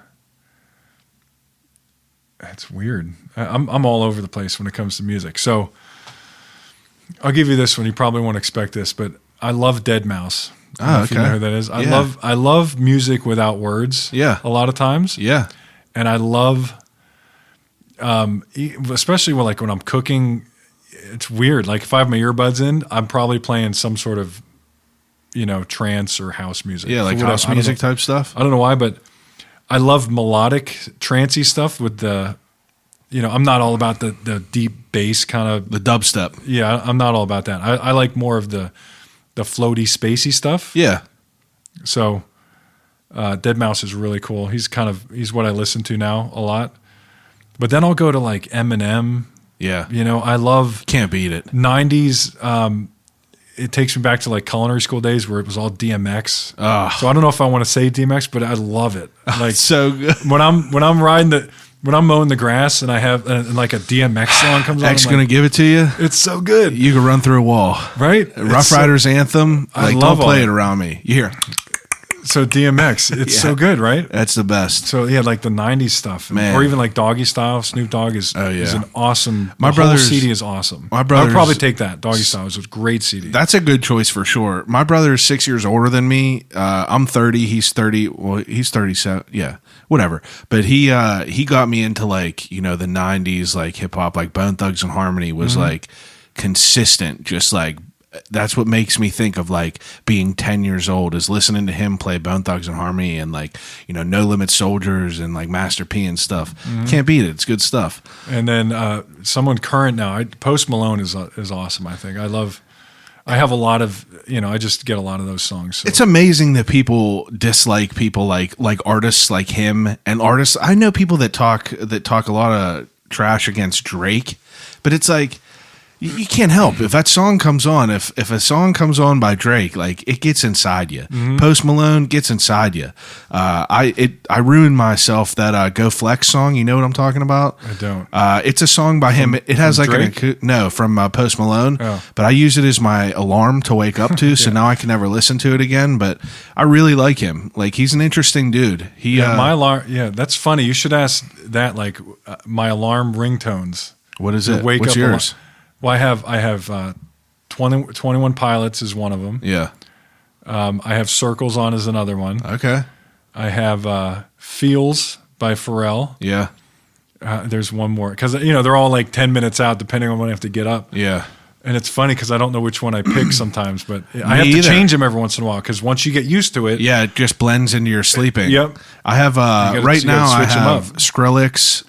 it's weird. I'm all over the place when it comes to music. So I'll give you this one. You probably won't expect this, but I love Dead Mouse. I don't know if you know who that is. I love music without words. Yeah. A lot of times. Yeah. And I love, especially when I'm cooking, it's weird. Like if I have my earbuds in, I'm probably playing some sort of, trance or house music. Yeah, like For whatever- house I don't music know. type stuff. I don't know why, but I love melodic, trancey stuff with the, I'm not all about the deep bass kind of. The dubstep. Yeah, I'm not all about that. I like more of the floaty, spacey stuff. Yeah. So Dead Mouse is really cool. He's what I listen to now a lot. But then I'll go to like Eminem. Yeah. I love Can't beat it. 90s. It takes me back to like culinary school days where it was all DMX. Oh. So I don't know if I want to say DMX, but I love it. Like So good. when I'm mowing the grass and I have and like a DMX song comes on, X I'm going like, to give it to you. it's so good, You can run through a wall. right? Rough Riders anthem. I Like, love don't play all it that. around me. You hear? So DMX, it's Yeah. so good, right? That's the best. So yeah, like the '90s stuff, Man. or even like Doggy Style. Snoop Dogg is an awesome. My the brother's- whole CD is awesome. my I would brother's- probably take that. Doggy Style is a great CD. That's a good choice for sure. My brother is 6 years older than me. I'm 30. He's 30. Well, he's 37. Yeah, whatever. But he got me into like, the 90s, like hip hop, like Bone Thugs and Harmony was like consistent. Just like, that's what makes me think of like being 10 years old is listening to him play Bone Thugs and Harmony and like, No Limit Soldiers and like Master P and stuff. Can't beat it. It's good stuff. And then someone current now, Post Malone is awesome. I think I have a lot of I just get a lot of those songs. So. It's amazing that people dislike people like artists like him and artists. I know people that talk a lot of trash against Drake, but it's like you can't help if that song comes on. If a song comes on by Drake, like it gets inside you. Post Malone gets inside you. I ruined myself that Go Flex song. You know what I'm talking about? I don't. It's a song by him. It has like Drake? from Post Malone. Oh. But I use it as my alarm to wake up to. So now I can never listen to it again. But I really like him. Like he's an interesting dude. My alarm. Yeah, that's funny. You should ask that. Like my alarm ringtones. What is To it? wake What's up yours? Well, I have 21 Pilots is one of them. Yeah. I have Circles on as another one. Okay. I have Feels by Pharrell. Yeah. There's one more because they're all like 10 minutes out depending on when I have to get up. Yeah. And it's funny because I don't know which one I pick sometimes, but I have either. to change them every once in a while because once you get used to it, Yeah, it just blends into your sleeping. Yep. I have gotta- right you gotta now I switch 'em have up. Skrillex.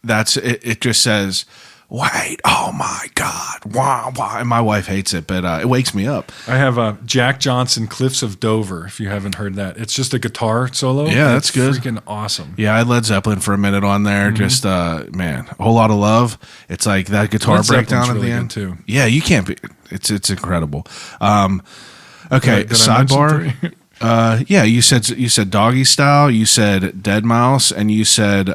That's it. It just says, "Wait, oh my God, wah wah," and my wife hates it, but it wakes me up. I have Jack Johnson, Cliffs of Dover. If you haven't heard that, it's just a guitar solo. Yeah, and that's it's good. Freaking awesome. Yeah, I had Led Zeppelin for a minute on there. Just man, a whole lot of love. It's like that guitar Led breakdown Zeppelin's at really the good, end too. Yeah, you can't be. It's incredible. Okay, Did I mention sidebar. three? Yeah, you said Doggy Style. You said Dead Mouse, and you said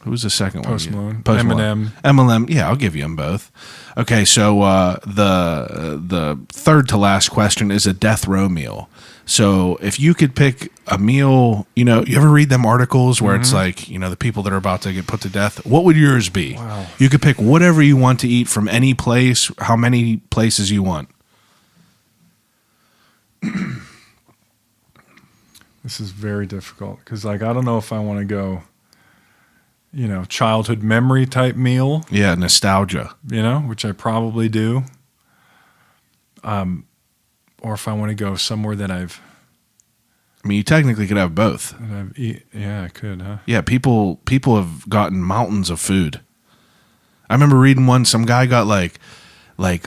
who was the second Post one? Malone. Post Eminem. Malone. Yeah, I'll give you them both. Okay, so the third to last question is a death row meal. So if you could pick a meal, you ever read them articles where it's like, the people that are about to get put to death, what would yours be? Wow. You could pick whatever you want to eat from any place, how many places you want. This is very difficult because, I don't know if I want to go, childhood memory type meal, Yeah, nostalgia. which I probably do. Or if I want to go somewhere that I've You technically could have both. yeah, I could, huh? Yeah, people have gotten mountains of food. I remember reading one. Some guy got like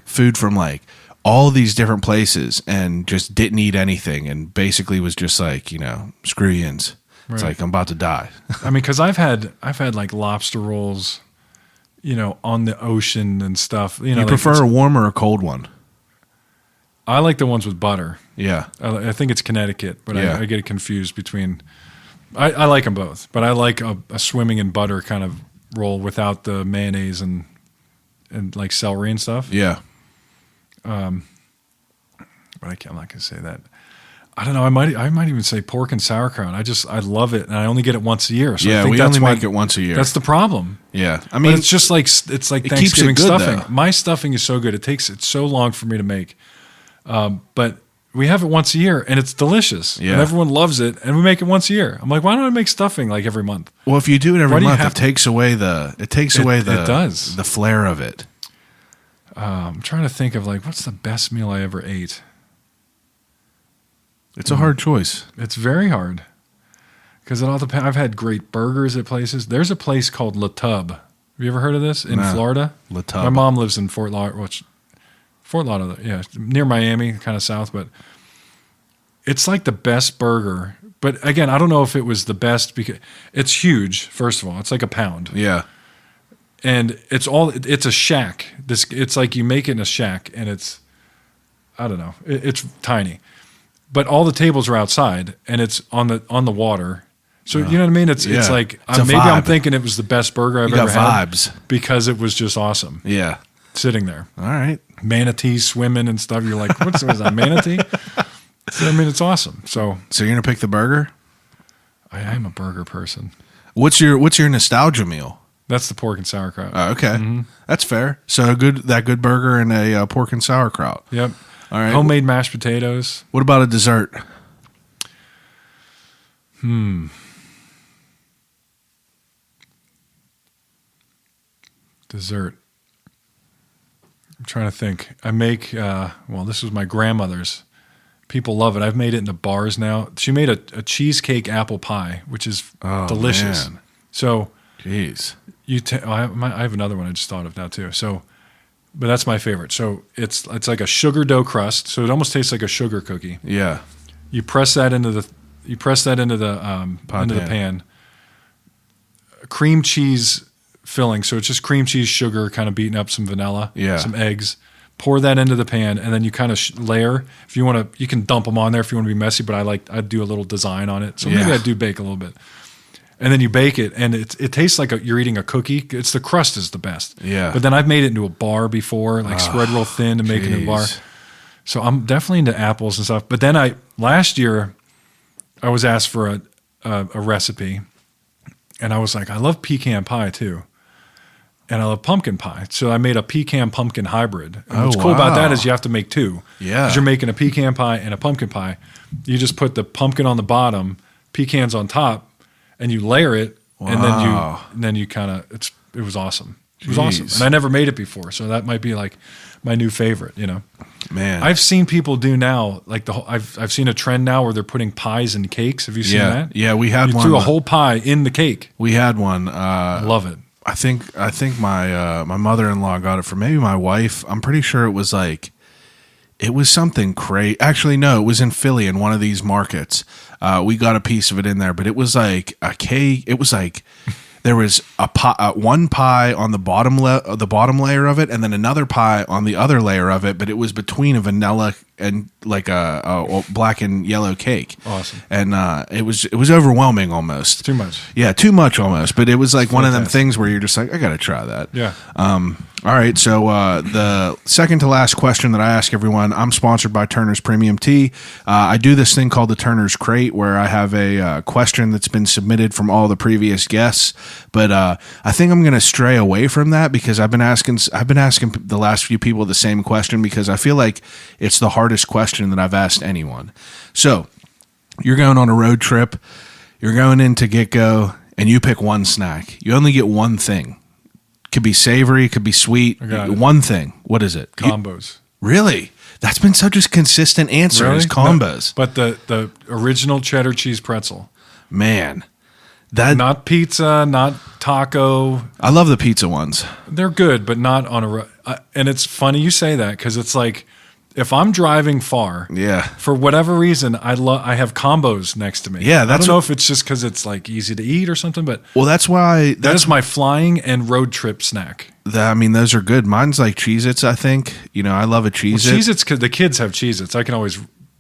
food from like all these different places and just didn't eat anything, and basically was just like, screw yins. It's Right. like, I'm about to die. I mean, because I've had like lobster rolls, on the ocean and stuff. You like prefer a warm or a cold one? I like the ones with butter. Yeah. I think it's Connecticut, but Yeah. I get it confused between. I like them both, but I like a swimming in butter kind of roll without the mayonnaise and like celery and stuff. Yeah. But I'm not going to say that. I don't know. I might even say pork and sauerkraut. I love it, and I only get it once a year. So I Yeah, think we that's only why- make it once a year. That's the problem. Yeah. I But mean, it's just like it's like it keeps it Thanksgiving good, stuffing. though. My stuffing is so good. It's so long for me to make. But we have it once a year, and it's delicious. Yeah. And everyone loves it, and we make it once a year. I'm like, why don't I make stuffing like every month? well, if you do it Why every do you month, have it to- takes away the It does. the flair of it. I'm trying to think of like what's the best meal I ever ate. It's a hard choice. It's very hard because it all depends. I've had great burgers at places. There's a place called La Tub. Have you ever heard of this in No. Florida? La Tub. My mom lives in Fort Lauderdale, yeah, near Miami, kind of south. But it's like the best burger. But again, I don't know if it was the best because it's huge. First of all, it's like a pound, Yeah. and it's a shack. It's like you make it in a shack, and I don't know, it's tiny. But all the tables are outside, and it's on the water. So you know what I mean? It's Yeah. like It's a maybe I'm vibe. thinking it was the best burger I've You ever got had vibes. because it was just awesome Yeah. sitting there. All right. Manatees swimming and stuff. You're like, was that manatee? So, I mean, it's awesome. So So you're gonna pick the burger? I am a burger person. What's your nostalgia meal? That's the pork and sauerkraut. Okay, Mm-hmm. that's fair. So that good burger and a pork and sauerkraut. Yep. All right. Homemade mashed potatoes. What about a dessert? Dessert. I'm trying to think. I make, this was my grandmother's. People love it. I've made it into bars now. She made a cheesecake apple pie, which is delicious. man. So Jeez. I have another one I just thought of now too. So, but that's my favorite. So it's like a sugar dough crust. So it almost tastes like a sugar cookie. Yeah. You press that into the pan. Cream cheese filling. So it's just cream cheese, sugar, kind of beaten up, some vanilla, Yeah. some eggs. Pour that into the pan, and then you kind of layer. If you want to, you can dump them on there if you want to be messy. But I'd do a little design on it. So maybe Yeah. I do bake a little bit, and then you bake it, and it tastes like you're eating a cookie. It's the crust is the best. Yeah. But then I've made it into a bar before, like spread real thin and make it into a bar. Jeez. So I'm definitely into apples and stuff. But then last year I was asked for a recipe, and I was like, I love pecan pie too. And I love pumpkin pie. So I made a pecan pumpkin hybrid. And what's cool about that is you have to make two. Yeah. Because you're making a pecan pie and a pumpkin pie. You just put the pumpkin on the bottom, pecans on top, and you layer it, and then you kind of it was awesome. It was awesome. Jeez. And I never made it before, so that might be like my new favorite, Man. I've seen people do now, like I've seen a trend now where they're putting pies in cakes. Have you seen that? Yeah, we had You one. threw a whole pie in the cake. We had one. I love it. I think my my mother-in-law got it for maybe my wife. I'm pretty sure it was something crazy. Actually, no, it was in Philly in one of these markets. We got a piece of it in there, but it was like a cake. It was like there was one pie on the bottom layer of it, and then another pie on the other layer of it. But it was between a vanilla and like a black and yellow cake. Awesome. And it was overwhelming almost. Too much. Yeah, too much almost. But it was like one of them Fantastic. things where you're just like, I got to try that. Yeah. All right. So the second to last question that I ask everyone, I'm sponsored by Turner's Premium Tea. I do this thing called the Turner's Crate where I have a question that's been submitted from all the previous guests. But I think I'm going to stray away from that because I've been asking the last few people the same question because I feel like it's the hardest question that I've asked anyone. So you're going on a road trip. You're going into GetGo. and you pick one snack. You only get one thing. Could be savory, could be sweet. got it. One thing. What is it? Combos. Really? That's been such a consistent answer Really? is combos. No, but the original cheddar cheese pretzel. Man. That Not pizza, not taco. I love the pizza ones. They're good, but not on a. And it's funny you say that because it's like if I'm driving far, Yeah. for whatever reason, I have combos next to me. Yeah, I that's don't know what- if it's just because it's like easy to eat or something, but Well, that's why that is my flying and road trip snack. I mean, those are good. Mine's like Cheez-Its, I think. You know, I love a Cheez-It. Cheez-Its, because the kids have Cheez-Its. I can always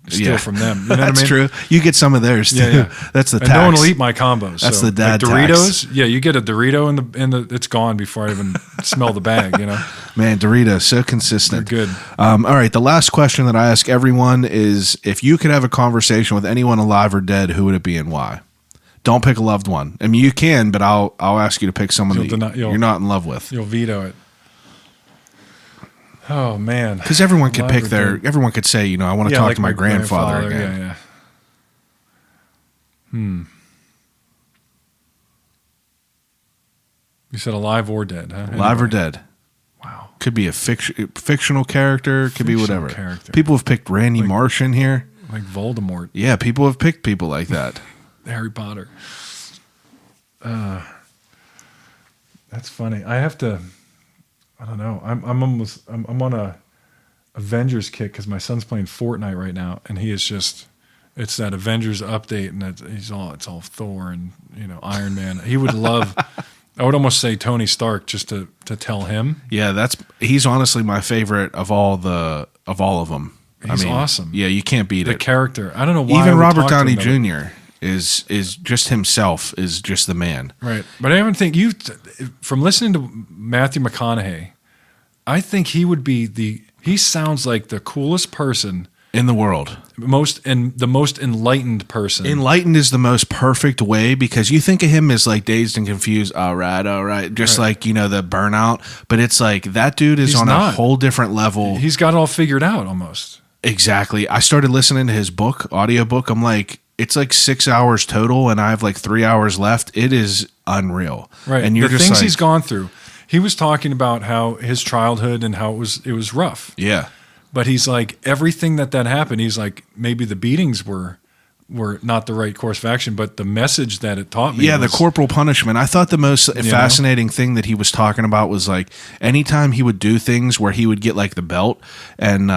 steal from them. You know That's what I mean? true. You get some of theirs too. Yeah, yeah. That's the And tax. no one will eat my combos. That's so, the dad like tax. Doritos. Yeah, you get a Dorito in the it's gone before I even smell the bag. You know, Man, Doritos, so consistent. They're good. All right, the last question that I ask everyone is: if you could have a conversation with anyone alive or dead, who would it be and why? Don't pick a loved one. I mean, you can, but I'll ask you to pick someone that you're not in love with. you'll veto it. Oh man, Because everyone could Alive pick or their. dead. Everyone could say, you know, I want to talk like to my grandfather again. Yeah. You said alive or dead, huh? Alive or Anybody? dead. Wow. Could be a fictional character. Could be Fictional whatever. character. People have picked Randy Marsh in here. Like Voldemort, Yeah, people have picked people like that. Harry Potter. That's funny. I have to. I don't know. I'm on a Avengers kick because my son's playing Fortnite right now, and he is just. It's that Avengers update, and it's all Thor and Iron Man. He would love. I would almost say Tony Stark just to tell him. Yeah, he's honestly my favorite of all of them. He's awesome. Yeah, you can't beat The it. character. I don't know why. I Even would Robert talk to Downey him about Jr. is just himself is just the man. Right. But I even think from listening to Matthew McConaughey, I think he would be he sounds like the coolest person In the world. the most enlightened person. Enlightened is the most perfect way because you think of him as like dazed and confused. All right. Just Right. like, the burnout. But it's like that dude is He's on a not. whole different level. He's got it all figured out almost. Exactly. I started listening to his audiobook. I'm like, it's like 6 hours total and I have like 3 hours left. It is unreal. Right. And you're the just things like, he's gone through. He was talking about how his childhood and how it was rough. yeah. But he's like, everything that happened, he's like, maybe the beatings were not the right course of action, but the message that it taught me. Yeah, the was, corporal punishment. I thought the most fascinating thing that he was talking about was like anytime he would do things where he would get like the belt and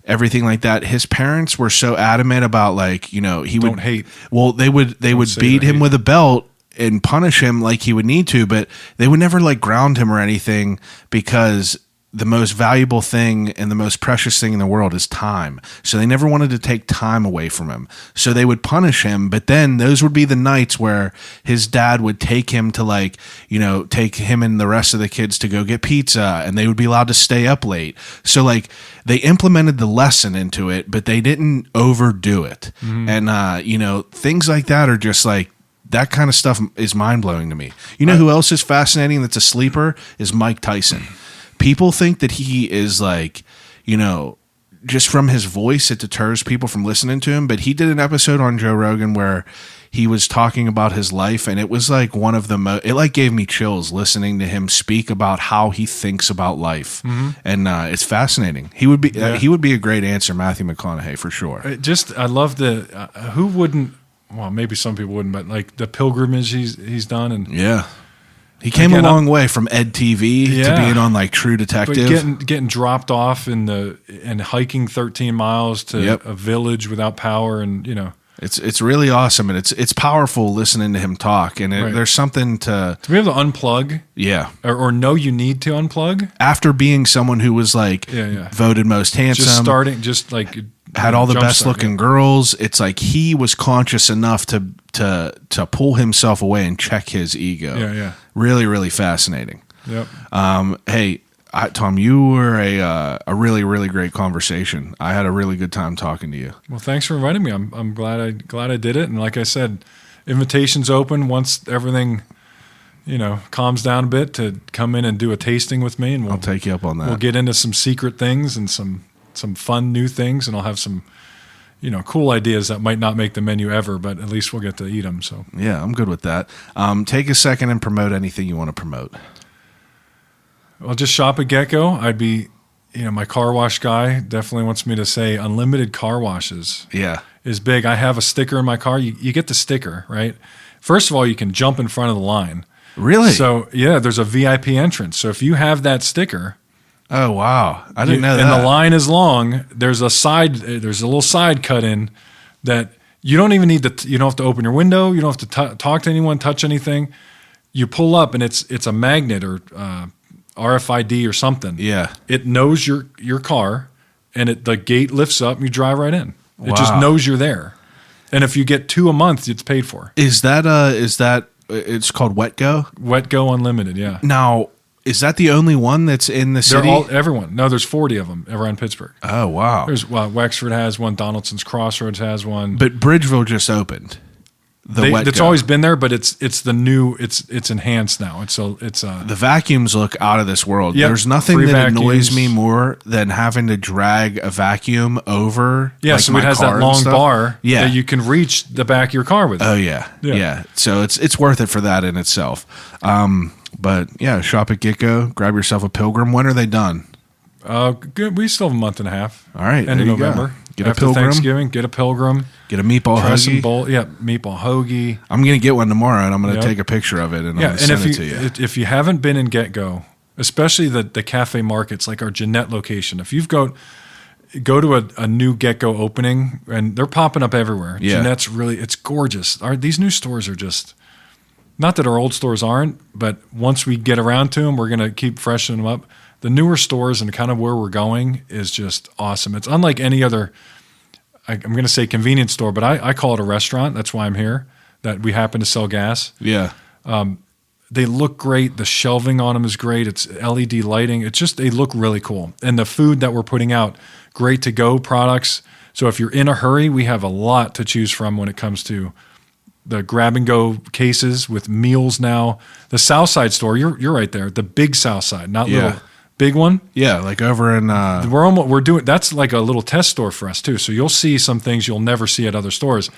everything like that. His parents were so adamant about like, he would Don't hate. Well, they would say beat the him hate. with a belt and punish him like he would need to, but they would never like ground him or anything because the most valuable thing and the most precious thing in the world is time. So they never wanted to take time away from him. So they would punish him, but then those would be the nights where his dad would take him to like, take him and the rest of the kids to go get pizza and they would be allowed to stay up late. So like they implemented the lesson into it, but they didn't overdo it. And, things like that are just like, that kind of stuff is mind blowing to me. You know who else is fascinating that's a sleeper is Mike Tyson. People think that he is like, just from his voice, it deters people from listening to him. But he did an episode on Joe Rogan where he was talking about his life. And it was like one of the it like gave me chills listening to him speak about how he thinks about life. And it's fascinating. He would be a great answer, Matthew McConaughey, for sure. I love who wouldn't, well, maybe some people wouldn't, but like the pilgrimage he's done. And Yeah. He came Again, a long way from Ed TV to Yeah. being on like True but Detective. getting dropped off and hiking 13 miles to Yep. a village without power and, It's really awesome, and it's powerful listening to him talk. And Right. there's something to be able to unplug or know you need to unplug. after being someone who was like Yeah. voted most handsome, Just like had all the jump best start, looking yeah. girls. It's like he was conscious enough to pull himself away and check his ego. Yeah. Really, really fascinating. Yep. Hey, Tom, you were a really, really great conversation. I had a really good time talking to you. Well, thanks for inviting me. I'm glad I did it. And like I said, invitation's open once everything, calms down a bit to come in and do a tasting with me, and I'll take you up on that. we'll get into some secret things and some fun new things, and I'll have some, cool ideas that might not make the menu ever, but at least we'll get to eat them. So Yeah, I'm good with that. Take a second and promote anything you want to promote. I'll just shop at GetGo. I'd be, my car wash guy definitely wants me to say unlimited car washes Yeah. is big. I have a sticker in my car. You get the sticker, right? First of all, you can jump in front of the line. Really? So, yeah, there's a VIP entrance. So if you have that sticker, Oh, wow. I didn't know that. and the line is long, there's a little side cut in that you don't even need to, you don't have to open your window. You don't have to talk to anyone, touch anything. You pull up and it's a magnet or RFID or something. Yeah. It knows your car, and the gate lifts up and you drive right in. It just Wow. knows you're there. And if you get 2 a month, it's paid for. Is that it's called WetGo? WetGo Unlimited, yeah. Now, is that the only one that's in the city? Everyone. No, there's 40 of them around Pittsburgh. Oh, wow. Wexford has one. Donaldson's Crossroads has one. But Bridgeville just opened. It's always been there, but it's the new. It's enhanced now. The vacuums look out of this world. Yep, There's nothing free that annoys vacuums. me more than having to drag a vacuum over. Yeah, like so my it has car that and long stuff. bar Yeah. that you can reach the back of your car with. Oh yeah. Yeah. So it's worth it for that in itself. But yeah, shop at GetGo. Grab yourself a Pilgrim. When are they done? Good. We still have a month and a half. All right, End of there you go. November. Get a After Pilgrim. Thanksgiving, get a Pilgrim. Get a meatball Try some hoagie. bowl. Yeah, meatball hoagie. I'm gonna get one tomorrow, and I'm gonna Yep. take a picture of it, and Yeah, I'm and gonna send it to you. if you haven't been in GetGo, especially the cafe markets like our Jeanette location, if you've go to a new GetGo opening, and they're popping up everywhere. Yeah. Jeanette's it's gorgeous. These new stores are just, not that our old stores aren't, but once we get around to them, we're gonna keep freshening them up. The newer stores and kind of where we're going is just awesome. It's unlike any other, I'm going to say convenience store, but I call it a restaurant. That's why I'm here, that we happen to sell gas. Yeah. They look great. The shelving on them is great. It's LED lighting. They look really cool. And the food that we're putting out, great to go products. So if you're in a hurry, we have a lot to choose from when it comes to the grab and go cases with meals now. The Southside store, you're right there. The big Southside, not Yeah. little. Big one. Yeah, like over in We're doing that's like a little test store for us too. So you'll see some things you'll never see at other stores.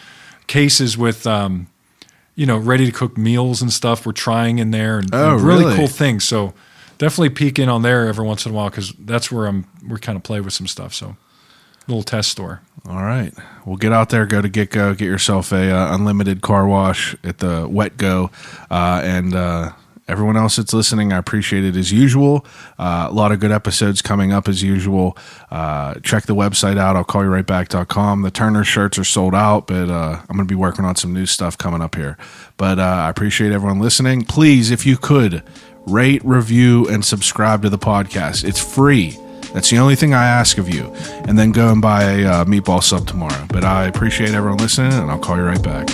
Cases with ready to cook meals and stuff. We're trying in there and really really? cool things. So definitely peek in on there every once in a while because that's where we're kind of play with some stuff. So little test store. All right. Well, get out there, go to GetGo, get yourself a unlimited car wash at the WetGo, and everyone else that's listening, I appreciate it as usual. A lot of good episodes coming up as usual. Check the website out. I'll call you right back.com. The Turner shirts are sold out, but I'm going to be working on some new stuff coming up here. But I appreciate everyone listening. Please, if you could, rate, review, and subscribe to the podcast. It's free. That's the only thing I ask of you. And then go and buy a meatball sub tomorrow. But I appreciate everyone listening, and I'll call you right back.